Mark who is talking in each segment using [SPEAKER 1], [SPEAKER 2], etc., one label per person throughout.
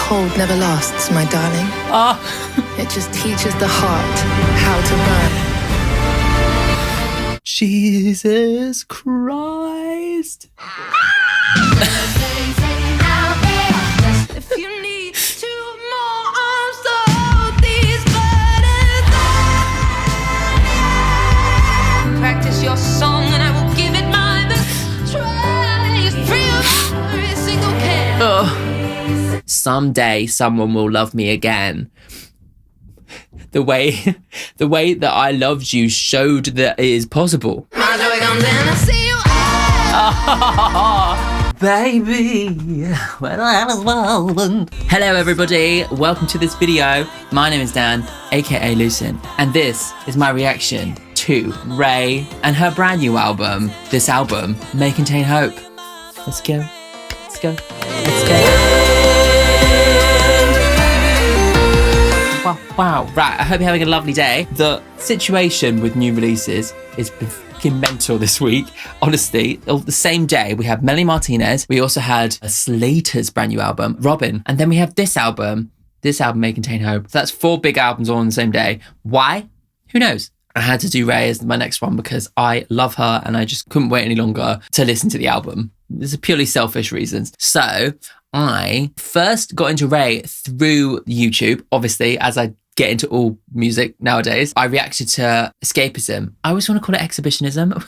[SPEAKER 1] cold never lasts, my darling. It just teaches the heart how to burn.
[SPEAKER 2] Jesus Christ.
[SPEAKER 1] If you need 2 more arms to hold these burdens, practice your song and I will give it my best. Try as free of every single care.
[SPEAKER 2] Someday someone will love me again. The way that I loved you showed that it is possible.
[SPEAKER 1] My joy comes in, I see you.
[SPEAKER 2] Baby, when I was born. Hello everybody, welcome to this video. My name is Dan, aka Lucin, and this is my reaction to Raye and her brand new album. This album may contain hope. Let's go, let's go, let's go. Wow, right, I hope you're having a lovely day. The situation with new releases is fucking mental this week. Honestly, the same day we have Melanie Martinez, we also had Slater's brand new album, Robin, and then we have this album. This album may contain hope. So that's 4 big albums all on the same day. Why? Who knows? I had to do Raye as my next one because I love her and I just couldn't wait any longer to listen to the album. These are purely selfish reasons. So I first got into Raye through YouTube, obviously, as I get into all music nowadays. I reacted to Escapism. I always want to call it Exhibitionism.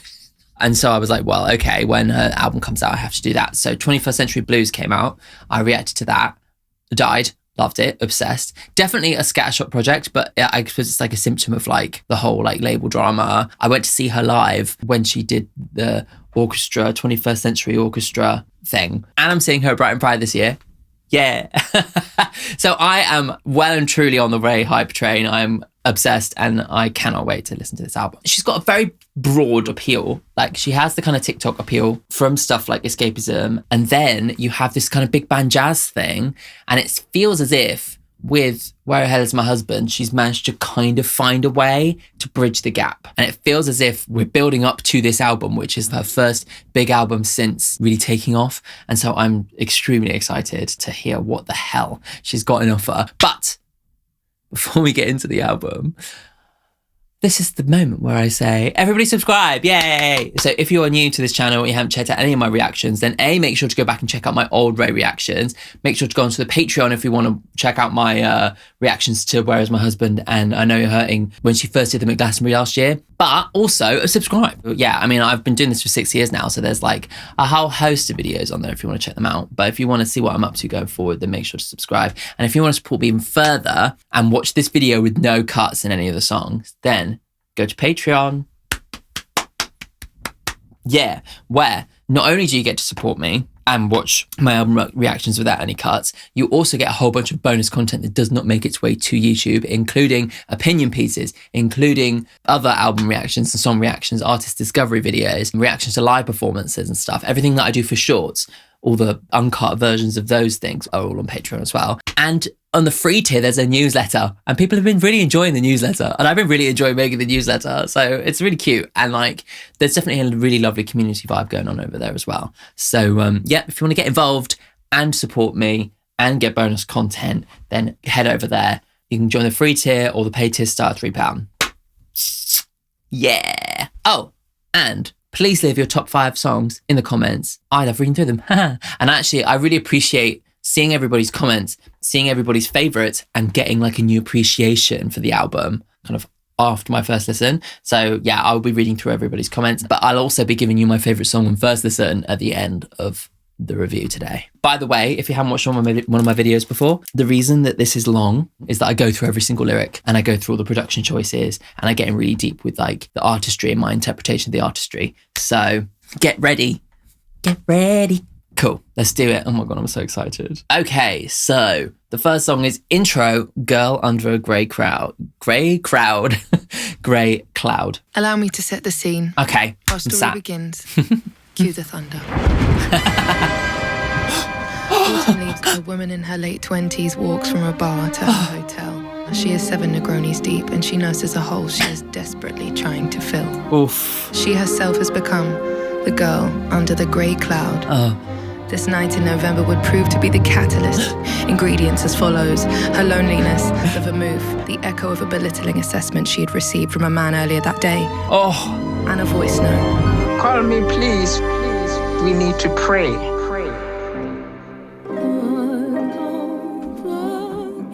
[SPEAKER 2] And so I was like, well, okay, when her album comes out, I have to do that. So 21st Century Blues came out. I reacted to that. Died. Loved it. Obsessed. Definitely a scattershot project, but I suppose it's like a symptom of like the whole like label drama. I went to see her live when she did the orchestra, 21st Century Orchestra thing. And I'm seeing her at Brighton Pride this year. Yeah. So I am well and truly on the Raye hype train. I'm obsessed and I cannot wait to listen to this album. She's got a very broad appeal. Like she has the kind of TikTok appeal from stuff like Escapism. And then you have this kind of big band jazz thing. And it feels as if with Where the Hell Is My Husband, she's managed to kind of find a way to bridge the gap. And it feels as if we're building up to this album, which is her first big album since really taking off. And so I'm extremely excited to hear what the hell she's got in offer. But before we get into the album, this is the moment where I say, everybody subscribe, yay! So if you are new to this channel and you haven't checked out any of my reactions, then A, make sure to go back and check out my old Raye reactions. Make sure to go onto the Patreon if you want to check out my reactions to Where Is My Husband and I Know You're Hurting when she first did the McGlastonbury last year. But also subscribe. Yeah, I mean, I've been doing this for 6 years now, so there's like a whole host of videos on there if you want to check them out. But if you want to see what I'm up to going forward, then make sure to subscribe. And if you want to support me even further and watch this video with no cuts in any of the songs, then go to Patreon. Yeah, where not only do you get to support me and watch my album reactions without any cuts, you also get a whole bunch of bonus content that does not make its way to YouTube, including opinion pieces, including other album reactions and song reactions, artist discovery videos, reactions to live performances and stuff. Everything that I do for shorts, all the uncut versions of those things are all on Patreon as well. And on the free tier, there's a newsletter and people have been really enjoying the newsletter and I've been really enjoying making the newsletter. So it's really cute. And like, there's definitely a really lovely community vibe going on over there as well. So yeah, if you want to get involved and support me and get bonus content, then head over there. You can join the free tier or the paid tier start at £3. Yeah. Oh, and please leave your top 5 songs in the comments. I love reading through them. And actually, I really appreciate seeing everybody's comments, seeing everybody's favorites and getting like a new appreciation for the album kind of after my first listen. So yeah, I'll be reading through everybody's comments, but I'll also be giving you my favorite song on first listen at the end of the review today. By the way, if you haven't watched one of my videos before, the reason that this is long is that I go through every single lyric and I go through all the production choices and I get in really deep with like the artistry and my interpretation of the artistry. So get ready. Get ready. Cool, let's do it. Oh my God, I'm so excited. Okay, so the first song is Intro, Girl Under a Grey Cloud. Grey Cloud. Grey Cloud.
[SPEAKER 1] Allow me to set the scene.
[SPEAKER 2] Okay,
[SPEAKER 1] our story begins. Cue the thunder. Autumn leaves, a woman in her late 20s walks from a bar to her hotel. She is 7 Negronis deep and she nurses a hole she is desperately trying to fill.
[SPEAKER 2] Oof.
[SPEAKER 1] She herself has become the girl under the grey cloud. This night in November would prove to be the catalyst. Ingredients as follows: her loneliness, the vermouth, the echo of a belittling assessment she had received from a man earlier that day, and a voice note.
[SPEAKER 3] Call me, please. We need to pray.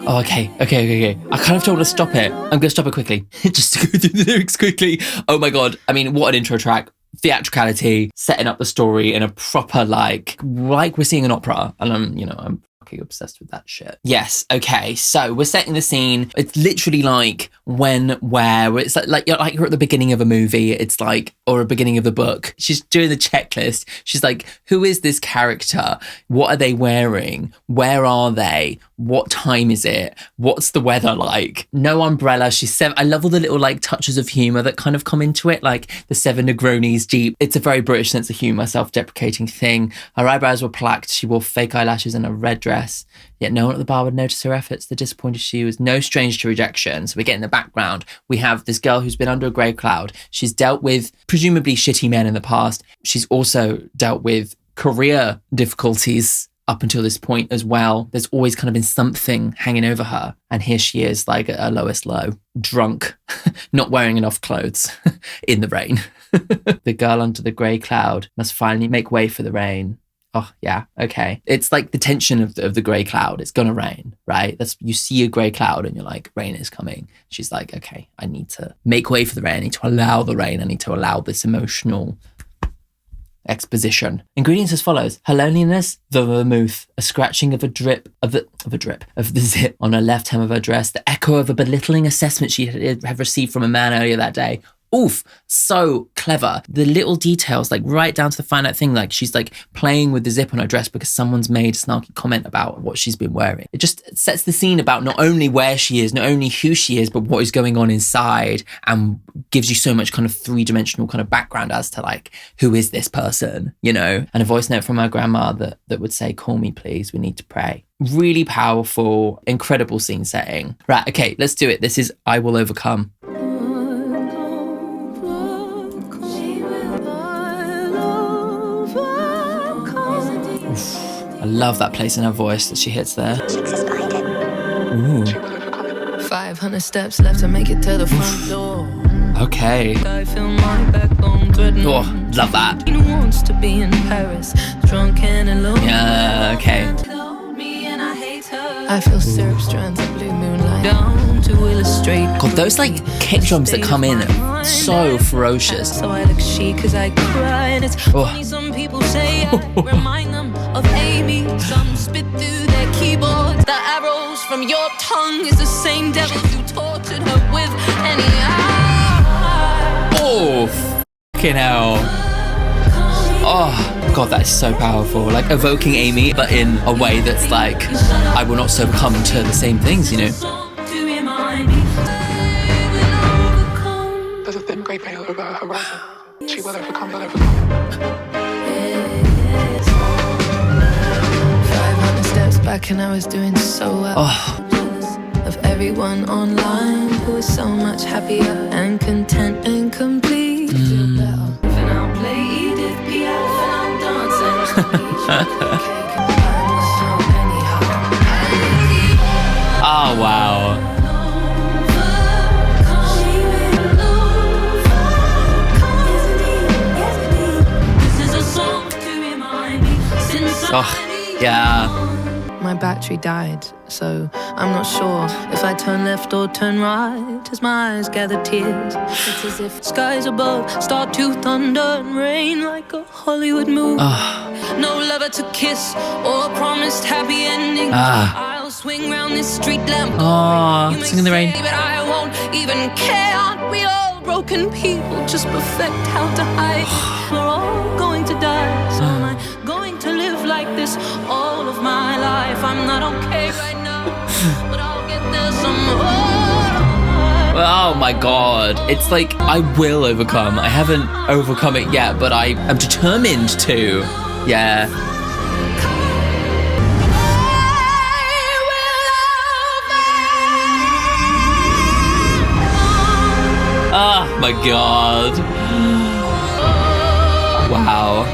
[SPEAKER 2] Oh, okay. I kind of told her to stop it. I'm going to stop it quickly. Just to go through the lyrics quickly. Oh my God. I mean, what an intro track. Theatricality, setting up the story in a proper, like we're seeing an opera. And I'm fucking obsessed with that shit. Yes. Okay. So we're setting the scene. It's literally like where it's like you're at the beginning of a movie. It's like, or a beginning of the book. She's doing the checklist. She's like, who is this character? What are they wearing? Where are they? What time is it? What's the weather like? No umbrella. She's seven. I love all the little like touches of humor that kind of come into it, like the 7 Negronis deep. It's a very British sense of humor, self-deprecating thing. Her eyebrows were placked. She wore fake eyelashes and a red dress. Yet no one at the bar would notice her efforts. The disappointed she was no stranger to rejection. So we get in the background. We have this girl who's been under a grey cloud. She's dealt with presumably shitty men in the past. She's also dealt with career difficulties up until this point as well. There's always kind of been something hanging over her. And here she is, like at her lowest low, drunk, not wearing enough clothes in the rain. The girl under the grey cloud must finally make way for the rain. Oh, yeah, okay. It's like the tension of the grey cloud. It's going to rain, right? You see a grey cloud and you're like, rain is coming. She's like, okay, I need to make way for the rain. I need to allow the rain. I need to allow this emotional exposition. Ingredients as follows: her loneliness, the vermouth, a scratching of the zip on her left hem of her dress, the echo of a belittling assessment she had received from a man earlier that day. Oof, so clever. The little details, like right down to the finite thing, like she's like playing with the zip on her dress because someone's made a snarky comment about what she's been wearing. It just sets the scene about not only where she is, not only who she is, but what is going on inside, and gives you so much kind of 3-dimensional kind of background as to like, who is this person, you know? And a voice note from her grandma that would say, call me please, we need to pray. Really powerful, incredible scene setting. Right, okay, let's do it. This is I Will Overcome. I love that place in her voice that she hits there. Ooh.
[SPEAKER 1] 500 steps left to make it to the front door.
[SPEAKER 2] Okay.
[SPEAKER 1] I feel my backbone threatening.
[SPEAKER 2] Oh, love that.
[SPEAKER 1] He wants to be in Paris, drunk and alone.
[SPEAKER 2] Yeah, okay.
[SPEAKER 1] I feel syrup strands of blue moonlight down to illustrate.
[SPEAKER 2] God, those like kick drums that come in are so ferocious.
[SPEAKER 1] So I look chic cause I cry, and it's funny some people say I remind them of Amy. Some spit through their keyboards. The arrows from your tongue is the same devil you tortured her with.
[SPEAKER 2] Oh, fucking hell. Oh, God, that is so powerful. Like evoking Amy, but in a way that's like, I will not succumb to the same things, you know?
[SPEAKER 3] There's a thin grey veil over her horizon. She will overcome, 500
[SPEAKER 1] steps back and I was doing so well. Jealous of everyone online who is so much happier and content and complete. And I'll play Edith Piaf and I'll dance and
[SPEAKER 2] Oh, wow. Oh, yeah.
[SPEAKER 1] My battery died, so I'm not sure if I turn left or turn right as my eyes gather tears. It's as if skies above start to thunder and rain like a Hollywood movie. No lover to kiss or promised happy ending. I'll swing round this street lamp.
[SPEAKER 2] Oh, sing in the rain.
[SPEAKER 1] But I won't even care. Aren't we all broken people? Just perfect how to hide. We're all going to die. So am I going to live like this all of my life? I'm not okay right now, but I'll get there somehow.
[SPEAKER 2] Oh my God. It's like, I will overcome. I haven't overcome it yet, but I am determined to. Yeah. Oh my God. Wow.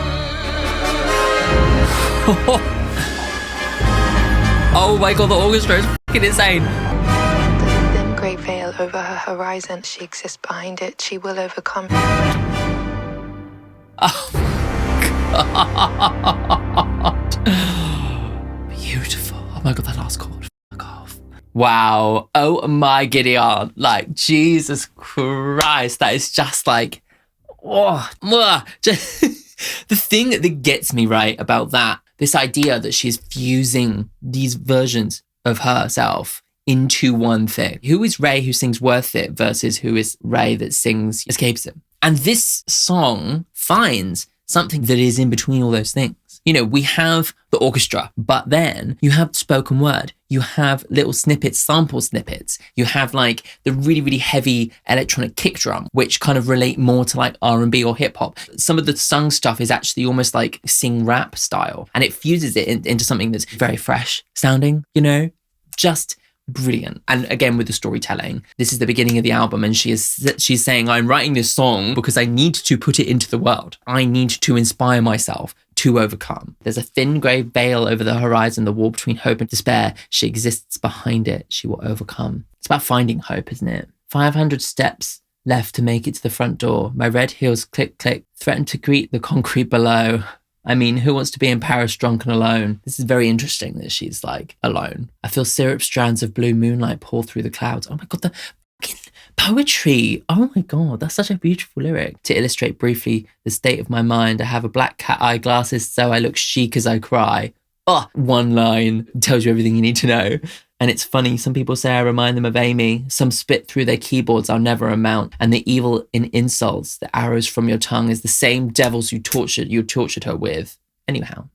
[SPEAKER 2] Oh my god, the orchestra is fucking insane.
[SPEAKER 1] There's a thin grey veil over her horizon. She exists behind it. She will overcome.
[SPEAKER 2] Oh god. Beautiful. Oh my god, that last chord. Fuck off. Wow. Oh my Gideon. Like, Jesus Christ. That is just like, just the thing that gets me right about that, this idea that she's fusing these versions of herself into one thing. Who is Raye who sings Worth It versus who is Raye that sings Escapism? And this song finds something that is in between all those things. You know, we have the orchestra, but then you have spoken word. You have little snippets, sample snippets. You have like the really, really heavy electronic kick drum, which kind of relate more to like R&B or hip hop. Some of the sung stuff is actually almost like sing rap style, and it fuses it into something that's very fresh sounding, you know, just brilliant. And again, with the storytelling, this is the beginning of the album, and she's saying, I'm writing this song because I need to put it into the world. I need to inspire myself to overcome. There's a thin grey veil over the horizon, the wall between hope and despair. She exists behind it. She will overcome. It's about finding hope, isn't it? 500 steps left to make it to the front door. My red heels click, click, threaten to greet the concrete below. I mean, who wants to be in Paris drunk and alone? This is very interesting that she's like alone. I feel syrup strands of blue moonlight pour through the clouds. Oh my God, the fucking poetry. Oh my God, that's such a beautiful lyric. To illustrate briefly the state of my mind, I have a black cat eye glasses so I look chic as I cry. Oh, one line tells you everything you need to know. And it's funny, some people say I remind them of Amy. Some spit through their keyboards I'll never amount. And the evil in insults, the arrows from your tongue is the same devils you tortured her with. Anyhow.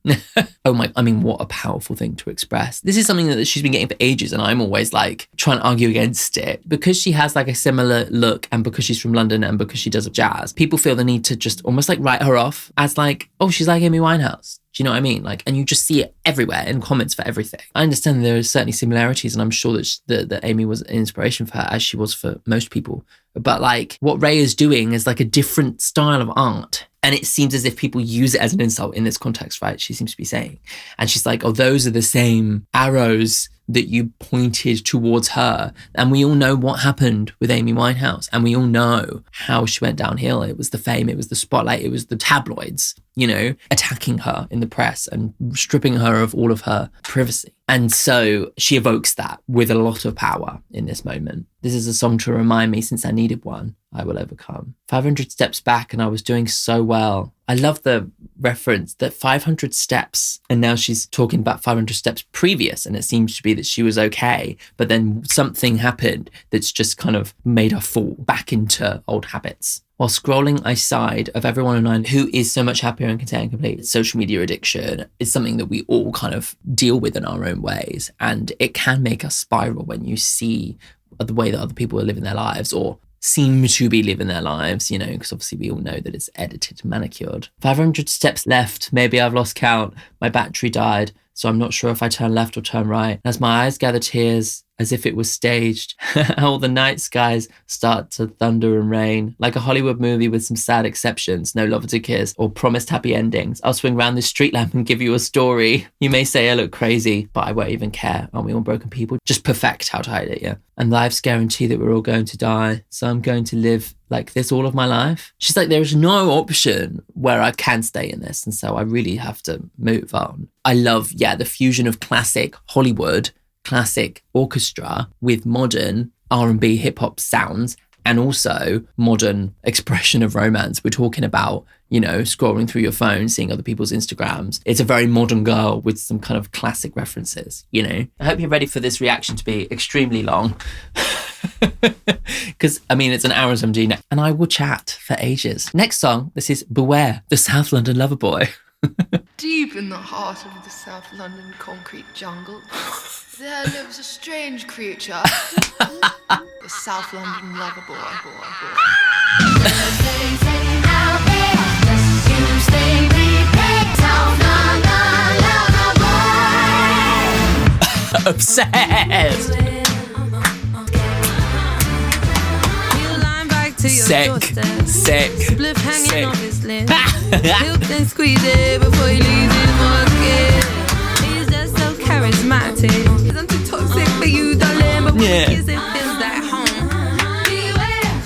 [SPEAKER 2] Oh my, I mean, what a powerful thing to express. This is something that she's been getting for ages, and I'm always like trying to argue against it. Because she has like a similar look, and because she's from London, and because she does jazz, people feel the need to just almost like write her off as like, oh, she's like Amy Winehouse. Do you know what I mean? Like, and you just see it everywhere in comments for everything. I understand there are certainly similarities, and I'm sure that Amy was an inspiration for her, as she was for most people. But like, what Raye is doing is like a different style of art. And it seems as if people use it as an insult in this context, right? She seems to be saying. And she's like, oh, those are the same arrows that you pointed towards her. And we all know what happened with Amy Winehouse. And we all know how she went downhill. It was the fame, it was the spotlight, it was the tabloids, you know, attacking her in the press and stripping her of all of her privacy. And so she evokes that with a lot of power in this moment. This is a song to remind me, since I needed one, I will overcome. 500 steps back and I was doing so well. I love the reference that 500 steps, and now she's talking about 500 steps previous, and it seems to be that she was okay, but then something happened that's just kind of made her fall back into old habits. While scrolling, I sighed of everyone online who is so much happier and content and complete. Social media addiction is something that we all kind of deal with in our own ways, and it can make us spiral when you see the way that other people are living their lives, or seem to be living their lives, you know, because obviously we all know that it's edited and manicured. 500 steps left. Maybe I've lost count. My battery died, so I'm not sure if I turn left or turn right. As my eyes gather tears, as if it was staged, all the night skies start to thunder and rain. Like a Hollywood movie with some sad exceptions, no lover to kiss or promised happy endings. I'll swing round this street lamp and give you a story. You may say I look crazy, but I won't even care. Aren't we all broken people? Just perfect how to hide it, yeah? And life's guarantee that we're all going to die, so I'm going to live like this all of my life. She's like, there's no option where I can stay in this, and so I really have to move on. I love, the fusion of classic Hollywood, classic orchestra with modern R&B hip hop sounds, and also modern expression of romance. We're talking about, you know, scrolling through your phone, seeing other people's Instagrams. It's a very modern girl with some kind of classic references, you know. I hope you're ready for this reaction to be extremely long. Because, I mean, it's an hour and some G, and I will chat for ages. Next song, this is Beware, the South London Lover Boy.
[SPEAKER 1] Deep in the heart of the South London concrete jungle, there lives a strange creature, the South London lover boy.
[SPEAKER 2] Obsessed. Sick.
[SPEAKER 1] Milk and squeeze it before he leaves his market. He's just so charismatic. I'm too toxic for you, darling. But when
[SPEAKER 2] Yeah.
[SPEAKER 1] we kiss, it feels like home. Beware,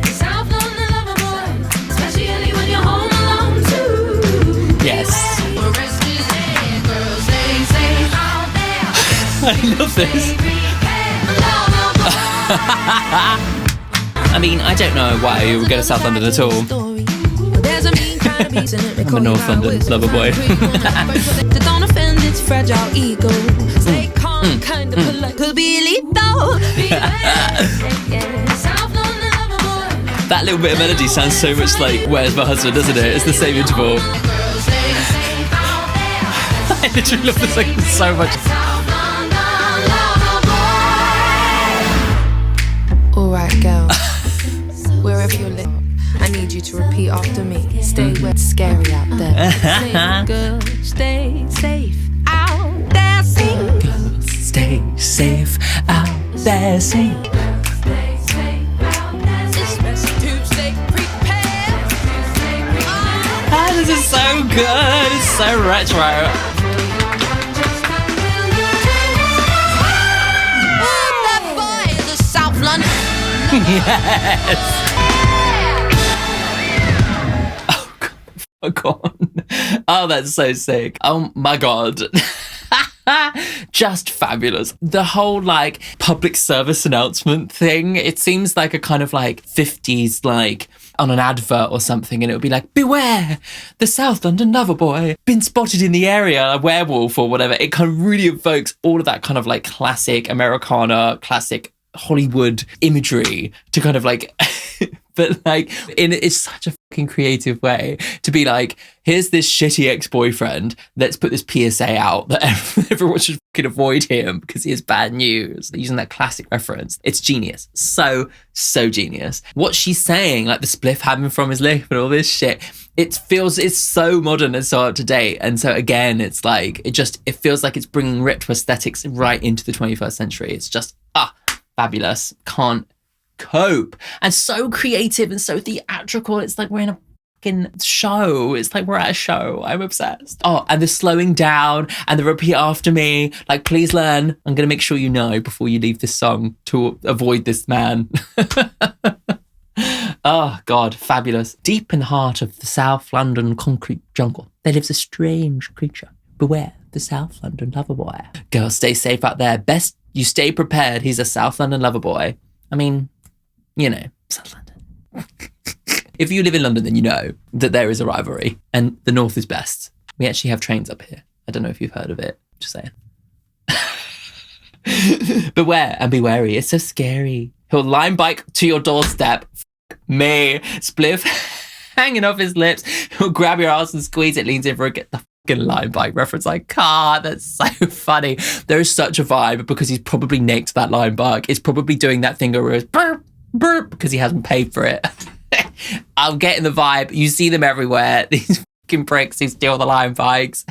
[SPEAKER 1] South London lover boy, especially when you're home alone too.
[SPEAKER 2] Yes.
[SPEAKER 1] The rest is dead, girls, stay safe out there.
[SPEAKER 2] I love this. I mean, I don't know why you would go to South London at all.
[SPEAKER 1] I'm
[SPEAKER 2] a North London lover boy.
[SPEAKER 1] Don't offend its fragile ego. Stay calm, kind of polite. Could be lethal.
[SPEAKER 2] That little bit of melody sounds so much like Where's My Husband, doesn't it? It's the same interval. I literally love this song so much.
[SPEAKER 1] Alright, girl. Wherever you live, I need you to repeat after me. Stay where it's scary out there. Sing, girl, stay safe out there. Sing.
[SPEAKER 2] Girls, stay safe out there. Sing.
[SPEAKER 1] It's best to stay prepared.
[SPEAKER 2] Ah, this is so good. It's so retro.
[SPEAKER 1] That boy is a South London.
[SPEAKER 2] Yes. Oh God. Oh, that's so sick. Oh my God. Just fabulous. The whole like public service announcement thing, it seems like a kind of like 50s like on an advert or something, and it would be like, beware, the South London lover boy been spotted in the area, a werewolf or whatever. It kind of really evokes all of that kind of like classic Americana, classic Hollywood imagery to kind of like but like it's such a fucking creative way to be like, here's this shitty ex-boyfriend, let's put this PSA out that everyone should fucking avoid him because he has bad news, using that classic reference. It's genius. So genius. What she's saying, like the spliff having from his lip and all this shit, it's so modern and so up to date. And so again, it's like it feels like it's bringing retro aesthetics right into the 21st century. It's just fabulous. Can't cope. And so creative and so theatrical. It's like we're in a fucking show. It's like we're at a show. I'm obsessed. Oh, and the slowing down and the repeat after me. Like, please learn. I'm going to make sure you know before you leave this song to avoid this man. Oh, God, fabulous. Deep in the heart of the South London concrete jungle, there lives a strange creature. Beware the South London lover boy. Girls, stay safe out there. Best you stay prepared. He's a South London lover boy. I mean, you know, South London. If you live in London, then you know that there is a rivalry and the North is best. We actually have trains up here. I don't know if you've heard of it. Just saying. Beware and be wary. It's so scary. He'll line bike to your doorstep. Me. Spliff hanging off his lips. He'll grab your ass and squeeze it, leans in for a get the fucking line bike reference. Like, that's so funny. There is such a vibe because he's probably nicked that line bike. It's probably doing that thing where it's burp, burp, because he hasn't paid for it. I'm getting the vibe. You see them everywhere. These fucking pricks who steal the line bikes.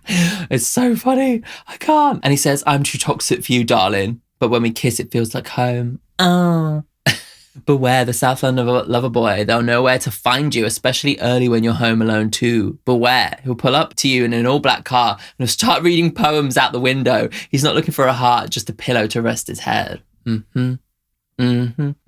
[SPEAKER 2] It's so funny. I can't. And he says, I'm too toxic for you, darling. But when we kiss, it feels like home. Oh. Beware the South London lover boy. They'll know where to find you, especially early when you're home alone too. Beware. He'll pull up to you in an all-black car and he'll start reading poems out the window. He's not looking for a heart, just a pillow to rest his head.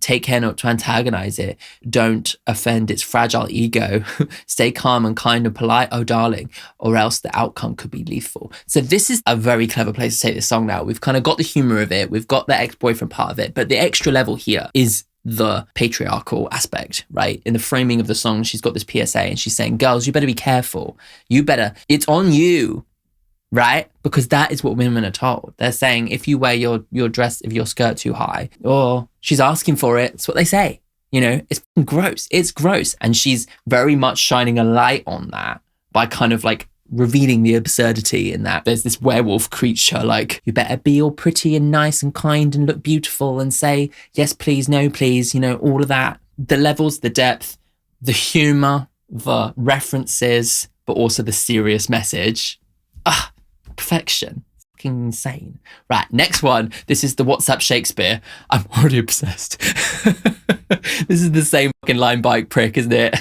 [SPEAKER 2] Take care not to antagonize it. Don't offend its fragile ego. Stay calm and kind and polite, oh darling, or else the outcome could be lethal. So this is a very clever place to take this song now. We've kind of got the humor of it. We've got the ex-boyfriend part of it. But the extra level here is the patriarchal aspect, right? In the framing of the song, she's got this PSA and she's saying, girls, you better be careful. It's on you, right? Because that is what women are told. They're saying, if you wear your dress, if your skirt too high, or she's asking for it, it's what they say. You know, it's gross. It's gross. And she's very much shining a light on that by kind of like revealing the absurdity in that there's this werewolf creature, like, you better be all pretty and nice and kind and look beautiful and say, yes, please, no, please, you know, all of that. The levels, the depth, the humor, the references, but also the serious message. Perfection. Fucking insane. Right, next one. This is the WhatsApp Shakespeare. I'm already obsessed. This is the same fucking line bike prick, isn't it?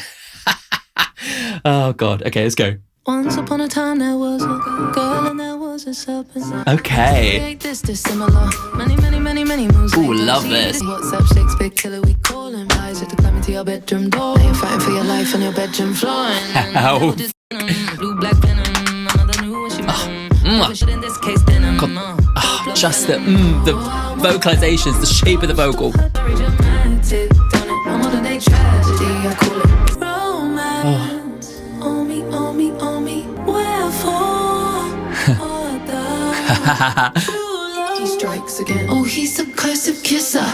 [SPEAKER 2] Oh, God. Okay, let's go.
[SPEAKER 1] Once upon a time there was a girl and there was a serpent.
[SPEAKER 2] Okay.
[SPEAKER 1] This dissimilar. Many moons.
[SPEAKER 2] Ooh,
[SPEAKER 1] later.
[SPEAKER 2] love this.
[SPEAKER 1] What's up, Shakespeare killer? We call him. Rise to climb into your bedroom door. Now you're fighting for your life on your bedroom floor.
[SPEAKER 2] Ow.
[SPEAKER 1] Blue black venom. Another knew what she meant. In this case, denim.
[SPEAKER 2] Just the vocalizations, the shape of the vocal.
[SPEAKER 1] He strikes again. Oh, he's a cursive kisser.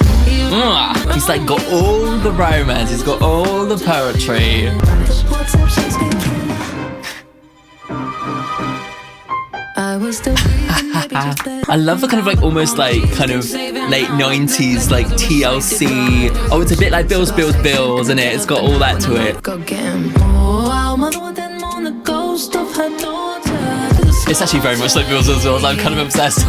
[SPEAKER 2] He's like got all the romance, he's got all the poetry. I love the kind of like almost like kind of late 90s like TLC. Oh, it's a bit like Bills, isn't it? It's got all that to it. It's actually very much like Bills as well, so I'm kind of obsessed.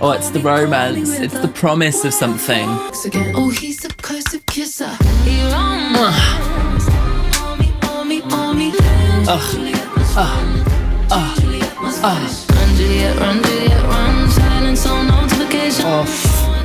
[SPEAKER 2] Oh, it's the romance. It's the promise of something.
[SPEAKER 1] Oh, he's a cursive kisser. Run, Juliet, run. Silence on notification.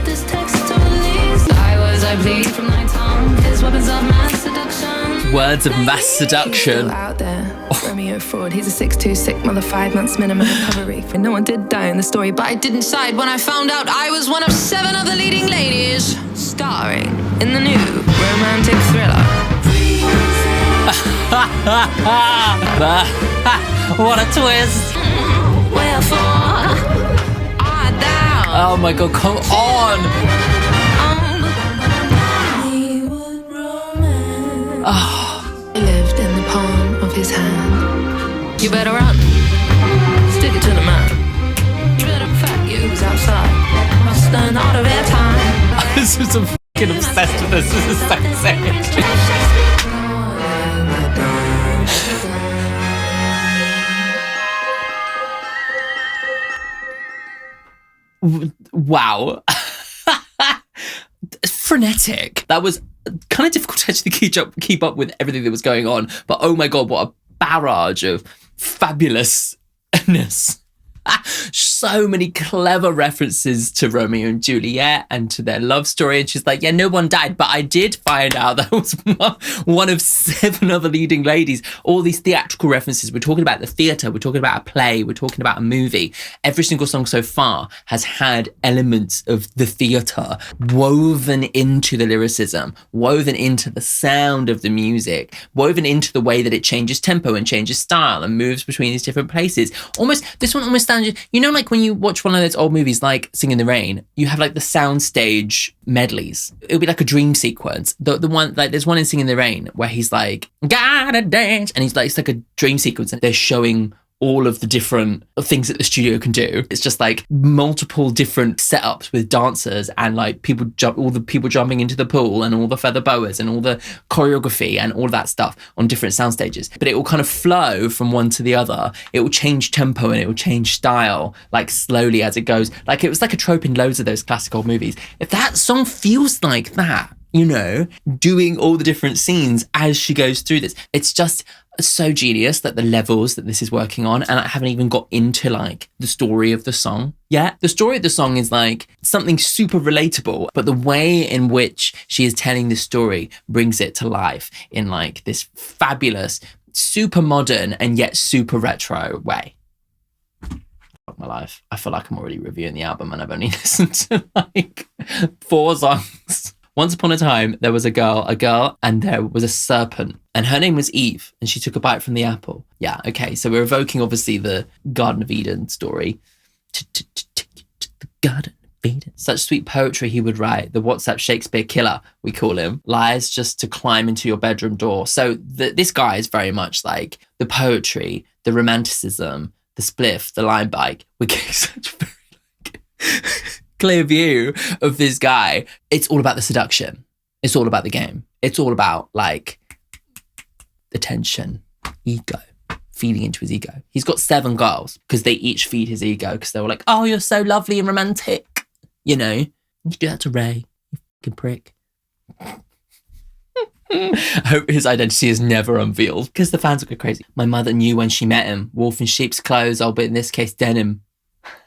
[SPEAKER 1] This text to release. I bleed from night tongue. His weapons of mass seduction.
[SPEAKER 2] Words of mass seduction.
[SPEAKER 1] Out there. Romeo fraud. He's a 6'2" sick mother, 5 months minimum recovery. And no one did die in the story, but I didn't side when I found out I was one of 7 of the leading ladies. Starring in the new romantic thriller.
[SPEAKER 2] What a twist.
[SPEAKER 1] Wherefore, art thou?
[SPEAKER 2] Oh my God, come on.
[SPEAKER 1] He lived in the palm of his hand. You better run. Stick it to the man. You better fat you who's outside. Must learn out of airtime.
[SPEAKER 2] This is I'm fucking obsessed with this. This is so sick. Wow. Frenetic. That was kind of difficult to actually keep up with everything that was going on. But oh my God, what a barrage of fabulousness. So many clever references to Romeo and Juliet and to their love story. And she's like, yeah, no one died. But I did find out that was one of 7 other leading ladies. All these theatrical references. We're talking about the theatre. We're talking about a play. We're talking about a movie. Every single song so far has had elements of the theatre woven into the lyricism, woven into the sound of the music, woven into the way that it changes tempo and changes style and moves between these different places. This one almost stands, you know, like when you watch one of those old movies like Singing in the Rain, you have like the soundstage medleys. It'll be like a dream sequence. The one, like there's one in Singing in the Rain where he's like, gotta dance. And he's like, it's like a dream sequence and they're showing all of the different things that the studio can do. It's just like multiple different setups with dancers and like all the people jumping into the pool and all the feather boas and all the choreography and all of that stuff on different sound stages. But it will kind of flow from one to the other. It will change tempo and it will change style like slowly as it goes. Like it was like a trope in loads of those classic old movies. If that song feels like that, you know, doing all the different scenes as she goes through this, it's just so genius that the levels that this is working on, and I haven't even got into like the story of the song yet. The story of the song is like something super relatable, but the way in which she is telling the story brings it to life in like this fabulous, super modern and yet super retro way. Fuck my life. I feel like I'm already reviewing the album and I've only listened to like 4 songs. Once upon a time, there was a girl, and there was a serpent. And her name was Eve, and she took a bite from the apple. Yeah, okay, so we're evoking, obviously, the Garden of Eden story. The Garden of Eden. Such sweet poetry he would write. The WhatsApp Shakespeare killer, we call him. Lies just to climb into your bedroom door. So this guy is very much like the poetry, the romanticism, the spliff, the line bike. We're getting such very clear view of this guy. It's all about the seduction. It's all about the game. It's all about like attention, ego, feeding into his ego. He's got 7 girls because they each feed his ego because they were like, oh, you're so lovely and romantic. You know, you do that to Raye, you fucking prick. I hope his identity is never unveiled because the fans will go crazy. My mother knew when she met him. Wolf in sheep's clothes, but in this case, denim.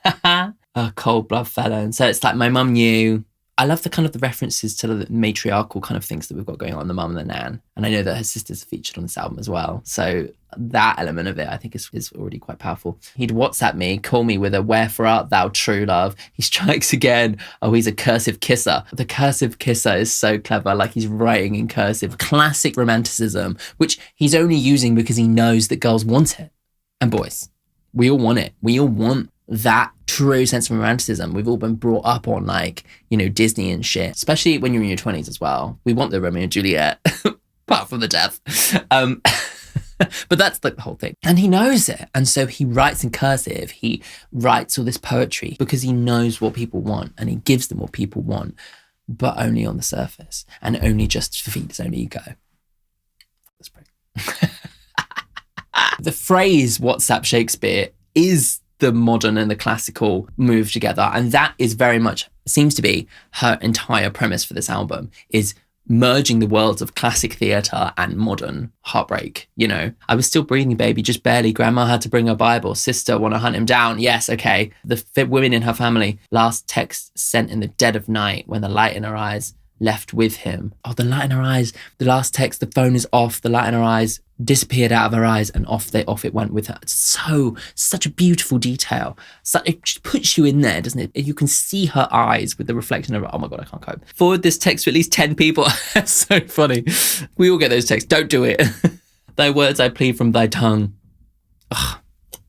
[SPEAKER 2] A cold blood fella. And so it's like my mum knew. I love the kind of the references to the matriarchal kind of things that we've got going on, the mum and the nan. And I know that her sisters are featured on this album as well. So that element of it, I think is already quite powerful. He'd WhatsApp me, call me with a "Wherefore art thou, true love?" He strikes again. Oh, he's a cursive kisser. The cursive kisser is so clever. Like he's writing in cursive. Classic romanticism, which he's only using because he knows that girls want it. And boys, we all want it. We all want that true sense of romanticism. We've all been brought up on Disney and shit, especially when you're in your 20s as well. We want the Romeo and Juliet, apart from the death. But that's the whole thing. And he knows it. And so he writes in cursive. He writes all this poetry because he knows what people want and he gives them what people want, but only on the surface and only just to feed his own ego. Let's pray. The phrase WhatsApp Shakespeare is the modern and the classical move together. And that is very much, seems to be her entire premise for this album, is merging the worlds of classic theatre and modern heartbreak. I was still breathing, baby, just barely. Grandma had to bring her Bible. Sister want to hunt him down. Yes, okay. The women in her family. Last text sent in the dead of night when the light in her eyes left with him. Oh, the light in her eyes. The last text, the phone is off. The light in her eyes disappeared out of her eyes and off it went with her. It's such a beautiful detail. It just puts you in there, doesn't it? You can see her eyes with the reflection of, oh my God, I can't cope. Forward this text to at least 10 people. That's so funny. We all get those texts. Don't do it. Thy words I plead from thy tongue. Ugh.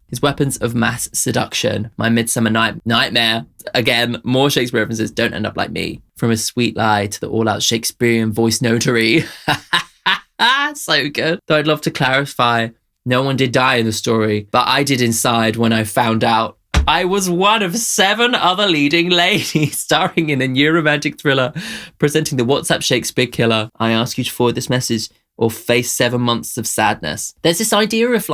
[SPEAKER 2] His weapons of mass seduction, my midsummer nightmare. Again, more Shakespeare references. Don't end up like me. From a sweet lie to the all-out Shakespearean voice notary. So good. Though I'd love to clarify, no one did die in the story, but I did inside when I found out I was one of 7 other leading ladies starring in a new romantic thriller presenting the WhatsApp Shakespeare killer. I ask you to forward this message or face 7 months of sadness. There's this idea of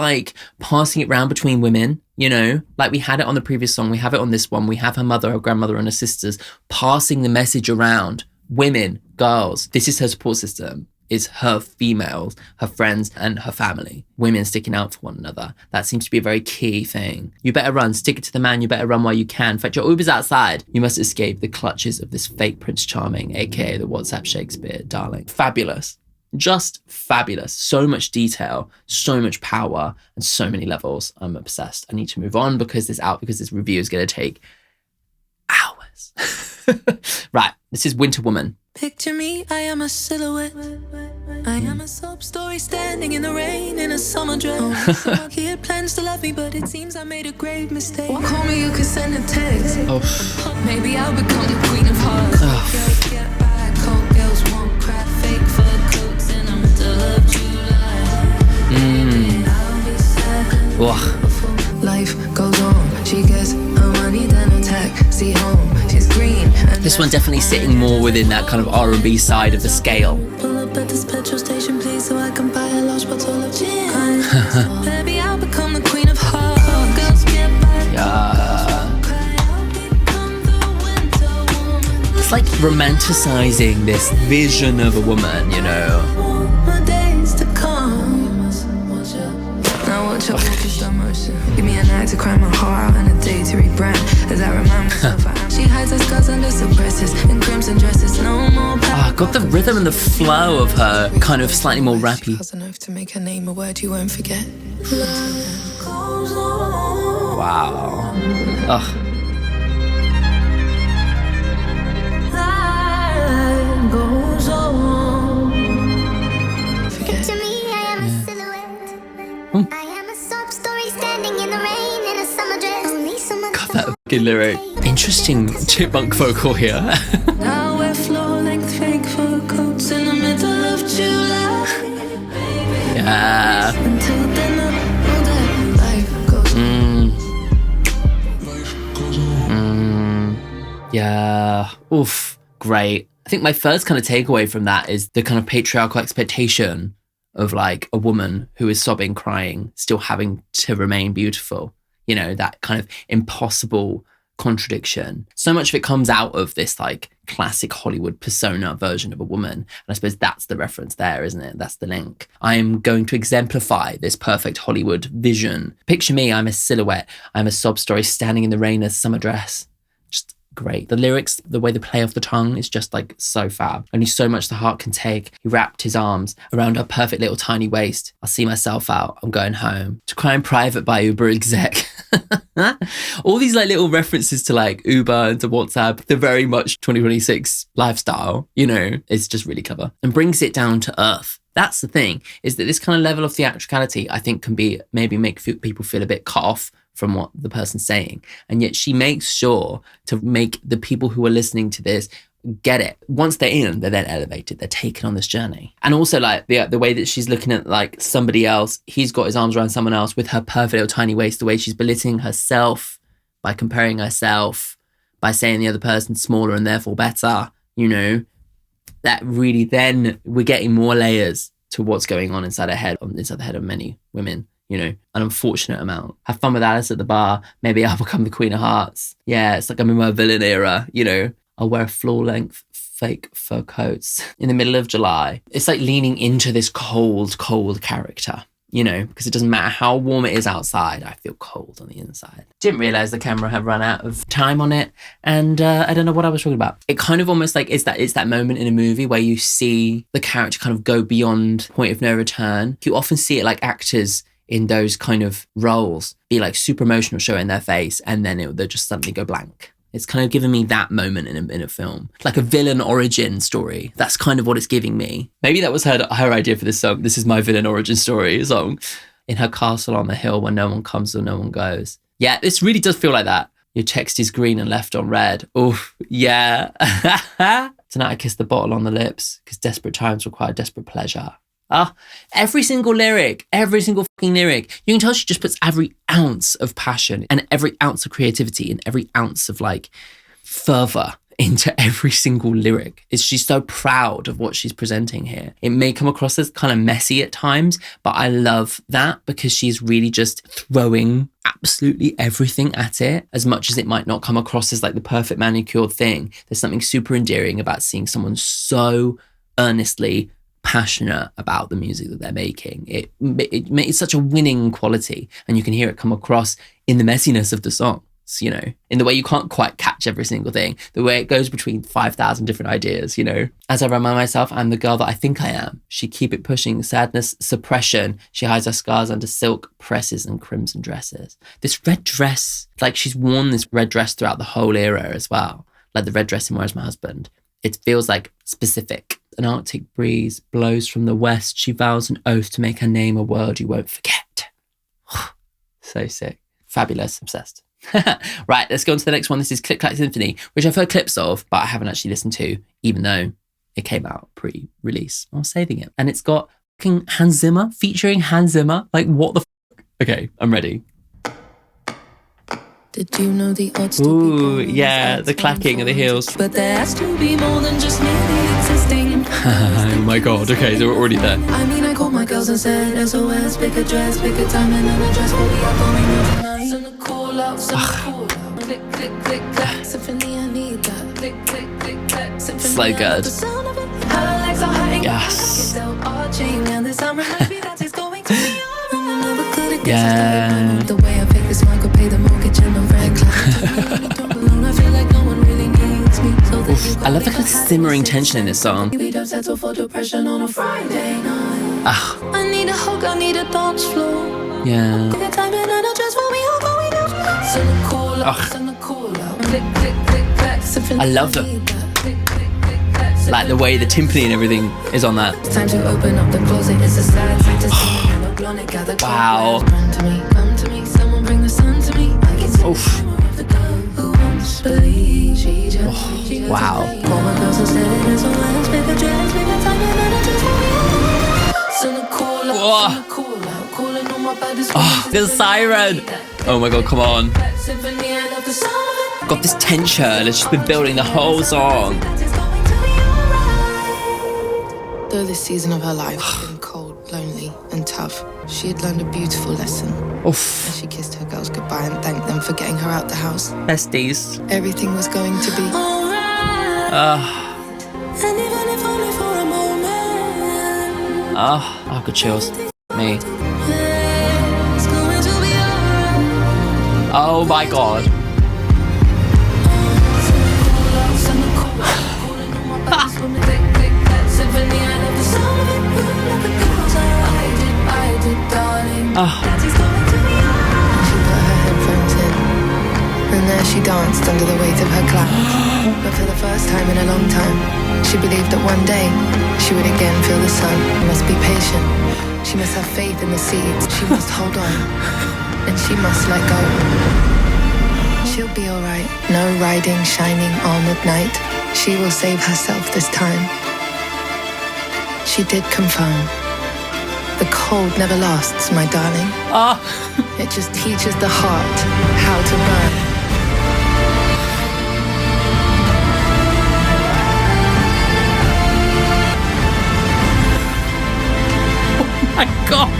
[SPEAKER 2] passing it round between women, like we had it on the previous song, we have it on this one, we have her mother, her grandmother and her sisters passing the message around. Women, girls, this is her support system. Is her females, her friends and her family. Women sticking out for one another. That seems to be a very key thing. You better run, stick it to the man, you better run while you can. In fact, your Uber's outside. You must escape the clutches of this fake Prince Charming, aka the WhatsApp Shakespeare, darling. Fabulous. Just fabulous. So much detail, so much power, and so many levels. I'm obsessed. I need to move on because this review is going to take hours. Right, this is Winter Woman.
[SPEAKER 1] Picture me, I am a silhouette. I am a sob story standing in the rain in a summer dress. He had plans to love me, but it seems I made a grave mistake. Call me, you can send a text. Maybe I'll become the queen of hearts. Girls get by, cold girls won't cry, fake fur coats in the middle of July. I'll be sad before life goes on. She gets her money, then a taxi home. She's green.
[SPEAKER 2] This one definitely sitting more within that kind of R&B side of the scale.
[SPEAKER 1] Pull up at this petrol station, please, so I can buy a large bottle of gin. Baby, I'll become the queen of hearts. Girls get back.
[SPEAKER 2] It's like romanticizing this vision of a woman,
[SPEAKER 1] My days to come. Now watch out, slow motion. Give me a night to cry my heart out and a day to rebrand. As I remind myself, she hides her scars under suppressors and crimson dresses. No more.
[SPEAKER 2] Got the rhythm and the flow of her kind of slightly more rappy.
[SPEAKER 1] Has enough to make her name a word you won't forget.
[SPEAKER 2] Wow. Ugh.
[SPEAKER 1] Goes on.
[SPEAKER 4] Picture me, I am a silhouette. I am a sob story standing in the rain in a summer dress. Only someone.
[SPEAKER 2] God, that fucking lyric. Interesting chipmunk vocal here.
[SPEAKER 1] Now we're floor-length fake fur coats in the middle of July.
[SPEAKER 2] Yeah.
[SPEAKER 1] Until then, all that life goes on.
[SPEAKER 2] Yeah. Oof. Great. I think my first kind of takeaway from that is the kind of patriarchal expectation of a woman who is sobbing, crying, still having to remain beautiful. That kind of impossible contradiction. So much of it comes out of this like classic Hollywood persona version of a woman. And I suppose that's the reference there, isn't it? That's the link. I am going to exemplify this perfect Hollywood vision. Picture me, I'm a silhouette. I'm a sob story standing in the rain in a summer dress. Just great. The lyrics, the way they play off the tongue is just like so fab. Only so much the heart can take. He wrapped his arms around her perfect little tiny waist. I'll see myself out. I'm going home. To cry in private by Uber exec. All these like little references to like Uber and to WhatsApp, they're very much 2026 lifestyle, you know, it's just really clever and brings it down to earth. That's the thing, is that this kind of level of theatricality, I think, can be maybe make people feel a bit cut off from what the person's saying. And yet she makes sure to make the people who are listening to this get it. Once they're in, they're then elevated. They're taken on this journey. And also like the way that she's looking at like somebody else, he's got his arms around someone else with her perfect little tiny waist, the way she's belittling herself by comparing herself, by saying the other person's smaller and therefore better, you know, that really then we're getting more layers to what's going on inside her head, inside the head of many women. You know, an unfortunate amount. Have fun with Alice at the bar. Maybe I'll become the Queen of Hearts. Yeah, it's like I'm in my villain era, you know. I'll wear floor-length fake fur coats in the middle of July. It's like leaning into this cold, cold character, you know, because it doesn't matter how warm it is outside, I feel cold on the inside. Didn't realise the camera had run out of time on it, and I don't know what I was talking about. It kind of almost like it's that moment in a movie where you see the character kind of go beyond point of no return. You often see it like actors in those kind of roles be like super emotional, showing their face, and then they'll just suddenly go blank. It's kind of giving me that moment in a film, like a villain origin story. That's kind of what it's giving me. Maybe that was her idea for this song. This is my villain origin story song. In her castle on the hill where no one comes or no one goes. Yeah, this really does feel like that. Your text is green and left on red. Oh, yeah. Tonight I kiss the bottle on the lips because desperate times require desperate pleasure. Every single lyric, every single fucking lyric. You can tell she just puts every ounce of passion and every ounce of creativity and every ounce of like fervor into every single lyric. She's so proud of what she's presenting here. It may come across as kind of messy at times, but I love that because she's really just throwing absolutely everything at it, as much as it might not come across as like the perfect manicured thing. There's something super endearing about seeing someone so earnestly passionate about the music that they're making. It's such a winning quality, and you can hear it come across in the messiness of the songs, you know, in the way you can't quite catch every single thing, the way it goes between 5,000 different ideas, you know. As I remind myself, I'm the girl that I think I am. She keep it pushing, sadness, suppression. She hides her scars under silk presses and crimson dresses. This red dress, like she's worn this red dress throughout the whole era as well, like the red dress in Where's My Husband. It feels like specific. An Arctic breeze blows from the west. She vows an oath to make her name a word you won't forget. So sick. Fabulous. Obsessed. Right, let's go on to the next one. This is Clack, Symphony, which I've heard clips of, but I haven't actually listened to, even though it came out pre-release. I was saving it. And it's got fucking Hans Zimmer, featuring Hans Zimmer. Like, what the f***? Okay, I'm ready.
[SPEAKER 1] Did you know the odds?
[SPEAKER 2] Ooh, yeah, the clacking of the heels.
[SPEAKER 1] But there has to be more than just merely existing.
[SPEAKER 2] Oh my god, okay, so we're already there.
[SPEAKER 1] I mean, I called my girls and said SOS, pick a dress, pick a time and an address, we'll be up going out tonight. Send a call out, send a call out. Click, click, click, clack, Symphony, I need that. Click, click, click, clack, Symphony.
[SPEAKER 2] So good. Yes. Yeah.
[SPEAKER 1] The way I pick this mic will pay the mortgage and I'm very glad. I feel like no one really needs me.
[SPEAKER 2] I love the kind of simmering tension in this song.
[SPEAKER 1] We don't settle for depression on a Friday night. I need a hug, I need a dance floor.
[SPEAKER 2] Yeah.
[SPEAKER 1] Give it time and an address for me, all going out tonight. Send a call out, send a call out. Click, click, click, clack.
[SPEAKER 2] I love it. Like the way the timpani and everything is on that.
[SPEAKER 1] It's time to open up the closet. It's a sad sight to see.
[SPEAKER 2] Wow.
[SPEAKER 1] Come to me, someone bring the sun to me. I can see the girl who wants to believe. She just
[SPEAKER 2] wow.
[SPEAKER 1] Call my girls and said it is a last. Pick a dress, pick a time and a dress. Send a call out, send a call out. Calling on my baddest friends.
[SPEAKER 2] The siren. Oh my god, come on.
[SPEAKER 1] Symphony, I love the sound of it.
[SPEAKER 2] Got this tension. It's just been building the whole song.
[SPEAKER 1] Though this season of her life had been cold, lonely and tough, she had learned a beautiful lesson.
[SPEAKER 2] Oof.
[SPEAKER 1] As she kissed her girl girls goodbye and thanked them for getting her out the house.
[SPEAKER 2] Besties.
[SPEAKER 1] Everything was going to be alright. And even if only for a moment.
[SPEAKER 2] I've got chills. Me.
[SPEAKER 1] It's going to be alright.
[SPEAKER 2] Oh my god.
[SPEAKER 1] Symphony, I love the sound of it, like a girl's I did, darling. Daddy's going to be alright. She put her headphones in, and there she danced under the weight of her clouds. But for the first time in a long time, she believed that one day she would again feel the sun. She must be patient. She must have faith in the seeds. She must hold on, and she must let go. She'll be alright. No riding shining on at night. She will save herself this time. She did confirm. The cold never lasts, my darling. It just teaches the heart how to burn.
[SPEAKER 2] Oh my god.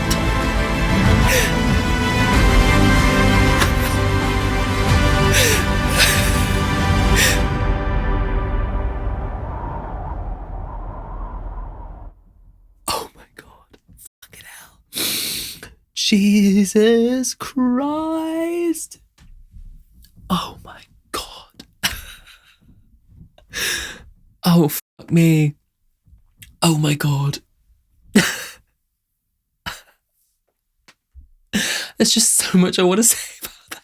[SPEAKER 2] Jesus Christ. Oh my god. Oh fuck me. Oh my god. There's just so much I want to say about that.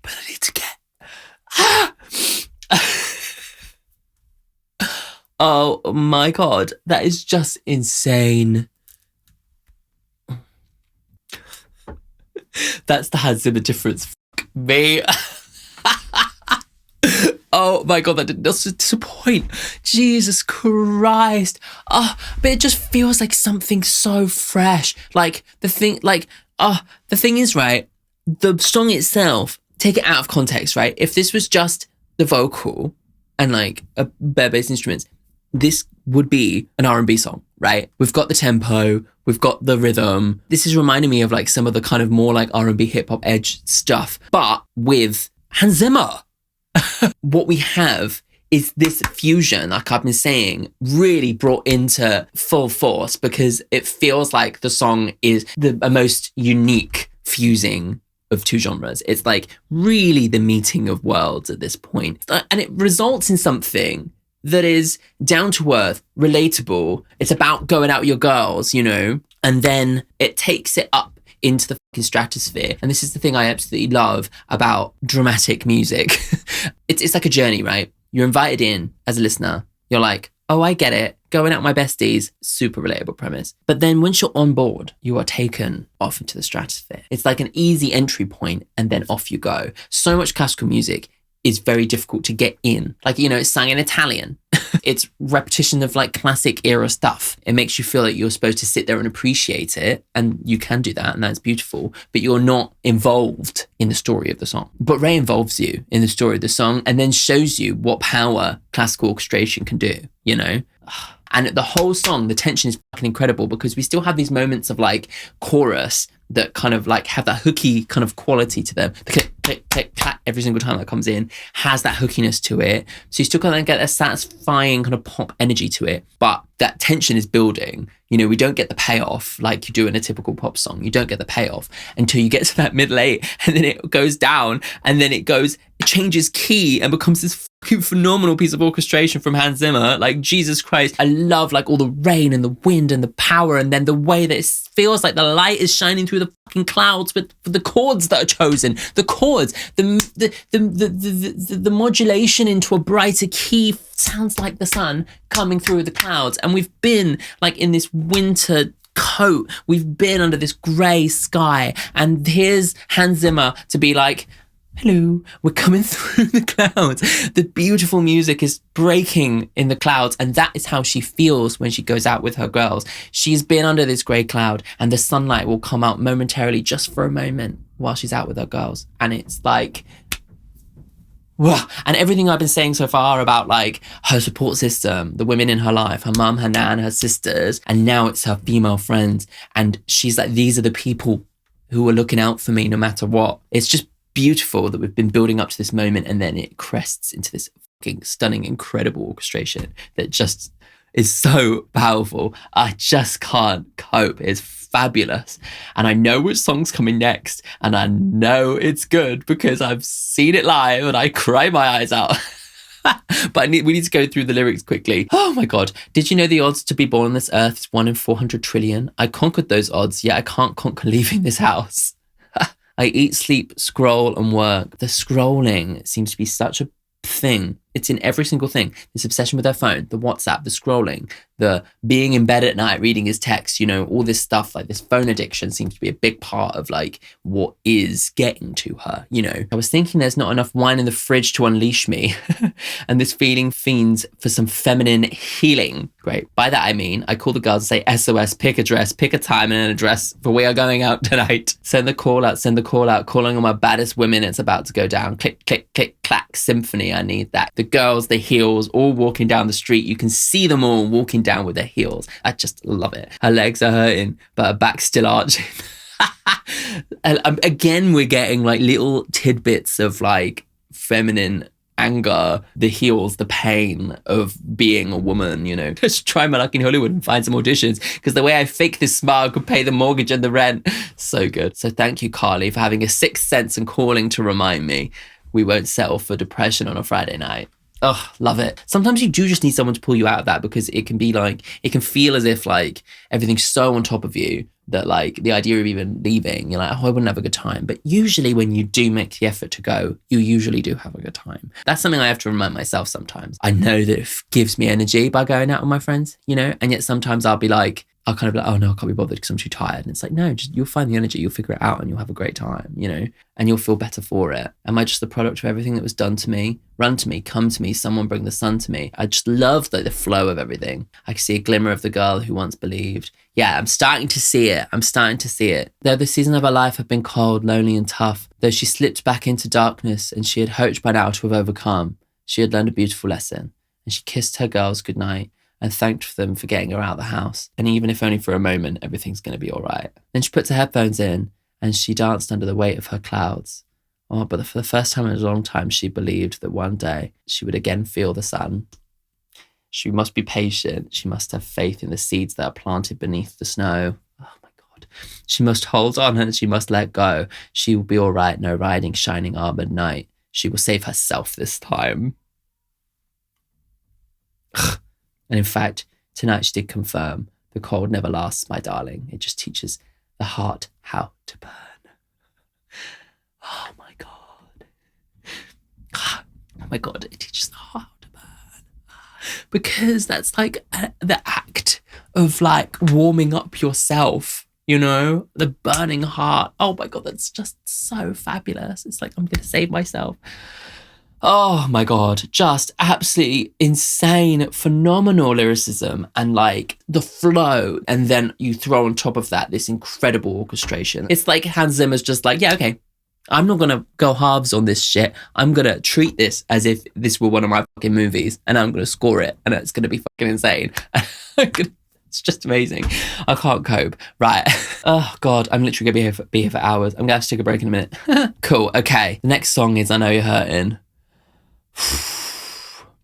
[SPEAKER 2] But I need to get... Oh my god. That is just insane. That's the Hans Zimmer difference. Fuck me. Oh my god, that didn't disappoint. Jesus Christ. But it just feels like something so fresh. Like the thing is, right, the song itself, take it out of context, right? If this was just the vocal and like a bare bass instruments, this would be an R&B song, right? We've got the tempo, we've got the rhythm. This is reminding me of like some of the kind of more like R&B hip hop edge stuff, but with Hans Zimmer. What we have is this fusion, like I've been saying, really brought into full force because it feels like the song is the most unique fusing of two genres. It's like really the meeting of worlds at this point. And it results in something that is down to earth, relatable. It's about going out with your girls, you know, and then it takes it up into the fucking stratosphere. And this is the thing I absolutely love about dramatic music. It's like a journey, right? You're invited in as a listener. You're like, oh, I get it. Going out with my besties, super relatable premise. But then once you're on board, you are taken off into the stratosphere. It's like an easy entry point and then off you go. So much classical music is very difficult to get in. Like, you know, it's sung in Italian. It's repetition of like classic era stuff. It makes you feel like you're supposed to sit there and appreciate it. And you can do that and that's beautiful, but you're not involved in the story of the song. But Raye involves you in the story of the song and then shows you what power classical orchestration can do, you know? And the whole song, the tension is fucking incredible because we still have these moments of like chorus that kind of like have that hooky kind of quality to them. The click, click, click, clack every single time that comes in has that hookiness to it. So you still kind of get a satisfying kind of pop energy to it, but that tension is building. You know, we don't get the payoff like you do in a typical pop song. You don't get the payoff until you get to that middle eight and then it goes down and then it changes key and becomes this fucking phenomenal piece of orchestration from Hans Zimmer. Like, Jesus Christ. I love like all the rain and the wind and the power and then the way that it feels like the light is shining through the fucking clouds with the chords that are chosen. The chords, the modulation into a brighter key sounds like the sun coming through the clouds. And we've been like in this winter coat. We've been under this grey sky. And here's Hans Zimmer to be like, hello, we're coming through the clouds. The beautiful music is breaking in the clouds. And that is how she feels when she goes out with her girls. She's been under this grey cloud and the sunlight will come out momentarily just for a moment while she's out with her girls. And it's like, wow. And everything I've been saying so far about like her support system, the women in her life, her mum, her nan, her sisters, and now it's her female friends. And she's like, these are the people who are looking out for me no matter what. It's just beautiful that we've been building up to this moment and then it crests into this fucking stunning, incredible orchestration that just is so powerful. I just can't cope. It's fabulous. And I know which song's coming next, and I know it's good because I've seen it live and I cry my eyes out. But we need to go through the lyrics quickly. Oh my God. Did you know the odds to be born on this earth is 1 in 400 trillion? I conquered those odds, yet I can't conquer leaving this house. I eat, sleep, scroll and work. The scrolling seems to be such a thing. It's in every single thing. This obsession with their phone, the WhatsApp, the scrolling, the being in bed at night reading his text, you know, all this stuff. Like this phone addiction seems to be a big part of like what is getting to her, you know. I was thinking there's not enough wine in the fridge to unleash me. And this feeling fiends for some feminine healing. Great. By that I mean, I call the girls and say SOS, pick a dress, pick a time and an address, for we are going out tonight. Send the call out, calling on my baddest women. It's about to go down. Click, click, click, clack, symphony. I need that. The girls, the heels, all walking down the street. You can see them all walking down with their heels. I just love it. Her legs are hurting, but her back's still arching. And again, we're getting like little tidbits of like feminine anger, the heels, the pain of being a woman, you know. Just try my luck in Hollywood and find some auditions, because the way I fake this smile could pay the mortgage and the rent. So good. So thank you, Carly, for having a sixth sense and calling to remind me we won't settle for depression on a Friday night. Oh, love it. Sometimes you do just need someone to pull you out of that, because it can be like, it can feel as if like everything's so on top of you that like the idea of even leaving, you're like, oh, I wouldn't have a good time. But usually when you do make the effort to go, you usually do have a good time. That's something I have to remind myself sometimes. I know that it gives me energy by going out with my friends, you know, and yet sometimes I'll be like, I'll kind of be like, oh no, I can't be bothered because I'm too tired. And it's like, no, just you'll find the energy, you'll figure it out and you'll have a great time, you know, and you'll feel better for it. Am I just the product of everything that was done to me? Run to me, come to me, someone bring the sun to me. I just love the flow of everything. I can see a glimmer of the girl who once believed. Yeah, I'm starting to see it. Though the season of her life had been cold, lonely and tough, though she slipped back into darkness and she had hoped by now to have overcome, she had learned a beautiful lesson, and she kissed her girls goodnight and thanked them for getting her out of the house. And even if only for a moment, everything's going to be all right. Then she puts her headphones in and she danced under the weight of her clouds. Oh, but for the first time in a long time, she believed that one day she would again feel the sun. She must be patient. She must have faith in the seeds that are planted beneath the snow. Oh my God. She must hold on and she must let go. She will be all right. No riding shining armored knight. She will save herself this time. And in fact, tonight she did confirm, the cold never lasts, my darling. It just teaches the heart how to burn. Oh my God. Oh my God, it teaches the heart how to burn. Because that's like the act of like warming up yourself, you know, the burning heart. Oh my God, that's just so fabulous. It's like, I'm going to save myself. Oh my God, just absolutely insane, phenomenal lyricism and like the flow. And then you throw on top of that this incredible orchestration. It's like Hans Zimmer's just like, yeah, okay, I'm not going to go halves on this shit. I'm going to treat this as if this were one of my fucking movies and I'm going to score it and it's going to be fucking insane. It's just amazing. I can't cope. Right. Oh God, I'm literally going to be here for hours. I'm going to have to take a break in a minute. Cool. Okay. The next song is I Know You're Hurting.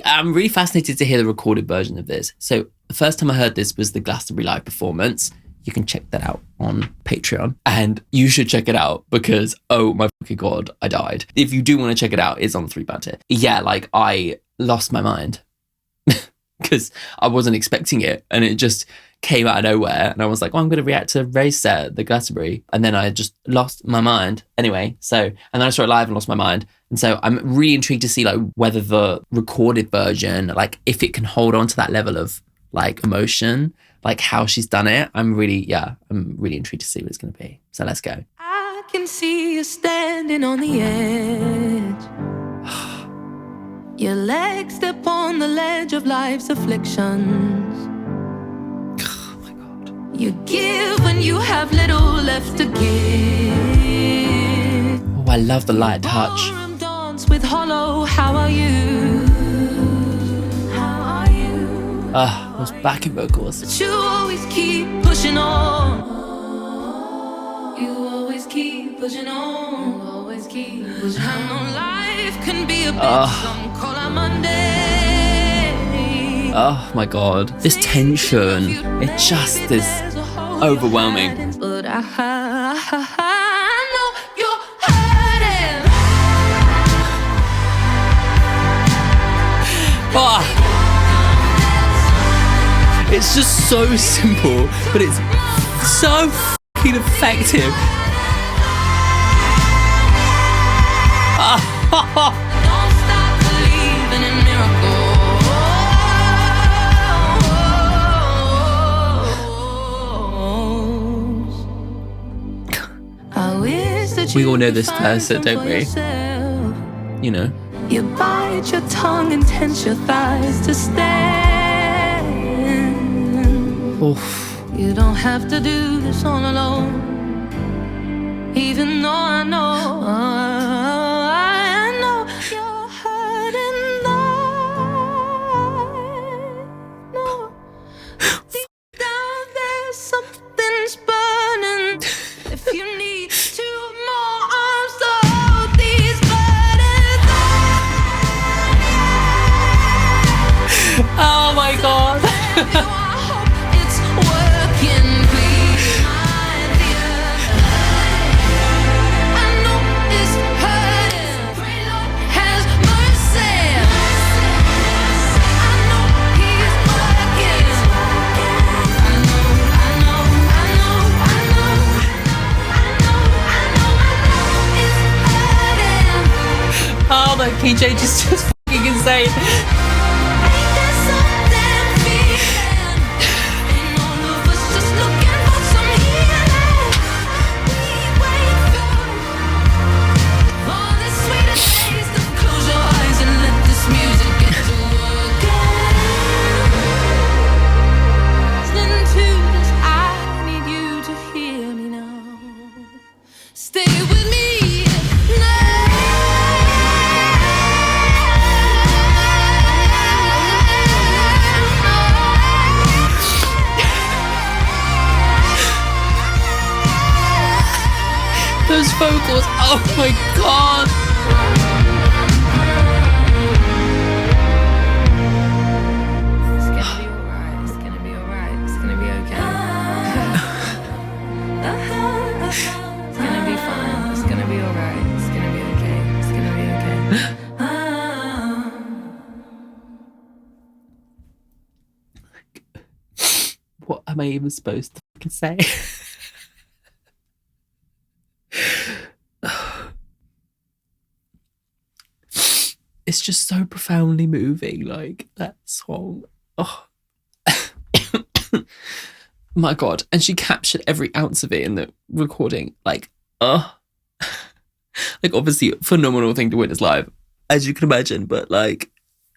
[SPEAKER 2] I'm really fascinated to hear the recorded version of this. So the first time I heard this was the Glastonbury live performance. You can check that out on Patreon and you should check it out because, oh my fucking God, I died. If you do want to check it out, it's on 3 Banter. Yeah, like I lost my mind because I wasn't expecting it and it just came out of nowhere and I was like, oh, I'm going to react to Raye's set at the Glastonbury, and then I just lost my mind anyway. So, and then I saw it live and lost my mind. And so I'm really intrigued to see like whether the recorded version, like if it can hold on to that level of like emotion, like how she's done it. I'm really intrigued to see what it's going to be. So let's go.
[SPEAKER 1] I can see you standing on the edge. Your legs step on the ledge of life's afflictions.
[SPEAKER 2] Oh my God.
[SPEAKER 1] You give when you have little left to give.
[SPEAKER 2] Oh, I love the light touch.
[SPEAKER 1] Ballroom dance with hollow, how are you? How are you?
[SPEAKER 2] Those backing vocals.
[SPEAKER 1] But you always keep pushing on. You always keep pushing on. Always keep pushing on. I know life can be a bitch. Some call it Monday.
[SPEAKER 2] Oh my God. This tension, it just is overwhelming.
[SPEAKER 1] But I know you're hurting.
[SPEAKER 2] It's just so simple, but it's so fucking effective.
[SPEAKER 1] Don't stop believing in miracles. I wish that
[SPEAKER 2] We
[SPEAKER 1] you
[SPEAKER 2] all know
[SPEAKER 1] could
[SPEAKER 2] this
[SPEAKER 1] find
[SPEAKER 2] person,
[SPEAKER 1] some
[SPEAKER 2] don't
[SPEAKER 1] for
[SPEAKER 2] we?
[SPEAKER 1] yourself.
[SPEAKER 2] You know.
[SPEAKER 1] You bite your tongue and tense your thighs to stand.
[SPEAKER 2] Oof.
[SPEAKER 1] You don't have to do this all alone. Even though I know you're hurting. I know deep down there's something's burning. If you need 2 more arms to hold these burdens.
[SPEAKER 2] Oh my God.
[SPEAKER 1] I hope it's working, please, my dear. I know it's hurting. Pray Lord has mercy. I know He's working. I know it's hurting.
[SPEAKER 2] Oh, that PJ just fucking insane.
[SPEAKER 1] Ain't there something feeling? Ain't all of us just looking for some healing? We wait for this sweetest taste of close your eyes and let this music get to work. Listening to this, I need you to hear me now. Stay with me
[SPEAKER 2] Those vocals, oh my God.
[SPEAKER 1] It's gonna be alright, it's gonna be alright, it's gonna be okay. It's gonna be fine, it's gonna be alright, it's gonna be okay, it's gonna be okay.
[SPEAKER 2] What am I even supposed to fucking say? It's just so profoundly moving, like that song. Oh. My God. And she captured every ounce of it in the recording. Like obviously a phenomenal thing to witness live, as you can imagine, but like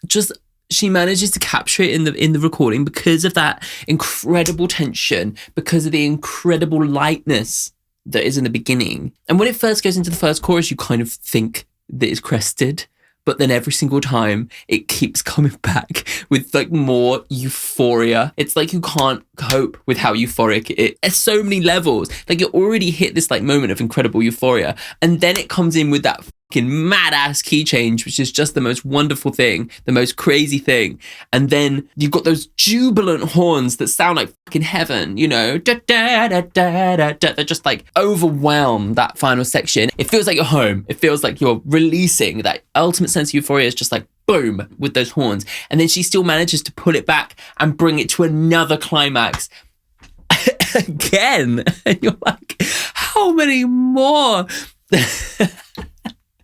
[SPEAKER 2] just she manages to capture it in the recording because of that incredible tension, because of the incredible lightness that is in the beginning. And when it first goes into the first chorus, you kind of think that it's crested, but then every single time it keeps coming back with like more euphoria. It's like you can't cope with how euphoric it at so many levels. Like it already hit this like moment of incredible euphoria, and then it comes in with that fucking mad-ass key change, which is just the most wonderful thing, the most crazy thing. And then you've got those jubilant horns that sound like fucking heaven, you know, da, da, da, da, da, da, that just like overwhelm that final section. It feels like you're home. It feels like you're releasing that ultimate sense of euphoria. Is just like boom with those horns. And then she still manages to pull it back and bring it to another climax again. And you're like, how many more?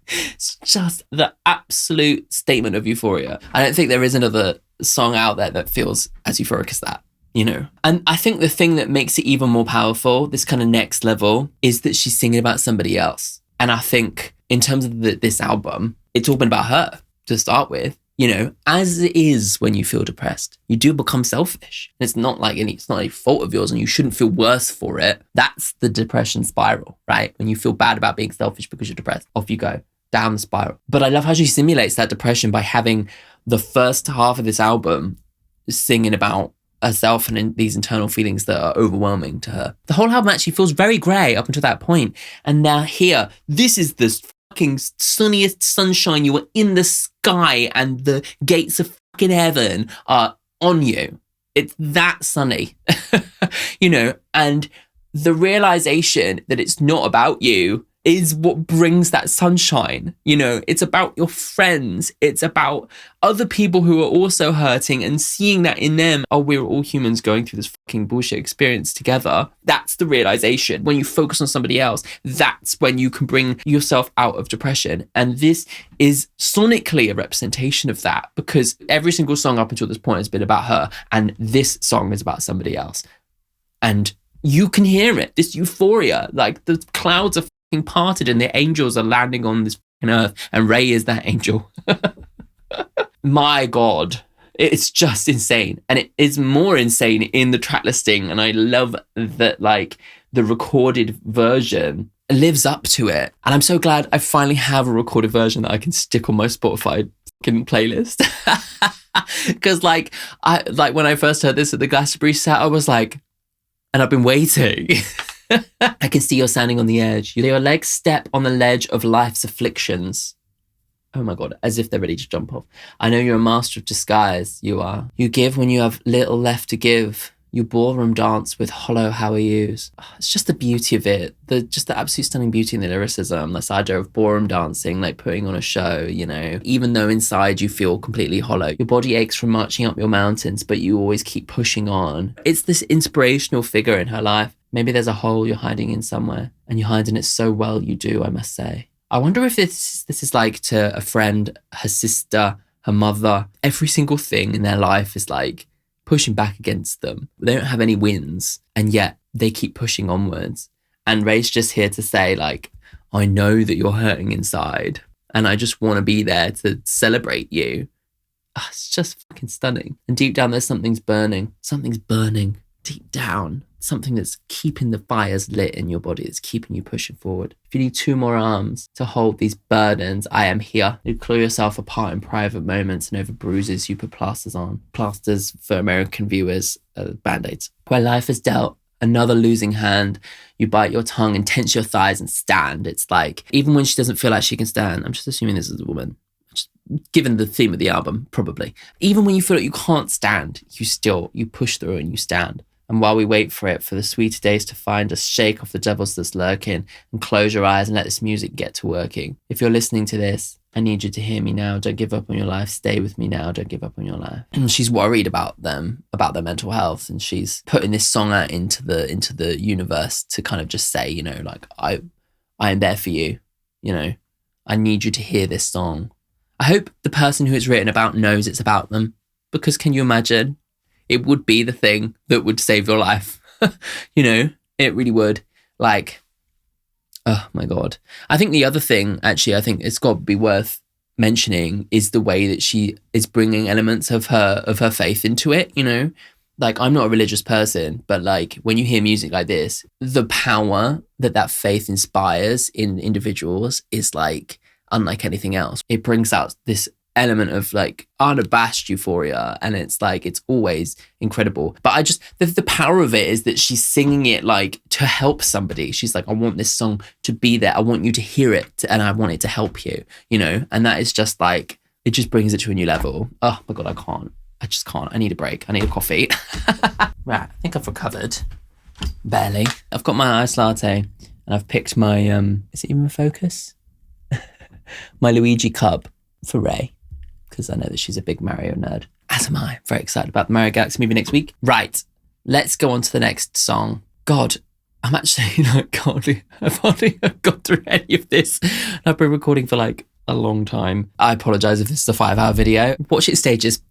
[SPEAKER 2] It's just the absolute statement of euphoria. I don't think there is another song out there that feels as euphoric as that, you know? And I think the thing that makes it even more powerful, this kind of next level, is that she's singing about somebody else. And I think in terms of this album, it's all been about her to start with. You know, as it is when you feel depressed, you do become selfish. It's not like it's not a fault of yours and you shouldn't feel worse for it. That's the depression spiral, right? When you feel bad about being selfish because you're depressed, off you go. Down the spiral. But I love how she simulates that depression by having the first half of this album singing about herself and in these internal feelings that are overwhelming to her. The whole album actually feels very grey up until that point. And now here, this is the fucking sunniest sunshine. You are in the sky and the gates of fucking heaven are on you. It's that sunny, you know, and the realization that it's not about you is what brings that sunshine. You know, it's about your friends. It's about other people who are also hurting and seeing that in them. Oh, we're all humans going through this fucking bullshit experience together. That's the realization. When you focus on somebody else, that's when you can bring yourself out of depression. And this is sonically a representation of that, because every single song up until this point has been about her. And this song is about somebody else. And you can hear it, this euphoria, like the clouds are parted and the angels are landing on this earth, and Raye is that angel. My God, it's just insane. And it is more insane in the track listing. And I love that, like, the recorded version lives up to it. And I'm so glad I finally have a recorded version that I can stick on my Spotify fucking playlist. Because like when I first heard this at the Glastonbury set, I was like, and I've been waiting. I can see you're standing on the edge. Your legs step on the ledge of life's afflictions. Oh my God, as if they're ready to jump off. I know you're a master of disguise, you are. You give when you have little left to give. You ballroom dance with hollow how are yous. It's just the beauty of it. Just the absolute stunning beauty in the lyricism. This idea of ballroom dancing, like putting on a show, you know. Even though inside you feel completely hollow. Your body aches from marching up your mountains, but you always keep pushing on. It's this inspirational figure in her life. Maybe there's a hole you're hiding in somewhere, and you're hiding it so well you do, I must say. I wonder if this is like to a friend, her sister, her mother. Every single thing in their life is like pushing back against them. They don't have any wins, and yet they keep pushing onwards. And Raye's just here to say, like, I know that you're hurting inside, and I just want to be there to celebrate you. It's just fucking stunning. And deep down, there's something's burning. Something's burning deep down. Something that's keeping the fires lit in your body, that's keeping you pushing forward. If you need 2 more arms to hold these burdens, I am here. You claw yourself apart in private moments, and over bruises you put plasters on. Plasters, for American viewers, band-aids. Where life has dealt another losing hand, you bite your tongue and tense your thighs and stand. It's like, even when she doesn't feel like she can stand, I'm just assuming this is a woman, just given the theme of the album, probably. Even when you feel like you can't stand, you push through and you stand. And while we wait for the sweeter days to find us, shake off the devils that's lurking and close your eyes and let this music get to working. If you're listening to this, I need you to hear me now. Don't give up on your life. Stay with me now. Don't give up on your life. And she's worried about them, about their mental health. And she's putting this song out into the universe to kind of just say, you know, like, I am there for you. You know, I need you to hear this song. I hope the person who it's written about knows it's about them, because can you imagine? It would be the thing that would save your life. You know, it really would. Like, oh my God. I think the other thing, actually, I think it's got to be worth mentioning is the way that she is bringing elements of her faith into it, you know? Like, I'm not a religious person, but like when you hear music like this, the power that faith inspires in individuals is like unlike anything else. It brings out this element of like unabashed euphoria, and it's like, it's always incredible. But I just, the power of it is that she's singing it like to help somebody. She's like, I want this song to be there. I want you to hear it, and I want it to help you, you know? And that is just like, it just brings it to a new level. Oh my God, I just can't. I need a break. I need a coffee. Right, I think I've recovered. Barely. I've got my iced latte, and I've picked my, is it even a Focus? My Luigi Cub for Raye, because I know that she's a big Mario nerd. As am I. Very excited about the Mario Galaxy movie next week. Right, let's go on to the next song. God, I'm actually like, I've hardly got through any of this. I've been recording for like a long time. I apologise if this is a 5-hour video. Watch it in stages.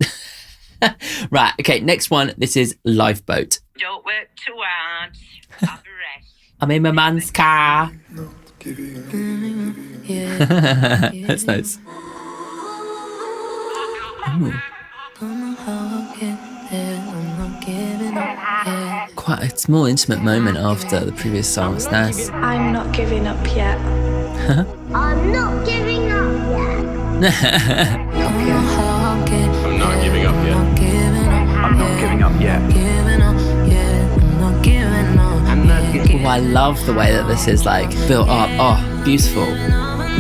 [SPEAKER 2] Right, okay, next one. This is Lifeboat.
[SPEAKER 5] Don't work too hard. Have a rest.
[SPEAKER 2] I'm in my man's car. That's nice. Quite a small intimate moment after the previous song. It's nice.
[SPEAKER 6] I'm not giving up yet.
[SPEAKER 4] I'm not giving up yet.
[SPEAKER 7] I'm not giving up yet.
[SPEAKER 1] I'm not giving up yet. Giving up, yeah. I'm not giving up. I'm not giving
[SPEAKER 2] Oh, I love the way that this is like built up. Oh, beautiful.
[SPEAKER 1] I'm not giving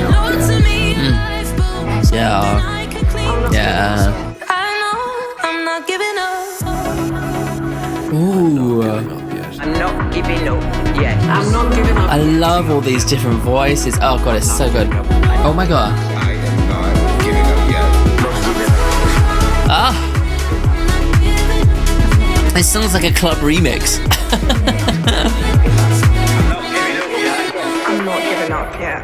[SPEAKER 1] up yet.
[SPEAKER 2] Yeah. Yeah.
[SPEAKER 1] I'm not giving up.
[SPEAKER 2] Ooh.
[SPEAKER 5] I'm not giving up yet.
[SPEAKER 1] I'm not giving up.
[SPEAKER 2] I love all these different voices. Oh god, it's so good. Oh my god.
[SPEAKER 7] I am not giving up yet.
[SPEAKER 2] Ah. It sounds like a club remix.
[SPEAKER 6] I'm not giving up yet.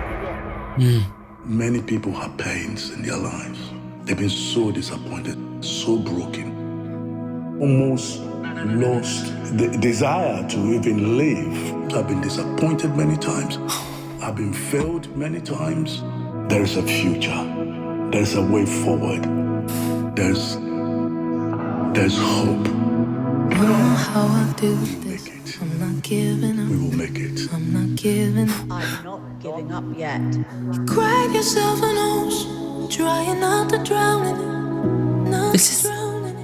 [SPEAKER 8] Many people have pains in their lives. They've been so disappointed, so broken, almost lost the desire to even live. I've been disappointed many times. I've been failed many times. There is a future. There's a way forward. There's hope.
[SPEAKER 1] I don't know how I do
[SPEAKER 8] We will
[SPEAKER 1] this.
[SPEAKER 8] make it.
[SPEAKER 1] I'm not giving up.
[SPEAKER 8] We will make it.
[SPEAKER 1] I'm not giving up.
[SPEAKER 5] I'm not giving up yet.
[SPEAKER 1] Crack yourself a nose, trying not to drown in it. Not
[SPEAKER 2] This is-
[SPEAKER 1] to drown in it.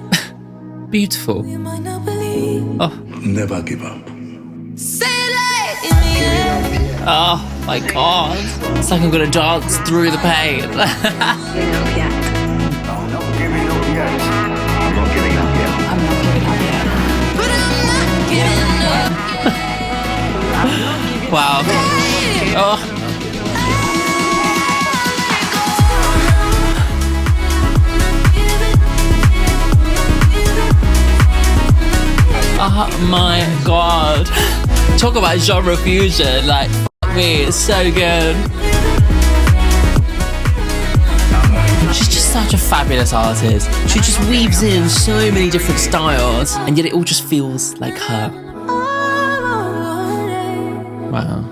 [SPEAKER 2] Beautiful.
[SPEAKER 1] You might not believe.
[SPEAKER 2] Oh.
[SPEAKER 8] Never give up.
[SPEAKER 1] Say it like in the air.
[SPEAKER 2] Oh my god. It's like I'm gonna dance through the pain.
[SPEAKER 6] Giving up yet.
[SPEAKER 3] I'm not giving up yet. I'm not giving up yet.
[SPEAKER 6] I'm not giving up yet.
[SPEAKER 1] But I'm not giving up.
[SPEAKER 2] Wow. Oh. Oh my god. Talk about genre fusion. Like, fuck me, it's so good. She's just such a fabulous artist. She just weaves in so many different styles, and yet it all just feels like her. Wow.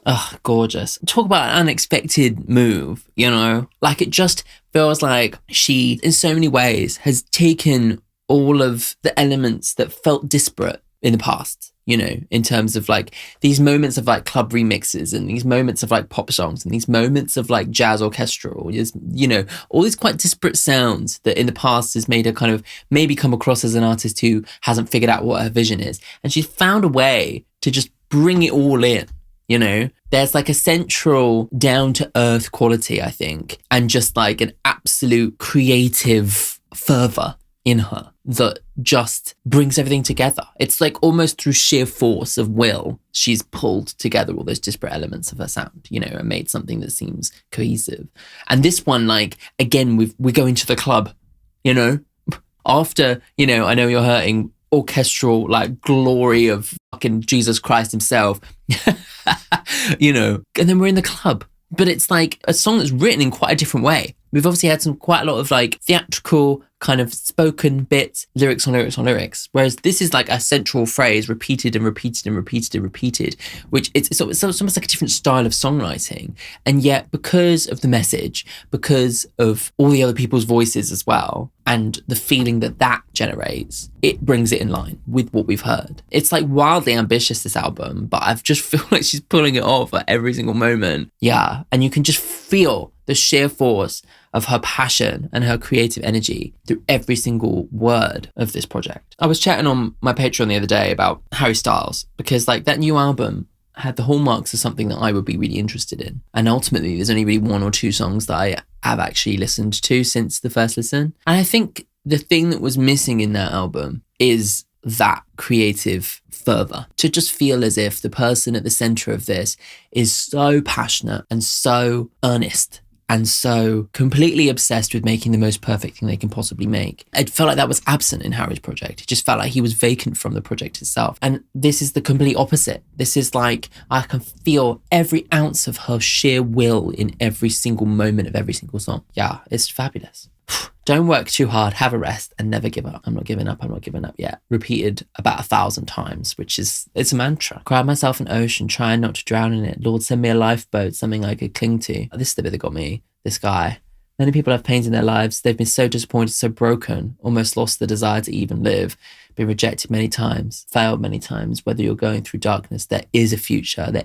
[SPEAKER 2] Ugh, gorgeous. Talk about an unexpected move, you know? Like, it just feels like she, in so many ways, has taken all of the elements that felt disparate in the past, you know, in terms of like these moments of like club remixes and these moments of like pop songs and these moments of like jazz orchestral, you know, all these quite disparate sounds that in the past has made her kind of maybe come across as an artist who hasn't figured out what her vision is. And she's found a way to just bring it all in. You know, there's like a central down to earth quality, I think, and just like an absolute creative fervor in her that just brings everything together. It's like almost through sheer force of will, she's pulled together all those disparate elements of her sound, you know, and made something that seems cohesive. And this one, like, again, we're going to the club, you know, after, you know, I Know You're Hurting, orchestral, like, glory of fucking Jesus Christ himself, you know, and then we're in the club. But it's like a song that's written in quite a different way. We've obviously had quite a lot of like theatrical kind of spoken bits, lyrics on lyrics on lyrics. Whereas this is like a central phrase repeated and repeated and repeated and repeated, which it's almost like a different style of songwriting. And yet because of the message, because of all the other people's voices as well, and the feeling that that generates, it brings it in line with what we've heard. It's like wildly ambitious, this album, but I just feel like she's pulling it off at every single moment. Yeah. And you can just feel the sheer force of her passion and her creative energy through every single word of this project. I was chatting on my Patreon the other day about Harry Styles, because like that new album had the hallmarks of something that I would be really interested in. And ultimately, there's only really one or two songs that I have actually listened to since the first listen. And I think the thing that was missing in that album is that creative fervor, to just feel as if the person at the center of this is so passionate and so earnest and so completely obsessed with making the most perfect thing they can possibly make. It felt like that was absent in Harry's project. It just felt like he was vacant from the project itself. And this is the complete opposite. This is like, I can feel every ounce of her sheer will in every single moment of every single song. Yeah, it's fabulous. Don't work too hard, have a rest, and never give up. I'm not giving up, I'm not giving up yet. Repeated about 1,000 times, it's a mantra. Cried myself an ocean, trying not to drown in it. Lord, send me a lifeboat, something I could cling to. This is the bit that got me. This guy, Many people have pains in their lives. They've been so disappointed, so broken, almost lost the desire to even live, been rejected many times, failed many times. Whether you're going through darkness, there is a future. There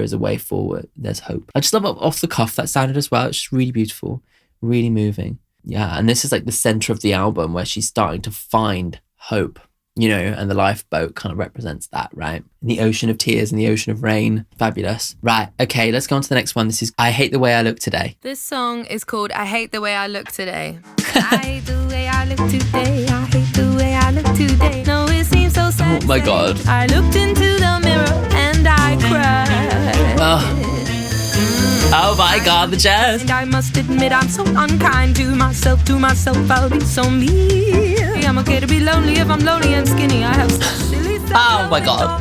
[SPEAKER 2] is a way forward. There's hope. I just love off the cuff that sounded as well. It's just really beautiful, really moving. Yeah, and this is like the center of the album where she's starting to find hope, you know, and the lifeboat kind of represents that, right? In the ocean of tears and the ocean of rain. Fabulous. Right, okay, let's go on to the next one. This is I Hate the Way I Look Today.
[SPEAKER 1] This song is called I Hate the Way I Look Today. I hate the way I look today. I hate the way I look today. No, it seems so sad.
[SPEAKER 2] Oh my God.
[SPEAKER 1] I looked into the mirror and I cried.
[SPEAKER 2] Oh my God, the jazz.
[SPEAKER 1] And I must admit I'm so unkind to myself, I'll be so mean. I'm okay to be lonely if I'm lonely and skinny. I have such silly things.
[SPEAKER 2] Oh my God.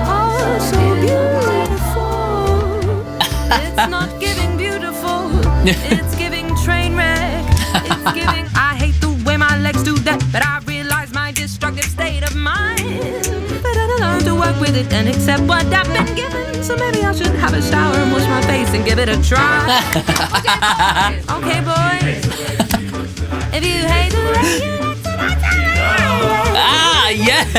[SPEAKER 1] Oh, so beautiful. It's not giving beautiful. It's giving train wreck. It's giving I hate the way my legs do that, but I realize my destructive state of mind. But I learn to work with it and accept what I've been given. So maybe I should have a shower and wash my face and give it a try. Okay, boys. If you hate the way you look tonight,
[SPEAKER 2] Ah, yes.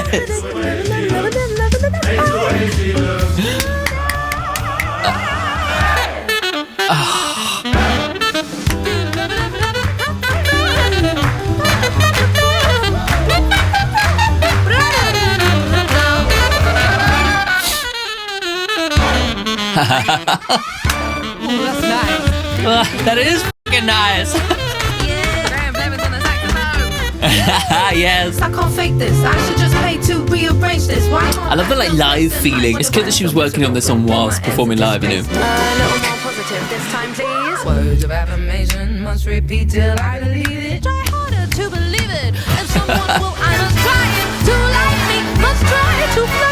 [SPEAKER 1] that's nice.
[SPEAKER 2] That is fucking nice.
[SPEAKER 1] Yeah, Graham Levin's on the saxophone.
[SPEAKER 2] Yes.
[SPEAKER 1] I can't fake this. I should just pay to rearrange this. Why can't
[SPEAKER 2] I love the like live feeling. It's good that she was working on this song whilst performing live, you know.
[SPEAKER 1] a little more positive this time, please. Words of affirmation must repeat till I believe it. Try harder to believe it. If someone will, I must try it. To like me, must try to fly.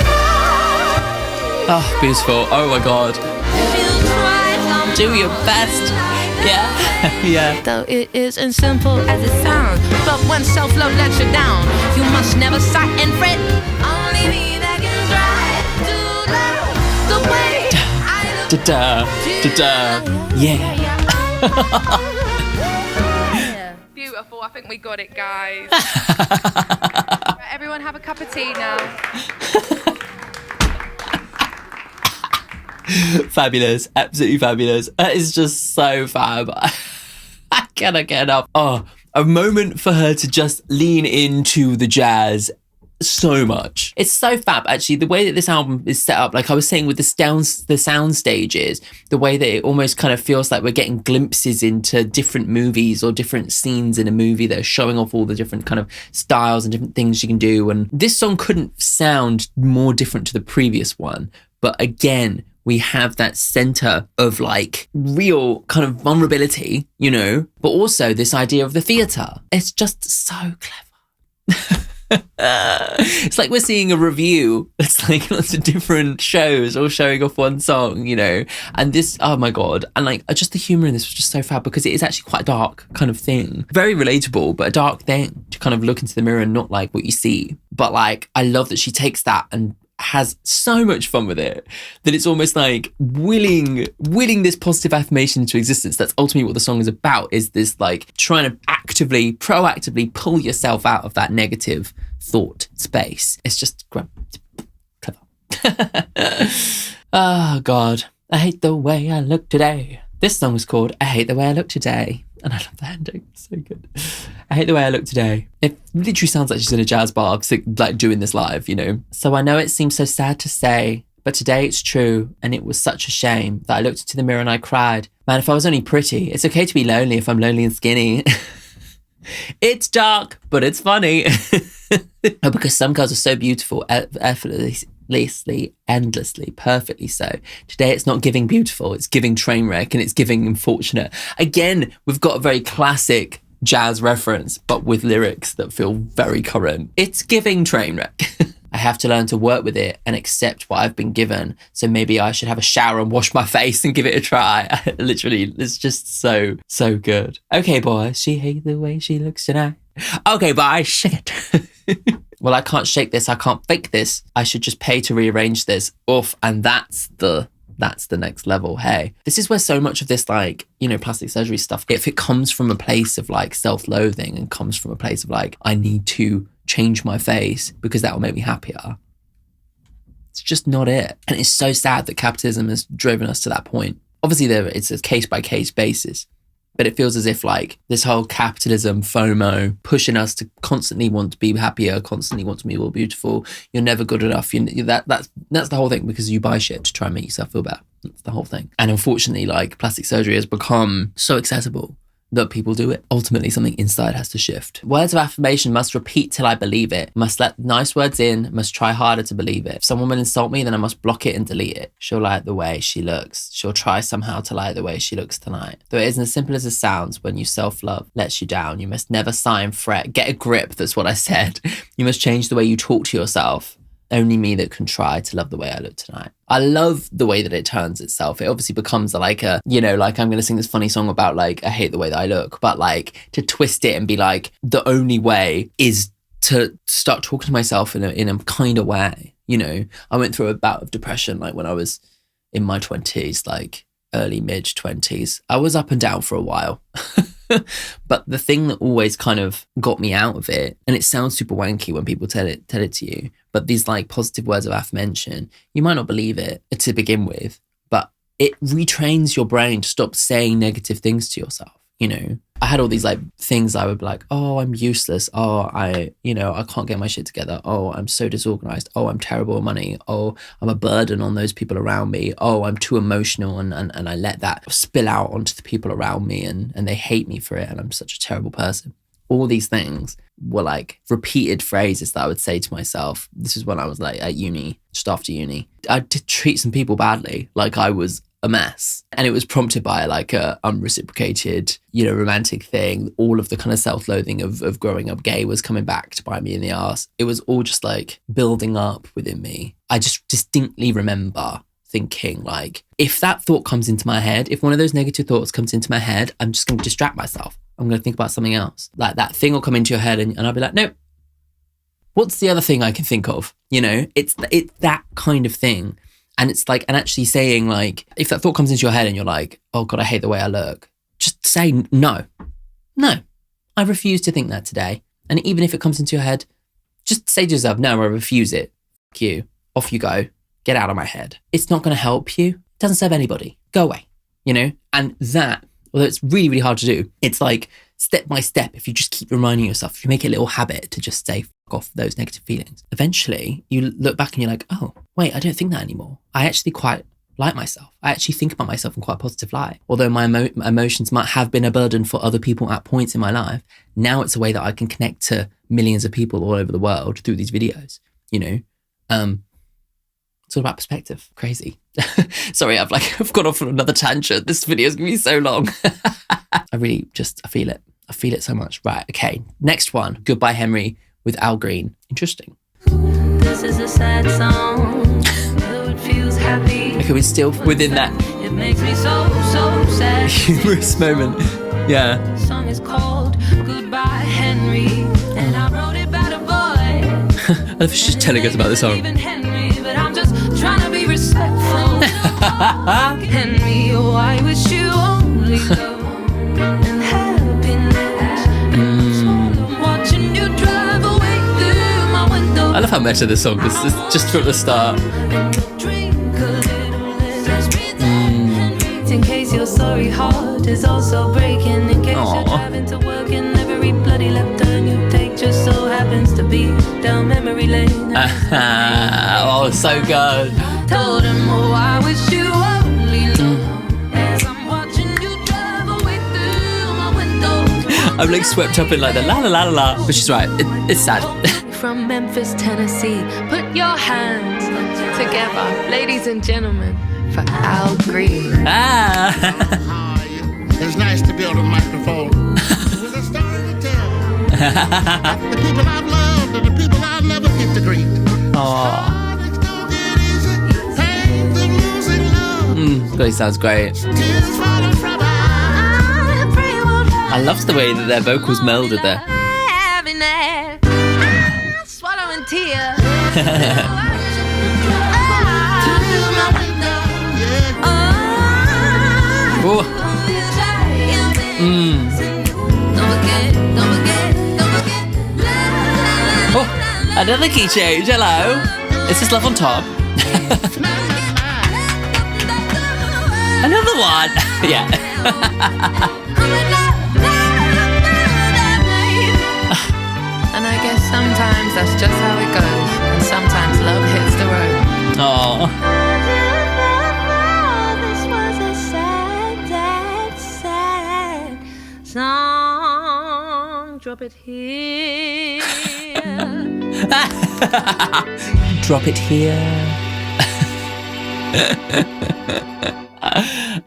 [SPEAKER 2] Oh, beautiful. Oh my God.
[SPEAKER 1] If you try,
[SPEAKER 2] Do your best. Yeah. Yeah.
[SPEAKER 1] Though it isn't simple as it sounds, but when self-love lets you down, you must never sigh and fret. Only me that can try to love the way I look.
[SPEAKER 2] Da-da. Yeah.
[SPEAKER 6] Beautiful. I think we got it, guys. Right, everyone have a cup of tea now.
[SPEAKER 2] Fabulous. Absolutely fabulous. That is just so fab. I cannot get enough. Oh, a moment for her to just lean into the jazz so much. It's so fab, actually. The way that this album is set up, like I was saying with the sound stages, the way that it almost kind of feels like we're getting glimpses into different movies or different scenes in a movie that are showing off all the different kind of styles and different things you can do. And this song couldn't sound more different to the previous one. But again, we have that center of like real kind of vulnerability, you know, but also this idea of the theater. It's just so clever. It's like we're seeing a review. It's like lots of different shows all showing off one song, you know, and this, oh my God. And like just the humor in this was just so fab because it is actually quite a dark kind of thing. Very relatable, but a dark thing to kind of look into the mirror and not like what you see. But like, I love that she takes that and has so much fun with it that it's almost like willing this positive affirmation into existence. That's ultimately what the song is about, is this like trying to proactively pull yourself out of that negative thought space. It's just clever. Oh God, I hate the way I look today. This song is called I Hate the Way I Look Today. And I love the ending. It's so good. I hate the way I look today. It literally sounds like she's in a jazz bar, like doing this live, you know? So I know it seems so sad to say, but today it's true. And it was such a shame that I looked into the mirror and I cried. Man, if I was only pretty, it's okay to be lonely if I'm lonely and skinny. It's dark, but it's funny. Oh, because some girls are so beautiful, effortlessly, endlessly, perfectly so. Today it's not giving beautiful, it's giving train wreck and it's giving unfortunate. Again, we've got a very classic jazz reference, but with lyrics that feel very current. It's giving train wreck. I have to learn to work with it and accept what I've been given. So maybe I should have a shower and wash my face and give it a try. Literally, it's just so good. Okay, boy, she hates the way she looks tonight. Okay, bye, shake it. Well, I can't shake this. I can't fake this. I should just pay to rearrange this. Oof. And that's the that's the next level. Hey, this is where so much of this, like, you know, plastic surgery stuff, if it comes from a place of like self-loathing and comes from a place of like, I need to change my face because that will make me happier, it's just not it. And it's so sad that capitalism has driven us to that point. Obviously, it's a case-by-case basis, but it feels as if like this whole capitalism, FOMO, pushing us to constantly want to be happier, constantly want to be more beautiful. You're never good enough. That's the whole thing, because you buy shit to try and make yourself feel better. That's the whole thing. And unfortunately, like, plastic surgery has become so accessible that people do it. Ultimately, something inside has to shift. Words of affirmation must repeat till I believe it. Must let nice words in, must try harder to believe it. If someone will insult me, then I must block it and delete it. She'll like the way she looks. She'll try somehow to like the way she looks tonight. Though it isn't as simple as it sounds, when you self-love lets you down, you must never sigh and fret. Get a grip, that's what I said. You must change the way you talk to yourself. Only me that can try to love the way I look tonight. I love the way that it turns itself. It obviously becomes like a, you know, like I'm going to sing this funny song about like, I hate the way that I look, but like to twist it and be like, the only way is to start talking to myself in a kind of way. You know, I went through a bout of depression, like when I was in my 20s, like early mid 20s. I was up and down for a while. But the thing that always kind of got me out of it, and it sounds super wanky when people tell it to you, but these like positive words of affirmation, you might not believe it to begin with, but it retrains your brain to stop saying negative things to yourself. You know, I had all these like things I would be like, oh, I'm useless. Oh, I can't get my shit together. Oh, I'm so disorganized. Oh, I'm terrible at money. Oh, I'm a burden on those people around me. Oh, I'm too emotional and I let that spill out onto the people around me and they hate me for it. And I'm such a terrible person. All these things were like repeated phrases that I would say to myself. This is when I was like at uni, just after uni. I did treat some people badly. Like I was a mess. And it was prompted by like a unreciprocated, you know, romantic thing. All of the kind of self-loathing of growing up gay was coming back to bite me in the arse. It was all just like building up within me. I just distinctly remember thinking like, if that thought comes into my head, if one of those negative thoughts comes into my head, I'm just going to distract myself. I'm going to think about something else. Like that thing will come into your head and I'll be like, nope. What's the other thing I can think of? You know, it's that kind of thing. And it's like, and actually saying like, if that thought comes into your head and you're like, oh God, I hate the way I look, just say no, I refuse to think that today. And even if it comes into your head, just say to yourself, no, I refuse it. Fuck you. Off you go. Get out of my head. It's not going to help you. It doesn't serve anybody. Go away, you know? And that, although it's really, really hard to do, it's like step by step. If you just keep reminding yourself, if you make it a little habit to just say, off those negative feelings, eventually you look back and you're like, oh wait, I don't think that anymore. I actually quite like myself. I actually think about myself in quite a positive light. Although my emotions might have been a burden for other people at points in my life, now it's a way that I can connect to millions of people all over the world through these videos. You know, it's all about perspective. Crazy. Sorry, I've gone off on another tangent. This video is gonna be so long. I feel it. I feel it so much. Right, okay. Next one, Goodbye Henry with Al Green. Interesting.
[SPEAKER 1] This is a sad song, though it feels happy.
[SPEAKER 2] Okay, we're still within that
[SPEAKER 1] It makes me so sad.
[SPEAKER 2] humorous moment. Yeah.
[SPEAKER 1] The song is called Goodbye Henry, and I wrote it about a boy.
[SPEAKER 2] I love she's just telling us about the song.
[SPEAKER 1] Even Henry, but I'm just trying to be respectful. Henry, oh, I wish you only love and happiness. Watching you drive away through my window.
[SPEAKER 2] I love how meta this song is, just from the start.
[SPEAKER 1] Drink a little less. In case your sorry heart is also breaking. In case you're driving to work and every bloody left turn you take just so happens to be down memory lane.
[SPEAKER 2] Oh, so good.
[SPEAKER 1] Told him, oh, I wish you only love as I'm watching you drive away through my window.
[SPEAKER 2] I'm like swept up in like the la la la la la. But she's right, it's sad.
[SPEAKER 1] From Memphis, Tennessee, put your hands together, ladies and gentlemen, for Al Green.
[SPEAKER 9] It's nice to be on the microphone. With a story to tell. The people I've loved and the people I'll never get to greet.
[SPEAKER 2] Really sounds great. I love the way that their vocals melded there.
[SPEAKER 1] Swallowing tears.
[SPEAKER 2] Oh. Oh, another key change. Hello. Is this Love on Top? Another one. Yeah.
[SPEAKER 1] And I guess sometimes that's just how it goes. And sometimes love hits the road.
[SPEAKER 2] Oh.
[SPEAKER 1] This was a sad song. Drop it here.
[SPEAKER 2] Drop it here.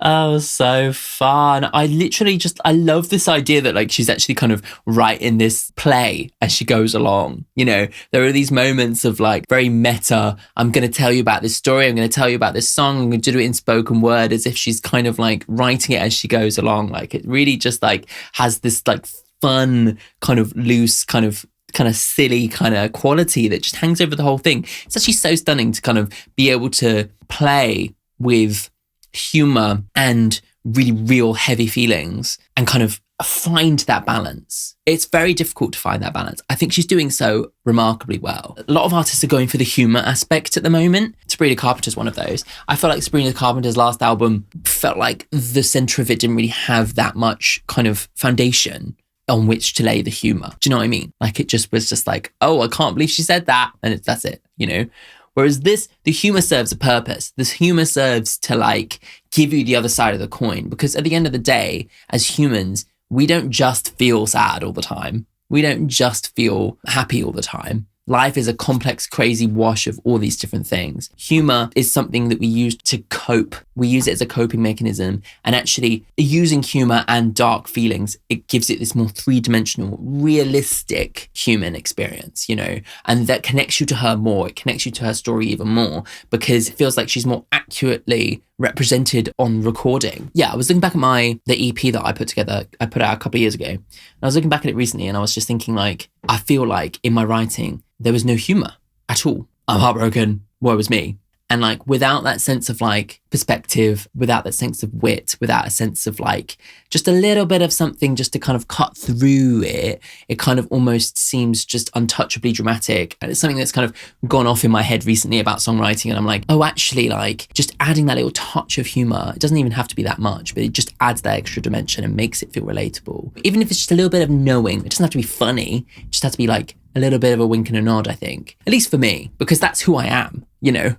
[SPEAKER 2] Oh, so fun. I love this idea that like she's actually kind of writing this play as she goes along. You know, there are these moments of like very meta, I'm going to tell you about this story, I'm going to tell you about this song, I'm going to do it in spoken word, as if she's kind of like writing it as she goes along. Like it really just like has this like fun kind of loose kind of silly kind of quality that just hangs over the whole thing. It's actually so stunning to kind of be able to play with humor and really real heavy feelings and kind of find that balance. It's very difficult to find that balance. I think she's doing so remarkably well. A lot of artists are going for the humor aspect at the moment. Sabrina Carpenter's one of those. I felt like Sabrina Carpenter's last album felt like the center of it didn't really have that much kind of foundation on which to lay the humor. Do you know what I mean? Like it just was just like, oh, I can't believe she said that. And that's it, you know? Whereas this, the humor serves a purpose. This humor serves to like give you the other side of the coin. Because at the end of the day, as humans, we don't just feel sad all the time. We don't just feel happy all the time. Life is a complex, crazy wash of all these different things. Humor is something that we use to cope. We use it as a coping mechanism. And actually using humor and dark feelings, it gives it this more three-dimensional, realistic human experience, you know, and that connects you to her more. It connects you to her story even more because it feels like she's more accurately represented on recording. Yeah, I was looking back at the EP that I put together, I put out a couple of years ago. And I was looking back at it recently and I was just thinking like, I feel like in my writing, there was no humor at all. I'm heartbroken. Woe is me. And like, without that sense of like perspective, without that sense of wit, without a sense of like just a little bit of something just to kind of cut through it, it kind of almost seems just untouchably dramatic. And it's something that's kind of gone off in my head recently about songwriting. And I'm like, oh, actually, like just adding that little touch of humor, it doesn't even have to be that much, but it just adds that extra dimension and makes it feel relatable. Even if it's just a little bit of knowing, it doesn't have to be funny. It just has to be like a little bit of a wink and a nod, I think. At least for me, because that's who I am, you know,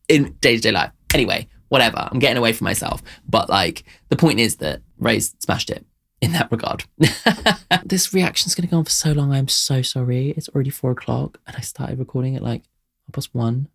[SPEAKER 2] in day-to-day life. Anyway, whatever. I'm getting away from myself. But like, the point is that Raye's smashed it in that regard. This reaction's going to go on for so long. I'm so sorry. It's already 4:00 and I started recording at like 1:30.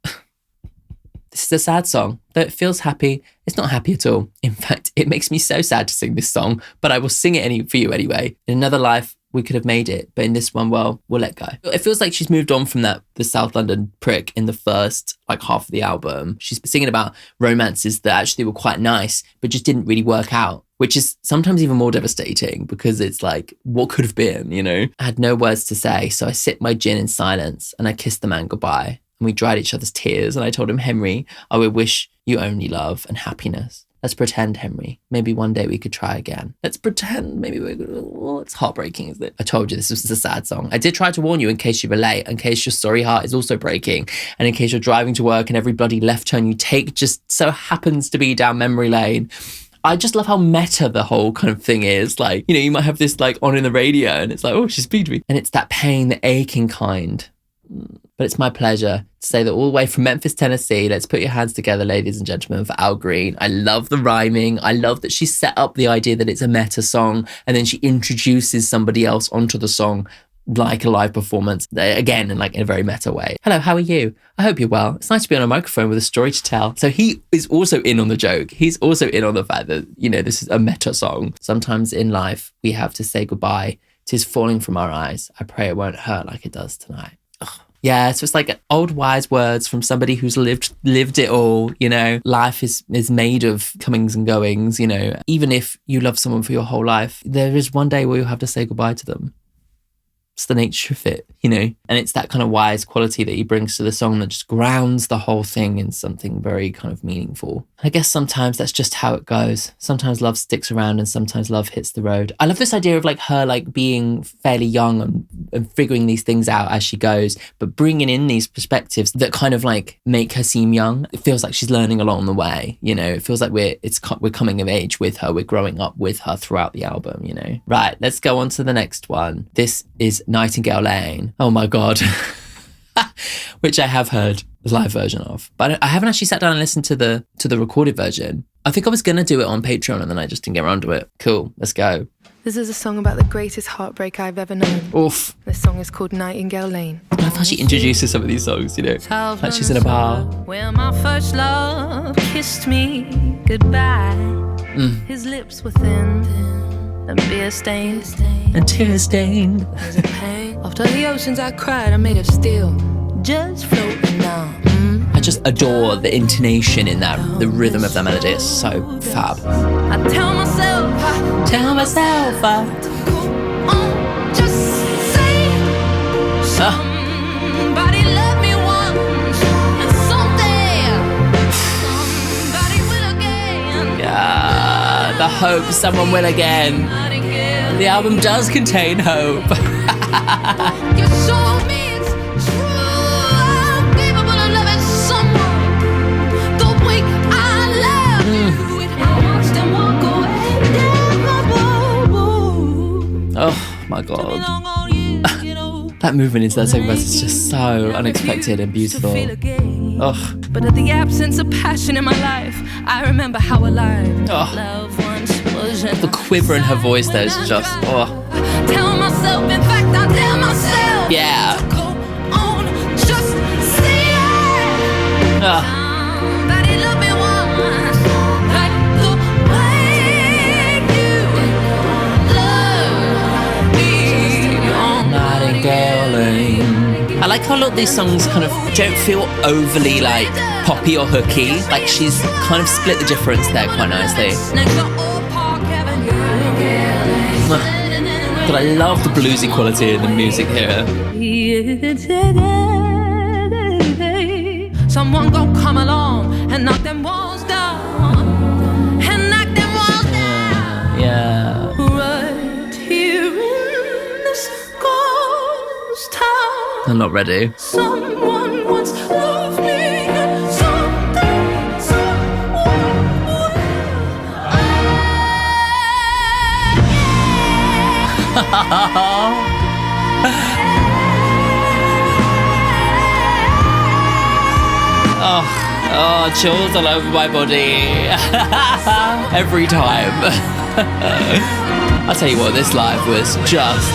[SPEAKER 2] This is a sad song, though it feels happy. It's not happy at all. In fact, it makes me so sad to sing this song, but I will sing it for you anyway. In another life, we could have made it, but in this one, well, we'll let go. It feels like she's moved on from the South London prick in the first like half of the album. She's singing about romances that actually were quite nice, but just didn't really work out, which is sometimes even more devastating because it's like, what could have been, you know? I had no words to say, so I sipped my gin in silence and I kissed the man goodbye. And we dried each other's tears and I told him, Henry, I would wish you only love and happiness. Let's pretend, Henry. Maybe one day we could try again. Let's pretend. Maybe we could. Oh, it's heartbreaking, isn't it? I told you this was a sad song. I did try to warn you in case you relate, in case your sorry heart is also breaking, and in case you're driving to work and every bloody left turn you take just so happens to be down memory lane. I just love how meta the whole kind of thing is. Like, you know, you might have this like on in the radio and it's like, oh, she's speaking to me. And it's that pain, the aching kind. But it's my pleasure to say that all the way from Memphis, Tennessee, let's put your hands together, ladies and gentlemen, for Al Green. I love the rhyming. I love that she set up the idea that it's a meta song and then she introduces somebody else onto the song like a live performance, again, in a very meta way. Hello, how are you? I hope you're well. It's nice to be on a microphone with a story to tell. So he is also in on the joke. He's also in on the fact that, you know, this is a meta song. Sometimes in life, we have to say goodbye. 'Tis falling from our eyes. I pray it won't hurt like it does tonight. Ugh. Yeah, it's just like old wise words from somebody who's lived it all, you know. Life is made of comings and goings, you know. Even if you love someone for your whole life, there is one day where you'll have to say goodbye to them. It's the nature of it, you know? And it's that kind of wise quality that he brings to the song that just grounds the whole thing in something very kind of meaningful. I guess sometimes that's just how it goes. Sometimes love sticks around and sometimes love hits the road. I love this idea of like her like being fairly young and figuring these things out as she goes, but bringing in these perspectives that kind of like make her seem young. It feels like she's learning along the way, you know? It feels like we're coming of age with her. We're growing up with her throughout the album, you know? Right, let's go on to the next one. This is Nightingale Lane. Oh my God. Which I have heard the live version of, but I haven't actually sat down and listened to the recorded version. I think I was going to do it on Patreon and then I just didn't get around to it. Cool, let's go.
[SPEAKER 1] This is a song about the greatest heartbreak I've ever known.
[SPEAKER 2] Oof.
[SPEAKER 1] This song is called Nightingale Lane.
[SPEAKER 2] I love how she introduces some of these songs, you know, like she's in a bar.
[SPEAKER 1] Where my first love kissed me goodbye. His lips were thin and beer stained
[SPEAKER 2] and tear stained.
[SPEAKER 1] After the oceans I cried, I made of steel, just floating now.
[SPEAKER 2] I just adore the intonation in that, the rhythm of that melody. It's so fab.
[SPEAKER 1] I tell myself, just say somebody loved me once, and someday somebody will again.
[SPEAKER 2] Yeah, the hope someone will again. The album does contain hope.
[SPEAKER 1] You show me it's true. I'm capable of loving someone the way I love you. And I watch them walk away.
[SPEAKER 2] Oh my God. That movement into that second verse is just so unexpected and beautiful. Ugh.
[SPEAKER 1] But at the absence of passion in my life, I remember how alive love once was.
[SPEAKER 2] The quiver in her voice though is just,
[SPEAKER 1] Tell myself, in fact, I tell myself.
[SPEAKER 2] Yeah.
[SPEAKER 1] Go on, just say it. Somebody love me once, like the way you love me on
[SPEAKER 2] Nightingale Lane. I like how a lot of these songs kind of don't feel overly like poppy or hooky. Like she's kind of split the difference there quite nicely.
[SPEAKER 1] Next to Old Park Avenue.
[SPEAKER 2] But I love the bluesy quality in the music here.
[SPEAKER 1] Someone gon' come along and knock them walls down. And knock them walls down.
[SPEAKER 2] Yeah.
[SPEAKER 1] Right here in this ghost town.
[SPEAKER 2] I'm not ready.
[SPEAKER 1] Someone once loved me and someday someone will.
[SPEAKER 2] Oh, chills all over my body. Every time. I'll tell you what, this live was just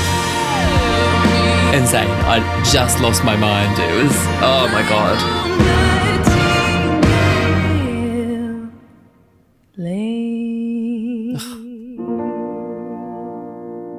[SPEAKER 2] insane. I just lost my mind. It was, oh my God.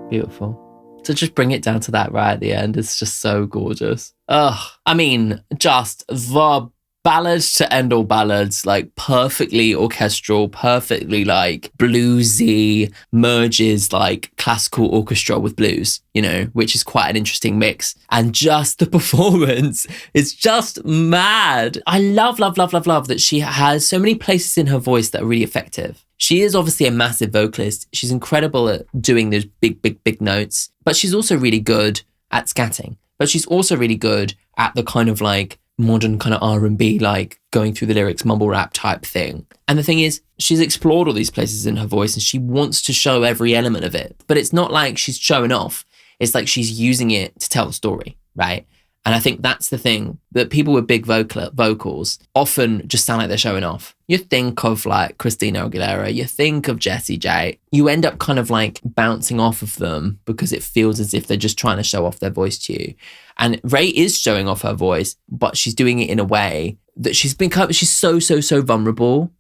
[SPEAKER 2] Beautiful. To just bring it down to that right at the end is just so gorgeous. Ugh. I mean, just the ballad to end all ballads, like perfectly orchestral, perfectly like bluesy, merges like classical orchestra with blues, you know, which is quite an interesting mix. And just the performance is just mad. I love that she has so many places in her voice that are really effective. She is obviously a massive vocalist. She's incredible at doing those big notes, but she's also really good at scatting. But she's also really good at the kind of like modern kind of R&B, like going through the lyrics, mumble rap type thing. And the thing is, she's explored all these places in her voice and she wants to show every element of it. But it's not like she's showing off. It's like she's using it to tell the story, right? And I think that's the thing, that people with big vocals often just sound like they're showing off. You think of like Christina Aguilera, you think of Jessie J, you end up kind of like bouncing off of them because it feels as if they're just trying to show off their voice to you. And Raye is showing off her voice, but she's doing it in a way that she's so vulnerable,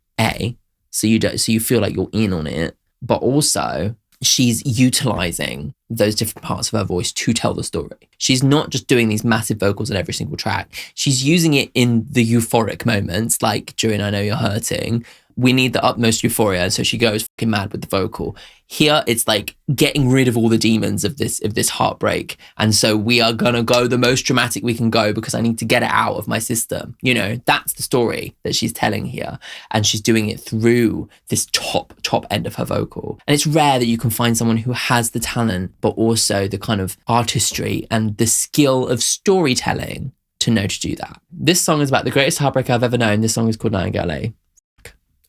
[SPEAKER 2] so you feel like you're in on it, but also she's utilizing those different parts of her voice to tell the story. She's not just doing these massive vocals on every single track. She's using it in the euphoric moments, like during I Know You're Hurting, we need the utmost euphoria. And so she goes fucking mad with the vocal. Here, it's like getting rid of all the demons of this heartbreak. And so we are going to go the most dramatic we can go because I need to get it out of my system. You know, that's the story that she's telling here. And she's doing it through this top end of her vocal. And it's rare that you can find someone who has the talent, but also the kind of artistry and the skill of storytelling to know to do that. This song is about the greatest heartbreak I've ever known. This song is called Nightingale Lane.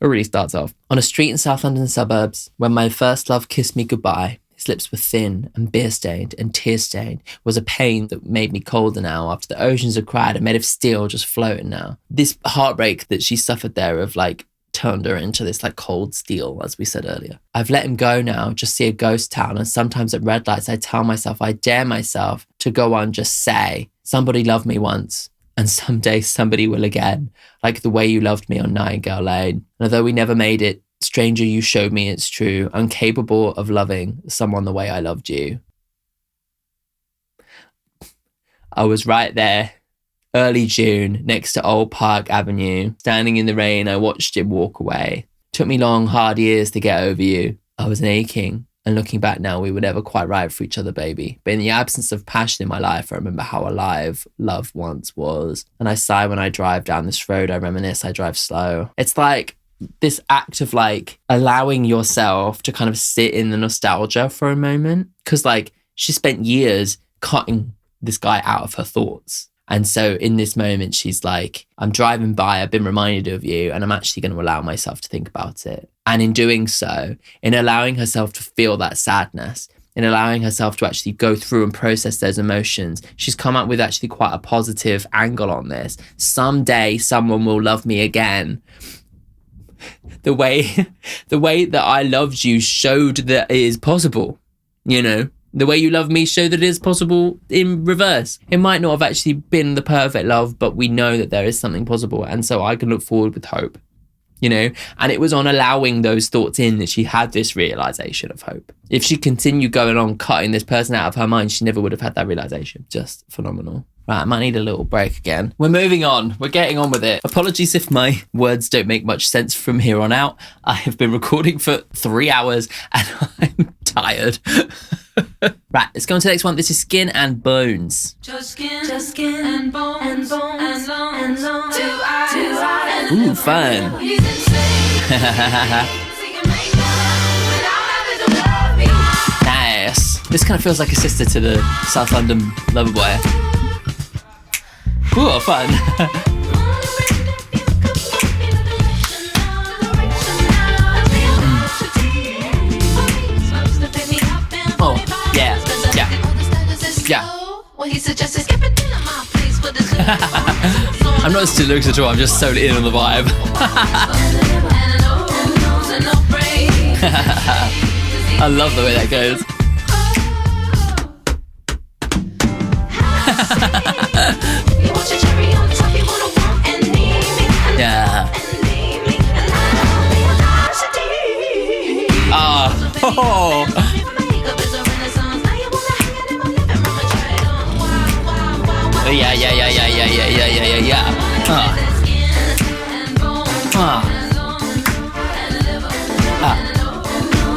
[SPEAKER 2] It really starts off. On a street in South London suburbs, when my first love kissed me goodbye, his lips were thin and beer-stained and tear-stained, was a pain that made me colder now after the oceans had cried and made of steel just floating now. This heartbreak that she suffered there of like turned her into this like cold steel, as we said earlier. I've let him go now, just see a ghost town, and sometimes at red lights I tell myself, I dare myself to go on, just say, somebody loved me once. And someday somebody will again, like the way you loved me on Nightingale Lane. And although we never made it, stranger, you showed me it's true. I'm capable of loving someone the way I loved you. I was right there, early June, next to Old Park Avenue. Standing in the rain, I watched him walk away. Took me long, hard years to get over you. I was aching. And looking back now, we were never quite right for each other, baby. But in the absence of passion in my life, I remember how alive love once was. And I sigh when I drive down this road. I reminisce, I drive slow. It's like this act of like allowing yourself to kind of sit in the nostalgia for a moment. Because like she spent years cutting this guy out of her thoughts. And so in this moment, she's like, I'm driving by, I've been reminded of you, and I'm actually going to allow myself to think about it. And in doing so, in allowing herself to feel that sadness, in allowing herself to actually go through and process those emotions, she's come up with actually quite a positive angle on this. Someday someone will love me again. The way that I loved you showed that it is possible, you know? The way you love me showed that it is possible in reverse. It might not have actually been the perfect love, but we know that there is something possible. And so I can look forward with hope, you know? And it was on allowing those thoughts in that she had this realization of hope. If she continued going on cutting this person out of her mind, she never would have had that realization. Just phenomenal. Right, I might need a little break again. We're moving on. We're getting on with it. Apologies if my words don't make much sense from here on out. I have been recording for 3 hours and I'm tired. Right, let's go on to the next one. This is Skin and Bones.
[SPEAKER 1] Just skin and bones, and bones, and long.
[SPEAKER 2] Ooh, fun. Nice. This kind of feels like a sister to the South London Loverboy. Ooh, fun. Oh, yeah. I'm not still looking at all, I'm just so in on the vibe. I love the way that goes. Yeah. Oh.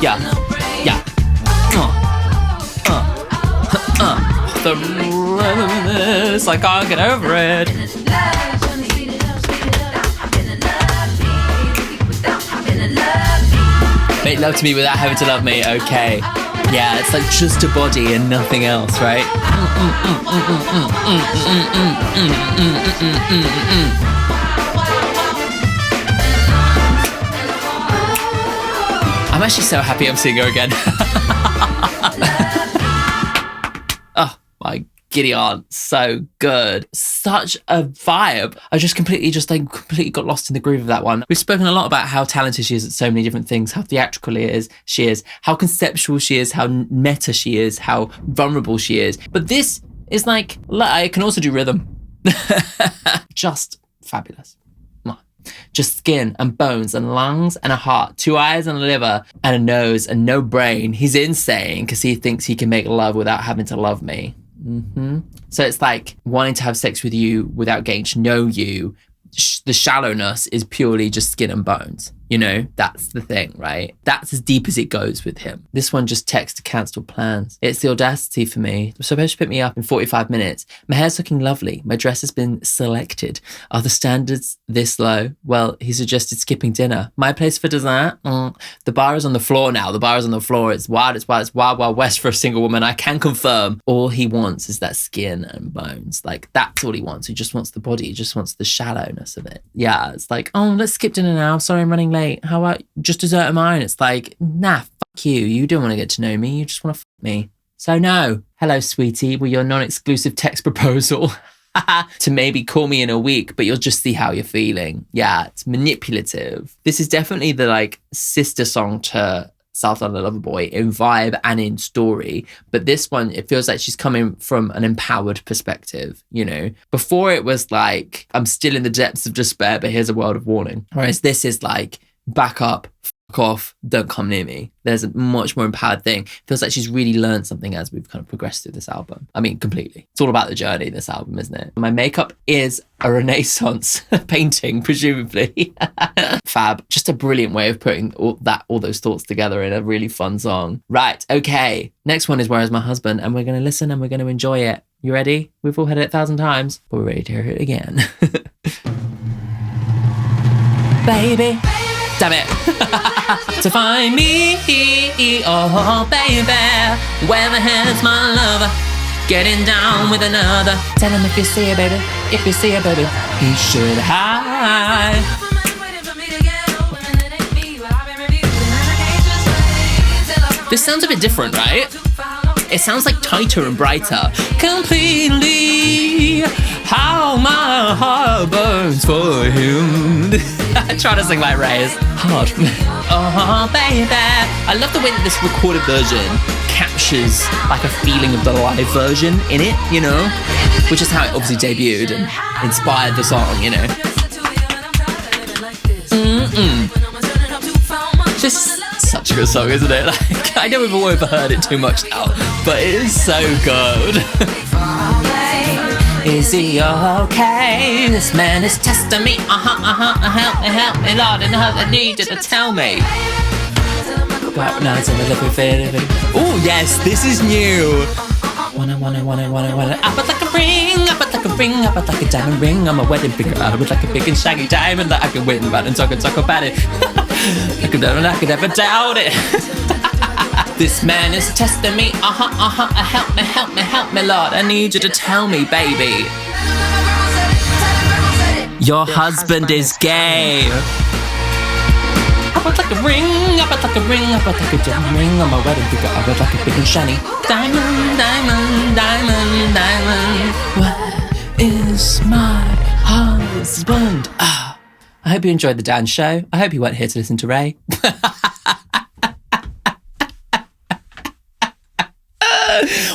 [SPEAKER 2] Yeah. The rhythm, I can't get over it. Make love to me without having to love me, okay. Yeah, it's like just a body and nothing else, right? I'm actually so happy I'm seeing her again. Oh, my giddy aunt, so good. Such a vibe. I just completely got lost in the groove of that one. We've spoken a lot about how talented she is at so many different things, how theatrical she is, how conceptual she is, how meta she is, how vulnerable she is. But this is like, I can also do rhythm. Just fabulous. Just skin and bones and lungs and a heart, 2 eyes and a liver and a nose and no brain. He's insane because he thinks he can make love without having to love me. So it's like wanting to have sex with you without getting to know you. The shallowness is purely just skin and bones, You know, that's the thing, right? That's as deep as it goes with him. This one just texts to cancel plans. It's the audacity for me. You're supposed to pick me up in 45 minutes. My hair's looking lovely. My dress has been selected. Are the standards this low? Well, he suggested skipping dinner. My place for dessert? The bar is on the floor now. The bar is on the floor. It's wild, wild west for a single woman. I can confirm all he wants is that skin and bones. Like, that's all he wants. He just wants the body. He just wants the shallowness of it. Yeah, it's like, oh, let's skip dinner now. Sorry, I'm running late. How about just dessert of mine? It's like, nah, fuck you. You don't want to get to know me. You just want to fuck me. So no. Hello, sweetie. Will your non-exclusive text proposal to maybe call me in a week, but you'll just see how you're feeling. Yeah, it's manipulative. This is definitely the like sister song to South London Loverboy in vibe and in story. But this one, it feels like she's coming from an empowered perspective, you know? Before it was like, I'm still in the depths of despair, but here's a word of warning. Whereas this is like, back up, fuck off, don't come near me. There's a much more empowered thing. Feels like she's really learned something as we've kind of progressed through this album. I mean, completely. It's all about the journey, this album, isn't it? My makeup is a Renaissance painting, presumably. Fab. Just a brilliant way of putting all those thoughts together in a really fun song. Right, okay. Next one is Where Is My Husband? And we're going to listen and we're going to enjoy it. You ready? We've all heard it 1,000 times, but we're ready to hear it again. Baby. Damn it. To find me, oh baby, where the hell's my lover? Getting down with another. Tell him if you see it, baby. If you see it, baby, he should hide. This sounds a bit different, right? It sounds like tighter and brighter. Completely how my heart burns for him. I try to sing like Raye. It's hard. Oh, baby. I love the way that this recorded version captures like a feeling of the live version in it, you know? Which is how it obviously debuted and inspired the song, you know? Just such a good song, isn't it? Like, I know we've all overheard it too much now, but it is so good. Is he okay? This man is testing me. Help me, Lord, and I need you to tell me. Oh yes, this is new. Wanna. Up like a ring, up like a diamond ring. I'm a wedding finger. I would like a big and shaggy diamond that I can win about and talk about it. I could never doubt it. This man is testing me. Help me, Lord. I need you to tell me, baby. Your husband is gay. Up like a ring, up like a diamond ring. On my wedding finger, I would like a big and shiny diamond. Where is my husband? I hope you enjoyed the dance show. I hope you weren't here to listen to Raye.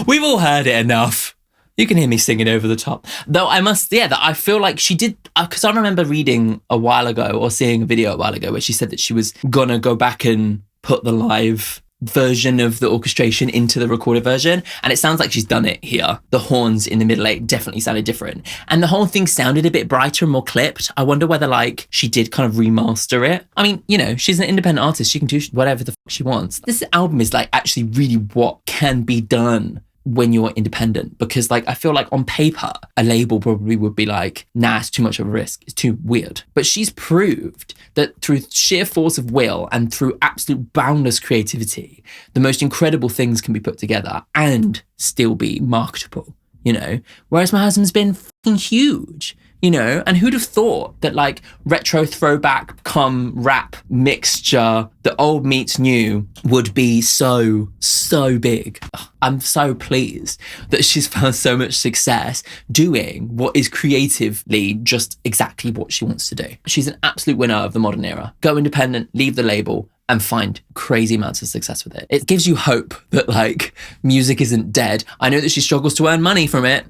[SPEAKER 2] We've all heard it enough. You can hear me singing over the top. Though I must, that I feel like she did, because I remember reading a while ago or seeing a video a while ago where she said that she was going to go back and put the live version of the orchestration into the recorded version. And it sounds like she's done it here. The horns in the middle eight definitely sounded different. And the whole thing sounded a bit brighter and more clipped. I wonder whether like she did kind of remaster it. I mean, you know, she's an independent artist. She can do whatever the fuck she wants. This album is like actually really what can be done when you're independent, because like I feel like on paper a label probably would be like, nah, it's too much of a risk, it's too weird. But she's proved that through sheer force of will and through absolute boundless creativity, the most incredible things can be put together and still be marketable, you know? Whereas My Husband's been fucking huge, you know? And who'd have thought that like retro throwback come rap mixture, the old meets new, would be so big. I'm so pleased that she's found so much success doing what is creatively just exactly what she wants to do. She's an absolute winner of the modern era. Go independent, leave the label, and find crazy amounts of success with it. It gives you hope that like music isn't dead. I know that she struggles to earn money from it,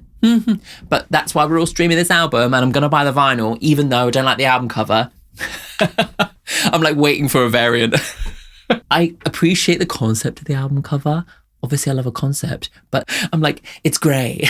[SPEAKER 2] but that's why we're all streaming this album, and I'm gonna buy the vinyl even though I don't like the album cover. I'm like waiting for a variant. I appreciate the concept of the album cover. Obviously, I love a concept, but I'm like, it's grey.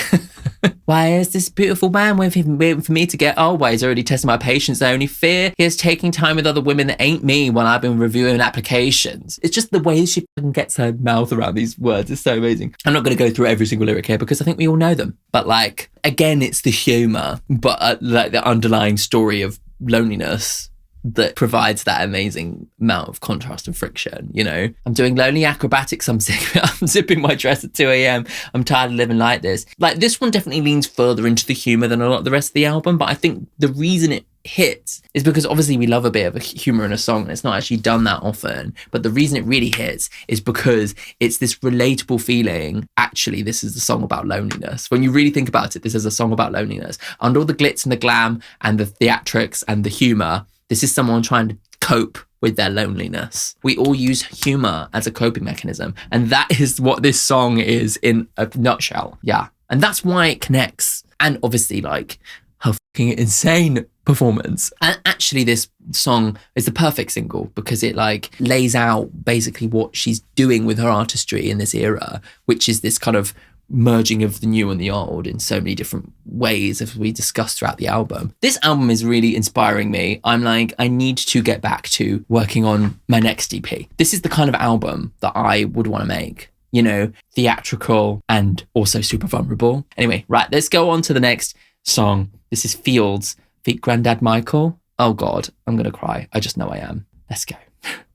[SPEAKER 2] Why is this beautiful man waiting for me to get, oh, why he's already testing my patience. I only fear he is taking time with other women that ain't me when I've been reviewing applications. It's just the way she gets her mouth around these words is so amazing. I'm not going to go through every single lyric here because I think we all know them. But like, again, it's the humour, but like the underlying story of loneliness that provides that amazing amount of contrast and friction, you know? I'm doing lonely acrobatics, I'm zipping my dress at 2 a.m. I'm tired of living like this. Like, this one definitely leans further into the humour than a lot of the rest of the album, but I think the reason it hits is because obviously we love a bit of a humour in a song and it's not actually done that often, but the reason it really hits is because it's this relatable feeling. Actually, this is a song about loneliness. When you really think about it, this is a song about loneliness. Under all the glitz and the glam and the theatrics and the humour, this is someone trying to cope with their loneliness. We all use humour as a coping mechanism. And that is what this song is in a nutshell. Yeah. And that's why it connects. And obviously, like, her fucking insane performance. And actually, this song is the perfect single because it, like, lays out basically what she's doing with her artistry in this era, which is this kind of merging of the new and the old in so many different ways, as we discussed throughout the album. This album is really inspiring me. I'm like, I need to get back to working on my next EP. This is the kind of album that I would want to make, you know, theatrical and also super vulnerable. Anyway, right, let's go on to the next song. This is Fields feat. Grandad Michael. Oh God, I'm going to cry. I just know I am. Let's go.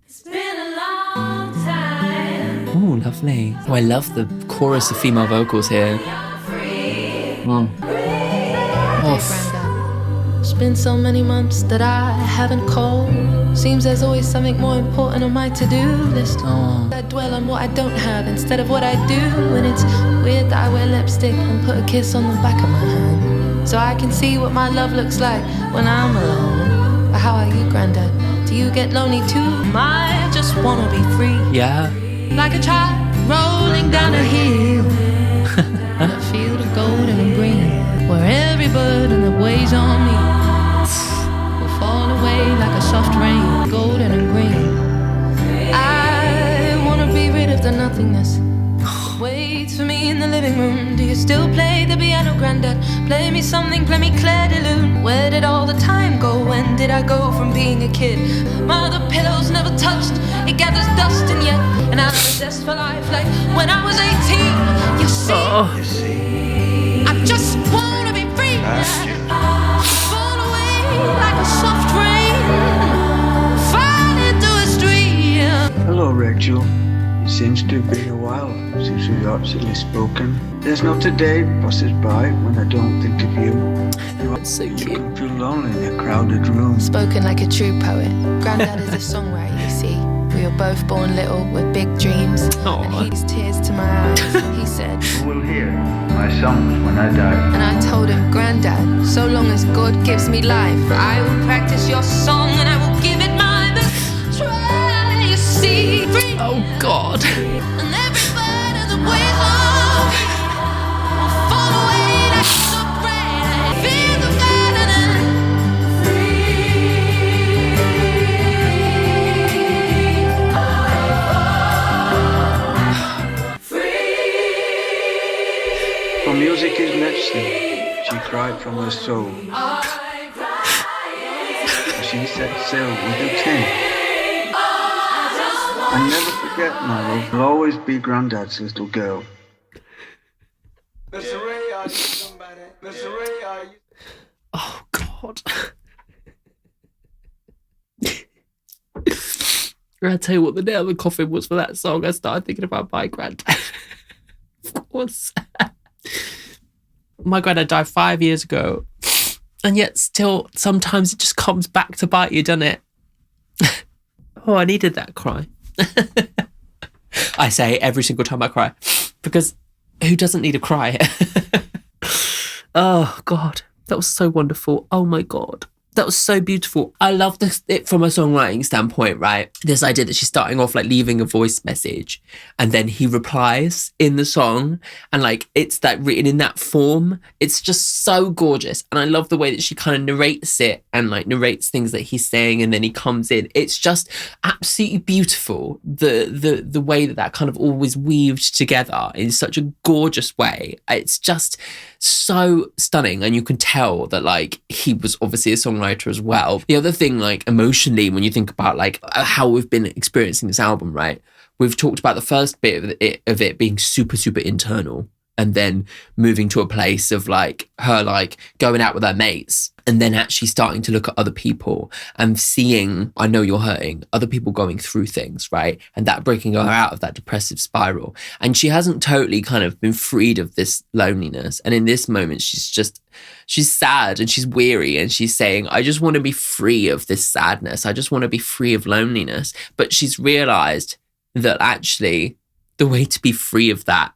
[SPEAKER 1] It's been a long time.
[SPEAKER 2] Oh, lovely. Oh, I love the chorus of female vocals here. Oh.
[SPEAKER 1] Grandad. It's been so many months that I haven't called. Seems there's always something more important on my to-do list.
[SPEAKER 2] Oh.
[SPEAKER 1] I dwell on what I don't have instead of what I do. And it's weird that I wear lipstick and put a kiss on the back of my hand, so I can see what my love looks like when I'm alone. But how are you, Grandad? Do you get lonely too? I just wanna be free.
[SPEAKER 2] Yeah.
[SPEAKER 1] Like a child rolling down a hill in a field of golden and green, where every burden that weighs on me will fall away like a soft rain. Golden and green. I wanna be rid of the nothingness. Wait for me in the living room. Do you still play the piano, Grandad? Play me something, play me Claire de Lune. Where did all the time go? When did I go from being a kid? My other pillows never touched. It gathers dust and yet, and I'm a zest for life like when I was 18. You see, I just wanna be free. Fall away like a soft rain, fall into a stream.
[SPEAKER 3] Hello, Rachel. It seems to have been a while since we've actually spoken. There's not a day passes by when I don't think of you.
[SPEAKER 2] That's so cute.
[SPEAKER 3] You can feel lonely in a crowded room.
[SPEAKER 1] Spoken like a true poet. Grandad is a songwriter, you see. We were both born little with big dreams.
[SPEAKER 2] Aww.
[SPEAKER 1] And he's tears to my eyes. He said,
[SPEAKER 3] You will hear my songs when I die.
[SPEAKER 1] and I told him, Grandad, so long as God gives me life, I will practice your song and I will give it my best try. You see, free.
[SPEAKER 2] Oh God.
[SPEAKER 1] And every burden that weighs on me will fall away like a soft rain. Feel the garden and
[SPEAKER 3] For music is medicine, she cried from her soul. She set sail with her king. And never forget, my love, will always be Grandad's little girl.
[SPEAKER 7] Mr. Raye, are you somebody? Mr. Raye, are you?
[SPEAKER 2] Oh God. I tell you what, the nail of the coffin was for that song. I started thinking about my granddad. Of course. My granddad died 5 years ago, and yet still sometimes it just comes back to bite you, doesn't it? Oh, I needed that cry. I say every single time I cry, because who doesn't need a cry? Oh God, that was so wonderful. Oh my God. That was so beautiful. I love it from a songwriting standpoint, right? This idea that she's starting off like leaving a voice message and then he replies in the song, and like it's that written in that form. It's just so gorgeous. And I love the way that she kind of narrates it and like narrates things that he's saying and then he comes in. It's just absolutely beautiful. The way that kind of always weaved together in such a gorgeous way. It's just so stunning, and you can tell that like he was obviously a songwriter as well. The other thing, like emotionally, when you think about like how we've been experiencing this album, right? We've talked about the first bit of it being super, super internal, and then moving to a place of like her like going out with her mates, and then actually starting to look at other people and seeing, I know you're hurting, other people going through things, right? And that breaking her out of that depressive spiral. And she hasn't totally kind of been freed of this loneliness. And in this moment, she's sad and she's weary and she's saying, I just want to be free of this sadness. I just want to be free of loneliness. But she's realized that actually the way to be free of that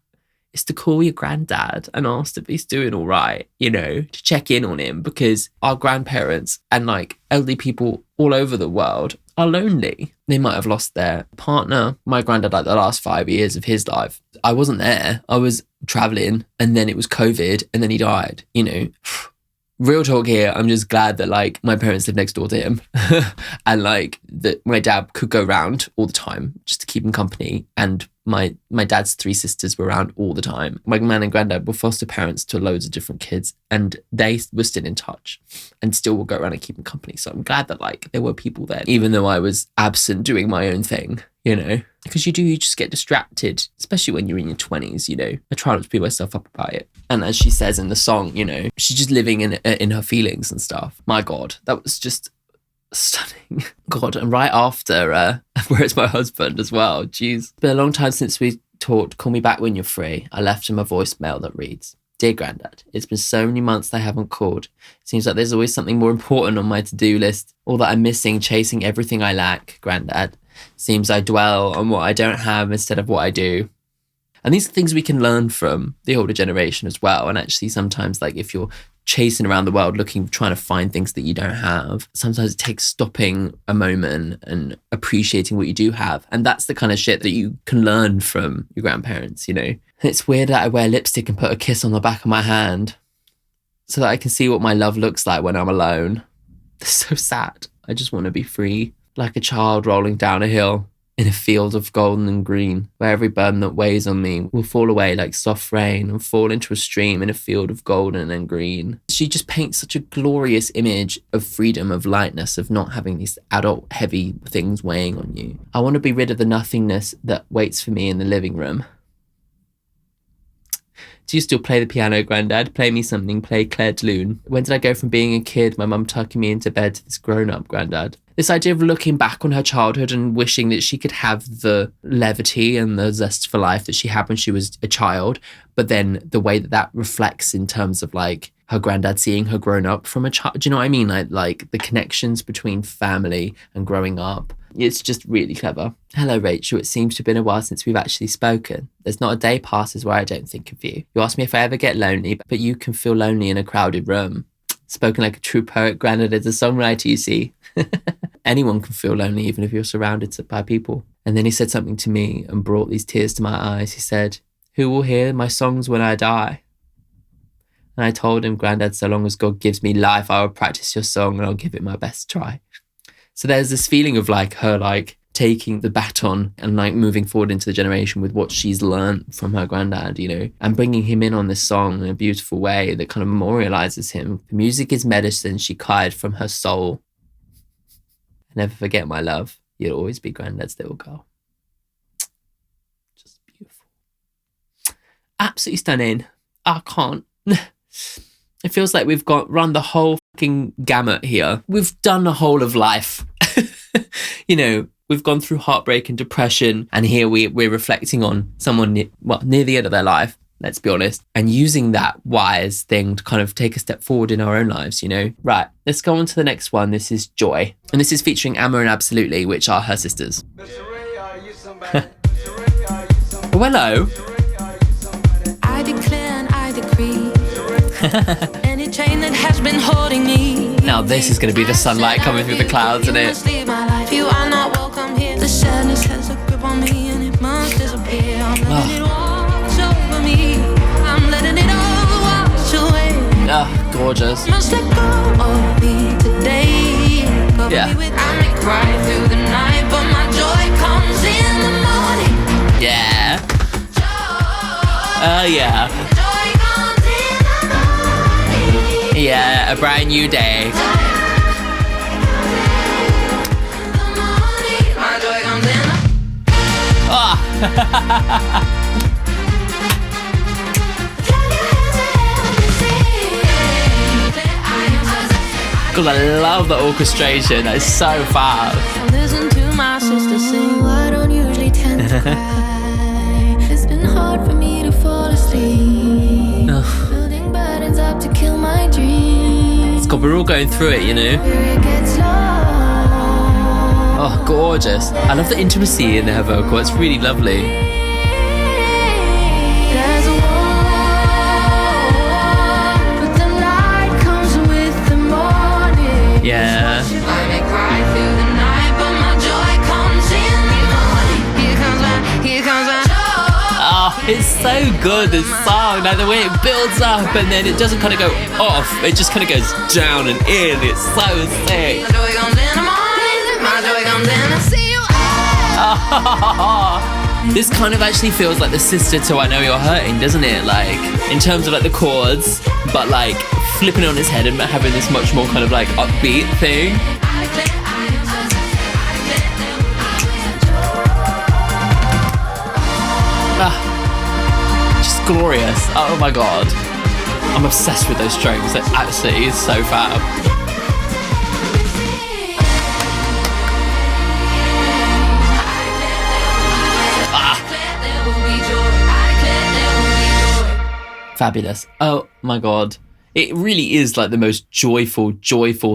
[SPEAKER 2] is to call your granddad and ask if he's doing all right, you know, to check in on him, because our grandparents and like elderly people all over the world are lonely. They might have lost their partner. My granddad, like the last 5 years of his life, I wasn't there. I was traveling, and then it was COVID, and then he died, you know. Real talk here, I'm just glad that like my parents live next door to him and like that my dad could go round all the time just to keep him company, and my dad's 3 sisters were around all the time. My nan and granddad were foster parents to loads of different kids, and they were still in touch and still will go around and keep him company. So I'm glad that like there were people there, even though I was absent doing my own thing, you know, because you just get distracted, especially when you're in your 20s, you know. I try not to beat myself up about it. And as she says in the song, you know, she's just living in her feelings and stuff. My God, that was just stunning. God, and right after Where's My Husband as well. Jeez. It's been a long time since we talked. Call me back when you're free. I left him a voicemail that reads, Dear Grandad, it's been so many months I haven't called. It seems like there's always something more important on my to-do list. All that I'm missing, chasing everything I lack, Grandad. Seems I dwell on what I don't have instead of what I do. And these are things we can learn from the older generation as well. And actually sometimes like if you're chasing around the world trying to find things that you don't have, sometimes it takes stopping a moment and appreciating what you do have. And that's the kind of shit that you can learn from your grandparents, you know. It's weird that I wear lipstick and put a kiss on the back of my hand so that I can see what my love looks like when I'm alone. It's so sad. I just want to be free, like a child rolling down a hill in a field of golden and green, where every burden that weighs on me will fall away like soft rain and fall into a stream in a field of golden and green. She just paints such a glorious image of freedom, of lightness, of not having these adult heavy things weighing on you. I want to be rid of the nothingness that waits for me in the living room. Do you still play the piano, Grandad? Play me something, play Claire de Lune. When did I go from being a kid, my mum tucking me into bed, to this grown-up, Grandad? This idea of looking back on her childhood and wishing that she could have the levity and the zest for life that she had when she was a child, but then the way that reflects in terms of like her granddad seeing her grown up from a child. Do you know what I mean? Like the connections between family and growing up. It's just really clever. Hello, Rachel. It seems to have been a while since we've actually spoken. There's not a day passes where I don't think of you. You ask me if I ever get lonely, but you can feel lonely in a crowded room. Spoken like a true poet, Grandad is a songwriter, you see. Anyone can feel lonely, even if you're surrounded by people. And then he said something to me and brought these tears to my eyes. He said, who will hear my songs when I die? And I told him, Grandad, so long as God gives me life, I will practice your song and I'll give it my best try. So there's this feeling of like her like taking the baton and like moving forward into the generation with what she's learned from her granddad, you know, and bringing him in on this song in a beautiful way that kind of memorializes him. The music is medicine she cried from her soul. Never forget my love. You'll always be Granddad's little girl. Just beautiful. Absolutely stunning. I can't. It feels like we've run the whole fucking gamut here. We've done the whole of life. You know, we've gone through heartbreak and depression, and here we're reflecting on someone near the end of their life, let's be honest, and using that wise thing to kind of take a step forward in our own lives, you know. Right, let's go on to the next one. This is Joy, and this is featuring Amma and Absolutely, which are her sisters. Oh, hello.
[SPEAKER 1] I declare and I decree any chain that has been holding me.
[SPEAKER 2] Now this is going to be the sunlight coming through the clouds, isn't it?
[SPEAKER 1] You are not welcome here. The sadness has a grip on me and it must disappear. I'm letting it wash over me. I'm letting it all wash away.
[SPEAKER 2] Oh, gorgeous.
[SPEAKER 1] Must let go of me today. Cover
[SPEAKER 2] Yeah.
[SPEAKER 1] me with, I may cry through the night, but my joy comes in the morning.
[SPEAKER 2] Yeah. Oh, yeah.
[SPEAKER 1] Joy comes in the morning.
[SPEAKER 2] Yeah, a brand new day.
[SPEAKER 1] My joy comes in the
[SPEAKER 2] Oh. God, I love the orchestration. That is so fast.
[SPEAKER 1] Listen to my sister sing. I don't usually tend to cry. It's been hard for me to fall asleep. Building burdens up to kill my dreams.
[SPEAKER 2] God, we're all going through it, you know.
[SPEAKER 1] Where it gets low.
[SPEAKER 2] Oh, gorgeous. I love the intimacy in her vocal. It's really lovely.
[SPEAKER 1] There's a war, but the light comes with the morning.
[SPEAKER 2] Yeah.
[SPEAKER 1] I may cry through the night, but my joy comes in the morning. Here comes my joy.
[SPEAKER 2] Oh, it's so good, this song. Like the way it builds up and then it doesn't kind of go off. It just kind of goes down and in. It's so sick.
[SPEAKER 1] My joy comes in the morning. My joy comes in. I see you.
[SPEAKER 2] This kind of actually feels like the sister to I Know You're Hurting, doesn't it? Like, in terms of like the chords, but like flipping it on its head and having this much more kind of like upbeat thing. Just glorious. Oh my god. I'm obsessed with those strings. It absolutely is so fab. Fabulous. Oh my god. It really is like the most joyful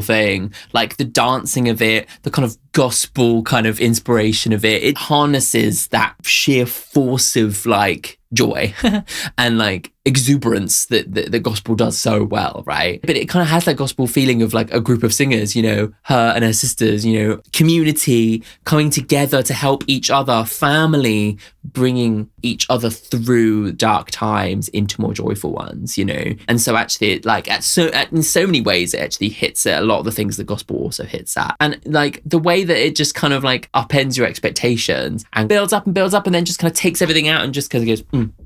[SPEAKER 2] thing. Like the dancing of it, the kind of gospel kind of inspiration of it. It harnesses that sheer force of like joy and like exuberance that the gospel does so well, right? But it kind of has that gospel feeling of like a group of singers, you know, her and her sisters, you know, community coming together to help each other, family bringing each other through dark times into more joyful ones, you know. And so actually it like in so many ways it actually hits at a lot of the things the gospel also hits at. And like the way that it just kind of like upends your expectations and builds up and then just kind of takes everything out and just kind of goes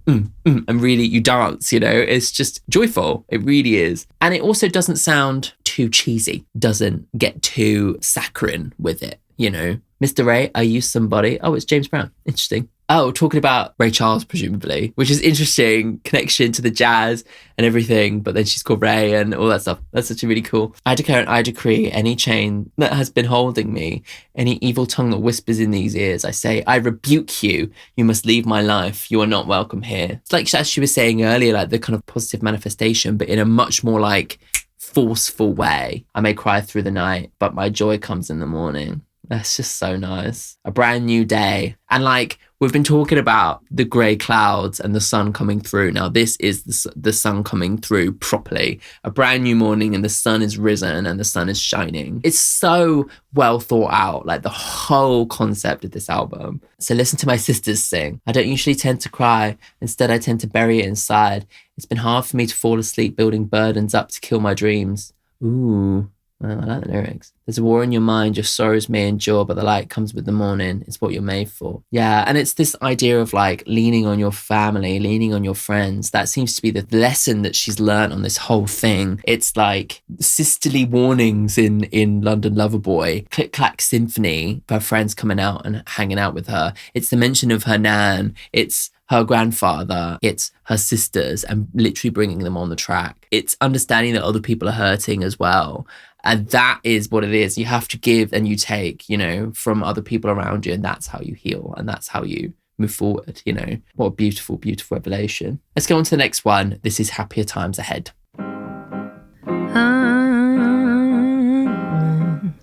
[SPEAKER 2] and really you dance, you know. It's just joyful. It really is. And it also doesn't sound too cheesy, doesn't get too saccharine with it, you know. Mr. Raye, are you somebody? Oh, it's James Brown. Interesting. Oh, talking about Ray Charles, presumably, which is interesting connection to the jazz and everything. But then she's called Raye and all that stuff. That's actually really cool. I declare and I decree any chain that has been holding me, any evil tongue that whispers in these ears, I say, I rebuke you. You must leave my life. You are not welcome here. It's like as she was saying earlier, like the kind of positive manifestation, but in a much more like forceful way. I may cry through the night, but my joy comes in the morning. That's just so nice. A brand new day. And like, we've been talking about the grey clouds and the sun coming through. Now, this is the sun coming through properly. A brand new morning and the sun is risen and the sun is shining. It's so well thought out, like the whole concept of this album. So listen to my sisters sing. I don't usually tend to cry. Instead, I tend to bury it inside. It's been hard for me to fall asleep building burdens up to kill my dreams. Ooh. Well, I like the lyrics. There's a war in your mind, your sorrows may endure, but the light comes with the morning. It's what you're made for. Yeah, and it's this idea of like leaning on your family, leaning on your friends. That seems to be the lesson that she's learned on this whole thing. It's like sisterly warnings in London Loverboy, Click Clack Symphony, her friends coming out and hanging out with her. It's the mention of her nan. It's her grandfather, it's her sisters, and literally bringing them on the track. It's understanding that other people are hurting as well. And that is what it is. You have to give and you take, you know, from other people around you. And that's how you heal. And that's how you move forward, you know. What a beautiful, beautiful revelation. Let's go on to the next one. This is Happier Times Ahead.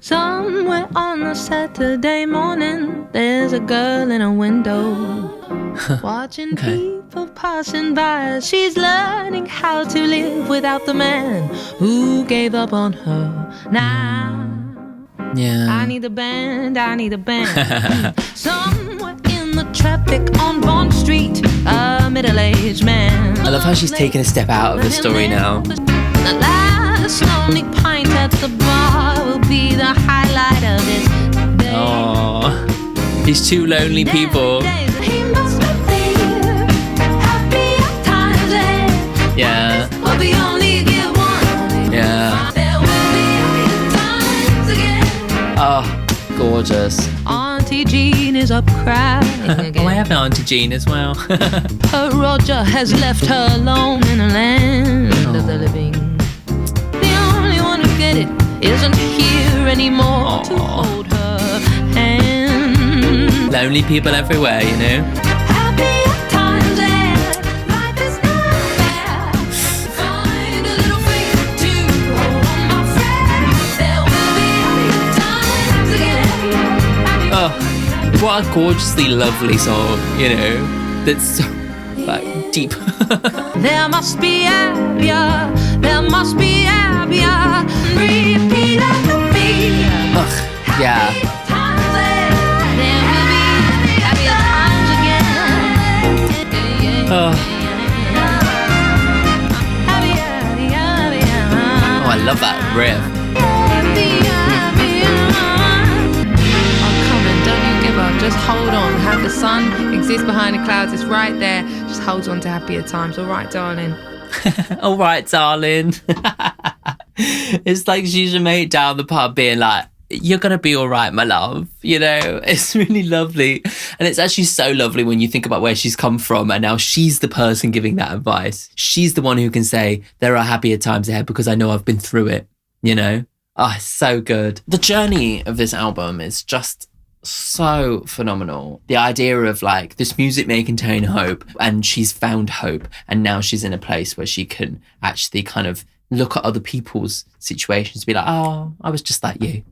[SPEAKER 1] Somewhere on a Saturday morning, there's a girl in a window watching people passing by. She's learning how how to live without the man who gave up on her. Now
[SPEAKER 2] Yeah.
[SPEAKER 1] I need a band, I need a band. Somewhere in the traffic on Bond Street, a middle-aged man.
[SPEAKER 2] I love how she's taken a step out of the story now.
[SPEAKER 1] The last lonely pint at the bar will be the highlight of his day.
[SPEAKER 2] Oh, these two lonely people.
[SPEAKER 1] He must have been happy at times, eh?
[SPEAKER 2] Yeah.
[SPEAKER 1] But we only get one.
[SPEAKER 2] Yeah.
[SPEAKER 1] There will be happy times again.
[SPEAKER 2] Oh, gorgeous.
[SPEAKER 1] Auntie Jean is up crying again.
[SPEAKER 2] Oh, I have an Auntie Jean as well.
[SPEAKER 1] Her Roger has left her alone in a land of the living. The only one who get it isn't here anymore to hold her hand.
[SPEAKER 2] Lonely people everywhere, you know.
[SPEAKER 1] Happy at times and life is not bad. Find a little faith to hold on, my friend. There will be happy times again.
[SPEAKER 2] Oh, what a gorgeously lovely song, you know. That's so, like, deep.
[SPEAKER 1] There must be Abia, there must be Abia. Repeat after me.
[SPEAKER 2] Ugh, yeah.
[SPEAKER 1] Times and there will be happier times again.
[SPEAKER 2] Oh. Oh, I love that riff.
[SPEAKER 6] I'm coming, don't you give up. Just hold on. Have the sun exist behind the clouds. It's right there. Just hold on to happier times. All right, darling.
[SPEAKER 2] All right, darling. It's like she's your mate down the pub being like, you're going to be all right, my love. You know, it's really lovely. And it's actually so lovely when you think about where she's come from and now she's the person giving that advice. She's the one who can say, there are happier times ahead because I know I've been through it, you know? Oh, it's so good. The journey of this album is just so phenomenal. The idea of like this music may contain hope and she's found hope and now she's in a place where she can actually kind of look at other people's situations and be like, oh, I was just like you.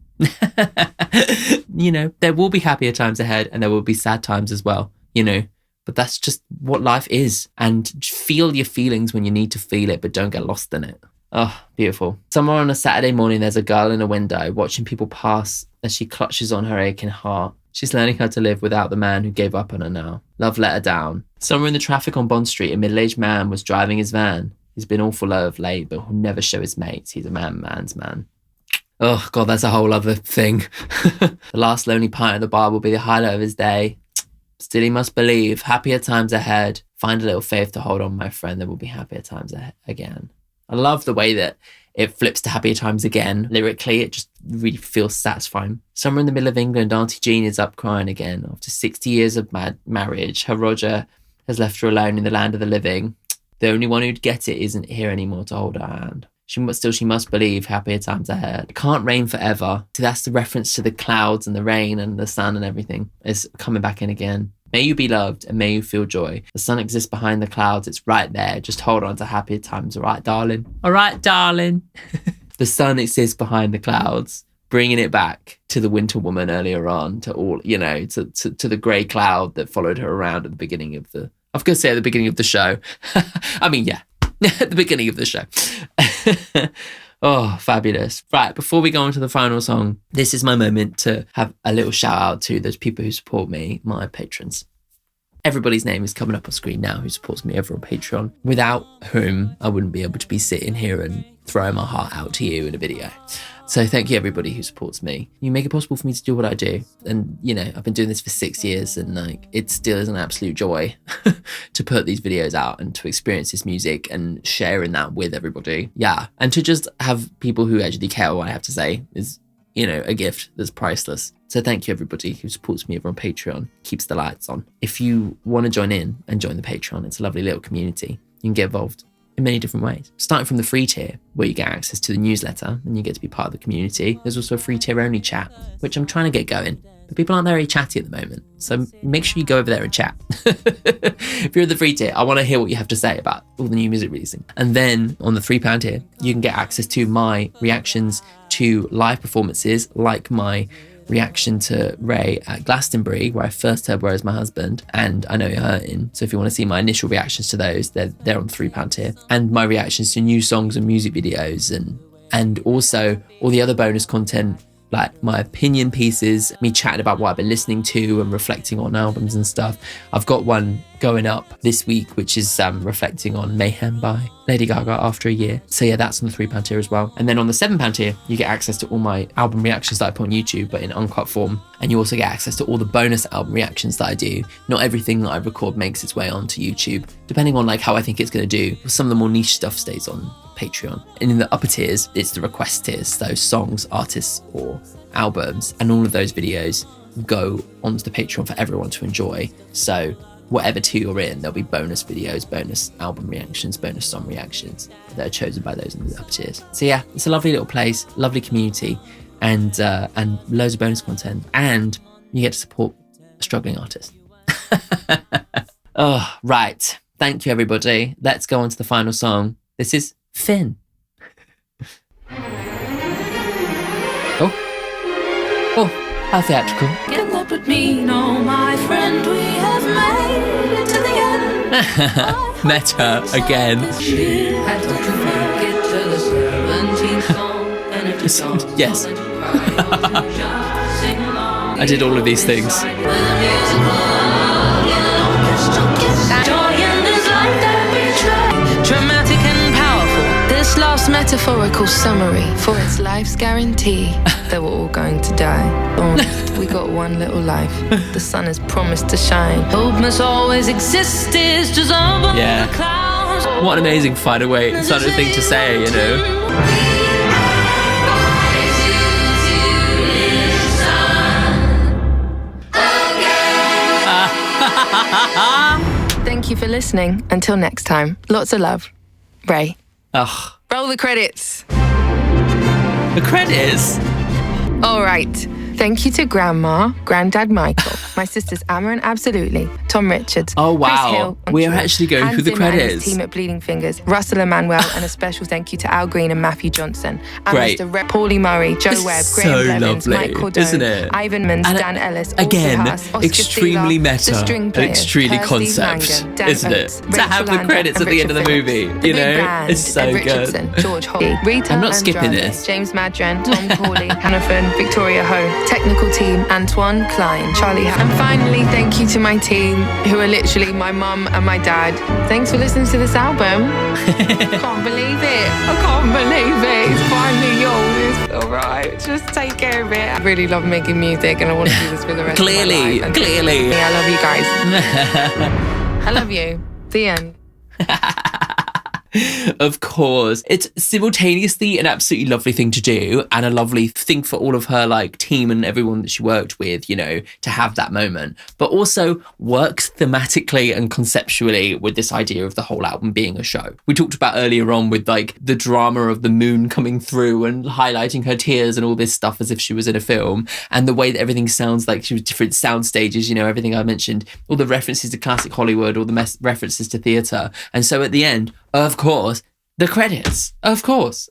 [SPEAKER 2] You know, there will be happier times ahead and there will be sad times as well, you know, but that's just what life is. And feel your feelings when you need to feel it, but don't get lost in it. Oh, beautiful. Somewhere on a Saturday morning, there's a girl in a window watching people pass as she clutches on her aching heart. She's learning how to live without the man who gave up on her now. Love let her down. Somewhere in the traffic on Bond Street, a middle-aged man was driving his van. He's been awful low of late, but will never show his mates. He's a man's man. Oh, God, that's a whole other thing. The last lonely pint at the bar will be the highlight of his day. Still he must believe. Happier times ahead. Find a little faith to hold on, my friend. There will be happier times again. I love the way that it flips to happier times again. Lyrically, it just really feels satisfying. Somewhere in the middle of England, Auntie Jean is up crying again. After 60 years of marriage, her Roger has left her alone in the land of the living. The only one who'd get it isn't here anymore to hold her hand. She must believe happier times ahead. It can't rain forever. So that's the reference to the clouds and the rain and the sun and everything is coming back in again. May you be loved and may you feel joy. The sun exists behind the clouds. It's right there. Just hold on to happier times. All right, darling? All right, darling? The sun exists behind the clouds, bringing it back to the winter woman earlier on, to all, you know, to the grey cloud that followed her around at the beginning of the, I was going to say at the beginning of the show. I mean, yeah, at the beginning of the show. Oh, fabulous. Right, before we go on to the final song, this is my moment to have a little shout out to those people who support me, my patrons. Everybody's name is coming up on screen now who supports me over on Patreon, without whom I wouldn't be able to be sitting here and throwing my heart out to you in a video. So thank you everybody who supports me. You make it possible for me to do what I do. And, you know, I've been doing this for 6 years and like, it still is an absolute joy to put these videos out and to experience this music and sharing that with everybody. Yeah. And to just have people who actually care what I have to say is, you know, a gift that's priceless. So thank you everybody who supports me over on Patreon, keeps the lights on. If you want to join in and join the Patreon, it's a lovely little community. You can get involved in many different ways. Starting from the free tier, where you get access to the newsletter and you get to be part of the community. There's also a free tier only chat, which I'm trying to get going, but people aren't very chatty at the moment. So make sure you go over there and chat. If you're in the free tier, I want to hear what you have to say about all the new music releasing. And then on the £3 tier, you can get access to my reactions to live performances, like my reaction to Raye at Glastonbury, where I first heard Where Is My Husband, and I Know You're Hurting. So if you want to see my initial reactions to those, they're on £3 tier. And my reactions to new songs and music videos, and also all the other bonus content, like my opinion pieces, me chatting about what I've been listening to and reflecting on albums and stuff. I've got one going up this week, which is reflecting on Mayhem by Lady Gaga after a year. So yeah, that's on the £3 tier as well. And then on the £7 tier, you get access to all my album reactions that I put on YouTube, but in uncut form. And you also get access to all the bonus album reactions that I do. Not everything that I record makes its way onto YouTube, depending on like how I think it's going to do. Some of the more niche stuff stays on Patreon. And in the upper tiers, it's the request tiers, so songs, artists, or albums. And all of those videos go onto the Patreon for everyone to enjoy. So whatever tier you're in, there'll be bonus videos, bonus album reactions, bonus song reactions that are chosen by those in the upper tiers. So yeah, it's a lovely little place, lovely community, and loads of bonus content. And you get to support a struggling artist. Oh, right. Thank you, everybody. Let's go on to the final song. This is Finn. Oh, how theatrical.
[SPEAKER 1] Get up with me, no, my friend, we have made it to the end.
[SPEAKER 2] Meta again.
[SPEAKER 1] Had to make it to the 17th song, and if you don't
[SPEAKER 2] Yes.
[SPEAKER 1] want to cry, just sing along.
[SPEAKER 2] I did all of these things.
[SPEAKER 1] With a musical, in an orchestra, kiss, joy in this life that we try. Dramatic and powerful, this last metaphorical summary for its life's guarantee that we're all going to die. Oh, we got one little life. The sun has promised to shine. Hope must always exist. Is just up
[SPEAKER 2] Yeah.
[SPEAKER 1] the clouds.
[SPEAKER 2] What an amazing final way, sort of thing to say, you know.
[SPEAKER 6] Thank you for listening. Until next time, lots of love. Raye.
[SPEAKER 2] Ugh.
[SPEAKER 6] Roll the credits.
[SPEAKER 2] The credits?
[SPEAKER 6] All right. Thank you to Grandma, Granddad Michael, my sisters Amma and Absolutely, Tom Richards,
[SPEAKER 2] Oh, wow.
[SPEAKER 6] Chris Hill,
[SPEAKER 2] We are
[SPEAKER 6] George,
[SPEAKER 2] actually going
[SPEAKER 6] Hans
[SPEAKER 2] through the
[SPEAKER 6] Zimmer and his
[SPEAKER 2] credits.
[SPEAKER 6] team at Bleeding Fingers, Russell Emanuel, and a special thank you to Al Green and Matthew Johnson, and
[SPEAKER 2] Great.
[SPEAKER 6] Mr. Paulie Murray, Joe
[SPEAKER 2] It's
[SPEAKER 6] Webb,
[SPEAKER 2] so
[SPEAKER 6] Graham Blevins,
[SPEAKER 2] lovely,
[SPEAKER 6] Mike Cordone,
[SPEAKER 2] isn't it?
[SPEAKER 6] Ivan Mans,
[SPEAKER 2] And
[SPEAKER 6] Dan Ellis,
[SPEAKER 2] again,
[SPEAKER 6] Alfie Haas, Oscar
[SPEAKER 2] extremely
[SPEAKER 6] Stieler,
[SPEAKER 2] meta
[SPEAKER 6] the string
[SPEAKER 2] and
[SPEAKER 6] players,
[SPEAKER 2] extremely
[SPEAKER 6] Steve
[SPEAKER 2] concept,
[SPEAKER 6] Mangan, Dan
[SPEAKER 2] isn't it?
[SPEAKER 6] Oates,
[SPEAKER 2] To
[SPEAKER 6] Rachel
[SPEAKER 2] have the
[SPEAKER 6] Lander,
[SPEAKER 2] credits
[SPEAKER 6] and
[SPEAKER 2] at the end of the
[SPEAKER 6] Richard
[SPEAKER 2] movie,
[SPEAKER 6] Phillips,
[SPEAKER 2] you
[SPEAKER 6] The
[SPEAKER 2] know?
[SPEAKER 6] Big Band,
[SPEAKER 2] It's so
[SPEAKER 6] Ed
[SPEAKER 2] good.
[SPEAKER 6] Richardson, George Hobbie, Rita
[SPEAKER 2] I'm not skipping
[SPEAKER 6] Andrade,
[SPEAKER 2] this.
[SPEAKER 6] James Madran, Tom Cawley, Hannafin, Victoria Ho, technical team, Antoine Klein, Charlie Ham. And finally, thank you to my team, who are literally my mum and my dad. Thanks for listening to this album. Can't believe it. I can't believe it. It's finally yours. It's all right. Just take care of it. I really love making music and I want to do this for the rest of my life. And
[SPEAKER 2] Clearly.
[SPEAKER 6] I love you guys. I love you. The end.
[SPEAKER 2] Of course. It's simultaneously an absolutely lovely thing to do and a lovely thing for all of her like team and everyone that she worked with, you know, to have that moment, but also works thematically and conceptually with this idea of the whole album being a show. We talked about earlier on with like the drama of the moon coming through and highlighting her tears and all this stuff as if she was in a film, and the way that everything sounds like she was different sound stages, you know, everything I mentioned, all the references to classic Hollywood, all the references to theatre. And so at the end, of course, the credits. Of course.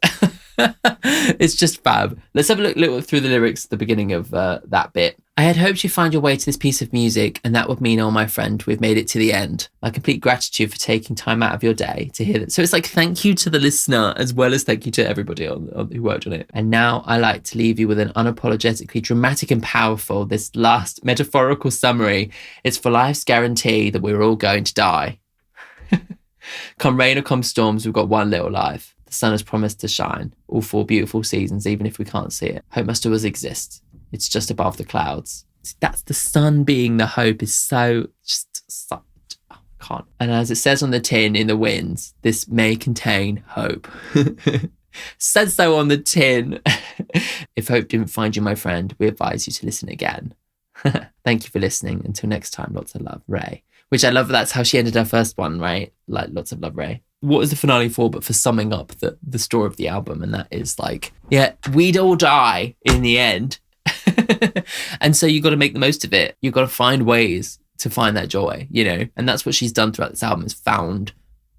[SPEAKER 2] It's just fab. Let's have a look through the lyrics at the beginning of that bit. I had hoped you'd find your way to this piece of music, and that would mean, oh, my friend, we've made it to the end. My complete gratitude for taking time out of your day to hear that. So it's like thank you to the listener as well as thank you to everybody who worked on it. And now I like to leave you with an unapologetically dramatic and powerful, this last metaphorical summary. It's for life's guarantee that we're all going to die. Come rain or come storms, we've got one little life. The sun has promised to shine all 4 beautiful seasons, even if we can't see it. Hope must always exist. It's just above the clouds. That's the sun being the hope is so I can't. And as it says on the tin in the winds, this may contain hope. Says so on the tin. If hope didn't find you, my friend, we advise you to listen again. Thank you for listening. Until next time, lots of love, Raye. Which I love, that's how she ended her first one, right? Like, lots of love, Raye. What is the finale for but for summing up the story of the album? And that is like, yeah, we'd all die in the end. And so you got to make the most of it. You've got to find ways to find that joy, you know? And that's what she's done throughout this album, is found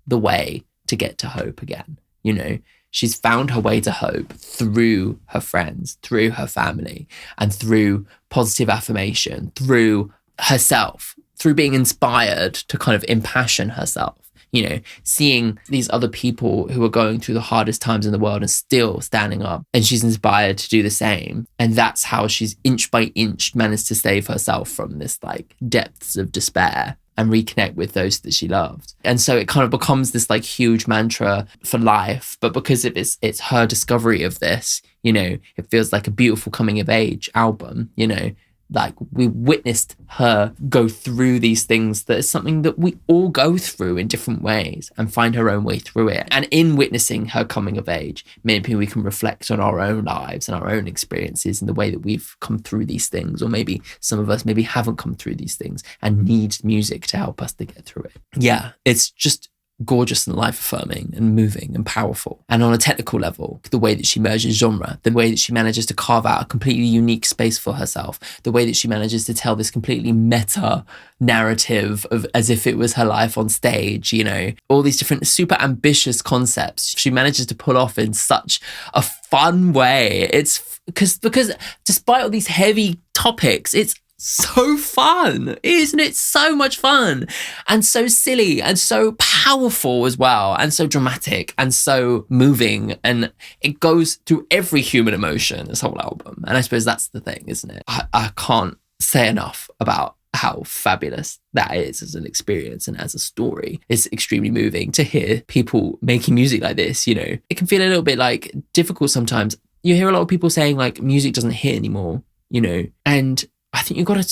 [SPEAKER 2] the way to get to hope again. You know, she's found her way to hope through her friends, through her family, and through positive affirmation, through herself, through being inspired to kind of impassion herself. You know, seeing these other people who are going through the hardest times in the world and still standing up, and she's inspired to do the same. And that's how she's inch by inch managed to save herself from this like depths of despair and reconnect with those that she loved. And so it kind of becomes this like huge mantra for life. But because it's her discovery of this, you know, it feels like a beautiful coming of age album, you know. Like we witnessed her go through these things that is something that we all go through in different ways and find her own way through it. And in witnessing her coming of age, maybe we can reflect on our own lives and our own experiences and the way that we've come through these things. Or maybe some of us maybe haven't come through these things and need music to help us to get through it. Yeah, it's just gorgeous and life-affirming and moving and powerful. And on a technical level, the way that she merges genre, the way that she manages to carve out a completely unique space for herself, the way that she manages to tell this completely meta narrative of as if it was her life on stage, you know, all these different super ambitious concepts she manages to pull off in such a fun way. It's because despite all these heavy topics, it's so fun, isn't it? So much fun and so silly and so powerful as well, and so dramatic and so moving, and it goes through every human emotion, this whole album. And I suppose that's the thing, isn't it? I can't say enough about how fabulous that is as an experience and as a story. It's extremely moving to hear people making music like this. You know, it can feel a little bit like difficult sometimes. You hear a lot of people saying like music doesn't hit anymore, you know, and I think you've got to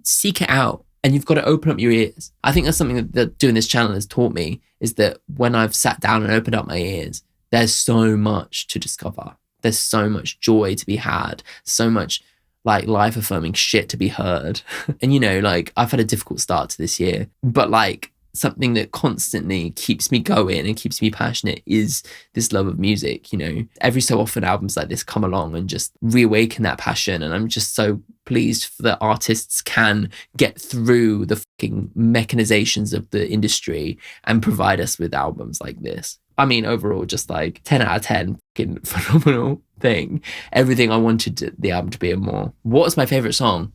[SPEAKER 2] seek it out and you've got to open up your ears. I think that's something that doing this channel has taught me, is that when I've sat down and opened up my ears, there's so much to discover. There's so much joy to be had, so much like life-affirming shit to be heard. And, you know, like I've had a difficult start to this year, but like something that constantly keeps me going and keeps me passionate is this love of music. You know, every so often albums like this come along and just reawaken that passion. And I'm just so pleased that artists can get through the fucking mechanizations of the industry and provide us with albums like this. I mean, overall, just like 10 out of 10, fucking phenomenal thing. Everything I wanted the album to be and more. What's my favorite song?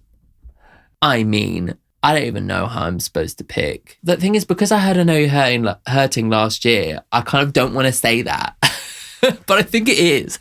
[SPEAKER 2] I mean, I don't even know how I'm supposed to pick. The thing is, because I heard I Know You're Hurting last year, I kind of don't want to say that. But I think it is.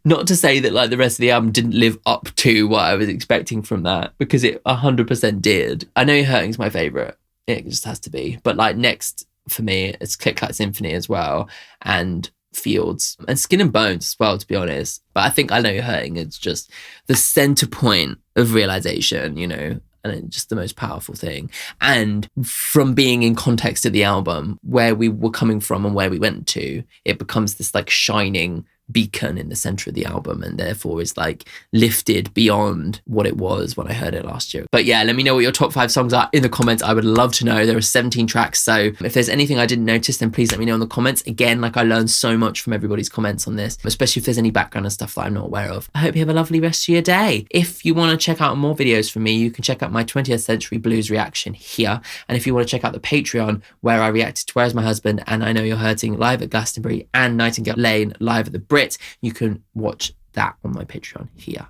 [SPEAKER 2] Not to say that like the rest of the album didn't live up to what I was expecting from that, because it 100% did. I Know You're Hurting is my favourite. It just has to be. But like next for me, it's Clack, Symphony as well, and Fields and Skin and Bones as well, to be honest. But I think I Know You're Hurting is just the centre point of realisation, you know, and it's just the most powerful thing. And from being in context of the album, where we were coming from and where we went to, it becomes this like shining beacon in the center of the album, and therefore is like lifted beyond what it was when I heard it last year. But yeah, let me know what your top 5 songs are in the comments. I would love to know. There are 17 tracks, so if there's anything I didn't notice, then please let me know in the comments. Again, like I learned so much from everybody's comments on this, especially if there's any background and stuff that I'm not aware of. I hope you have a lovely rest of your day. If you want to check out more videos from me, you can check out my 20th Century Blues reaction here. And if you want to check out the Patreon, where I reacted to Where's My Husband and I Know You're Hurting live at Glastonbury and Nightingale Lane live at the Brit, you can watch that on my Patreon here.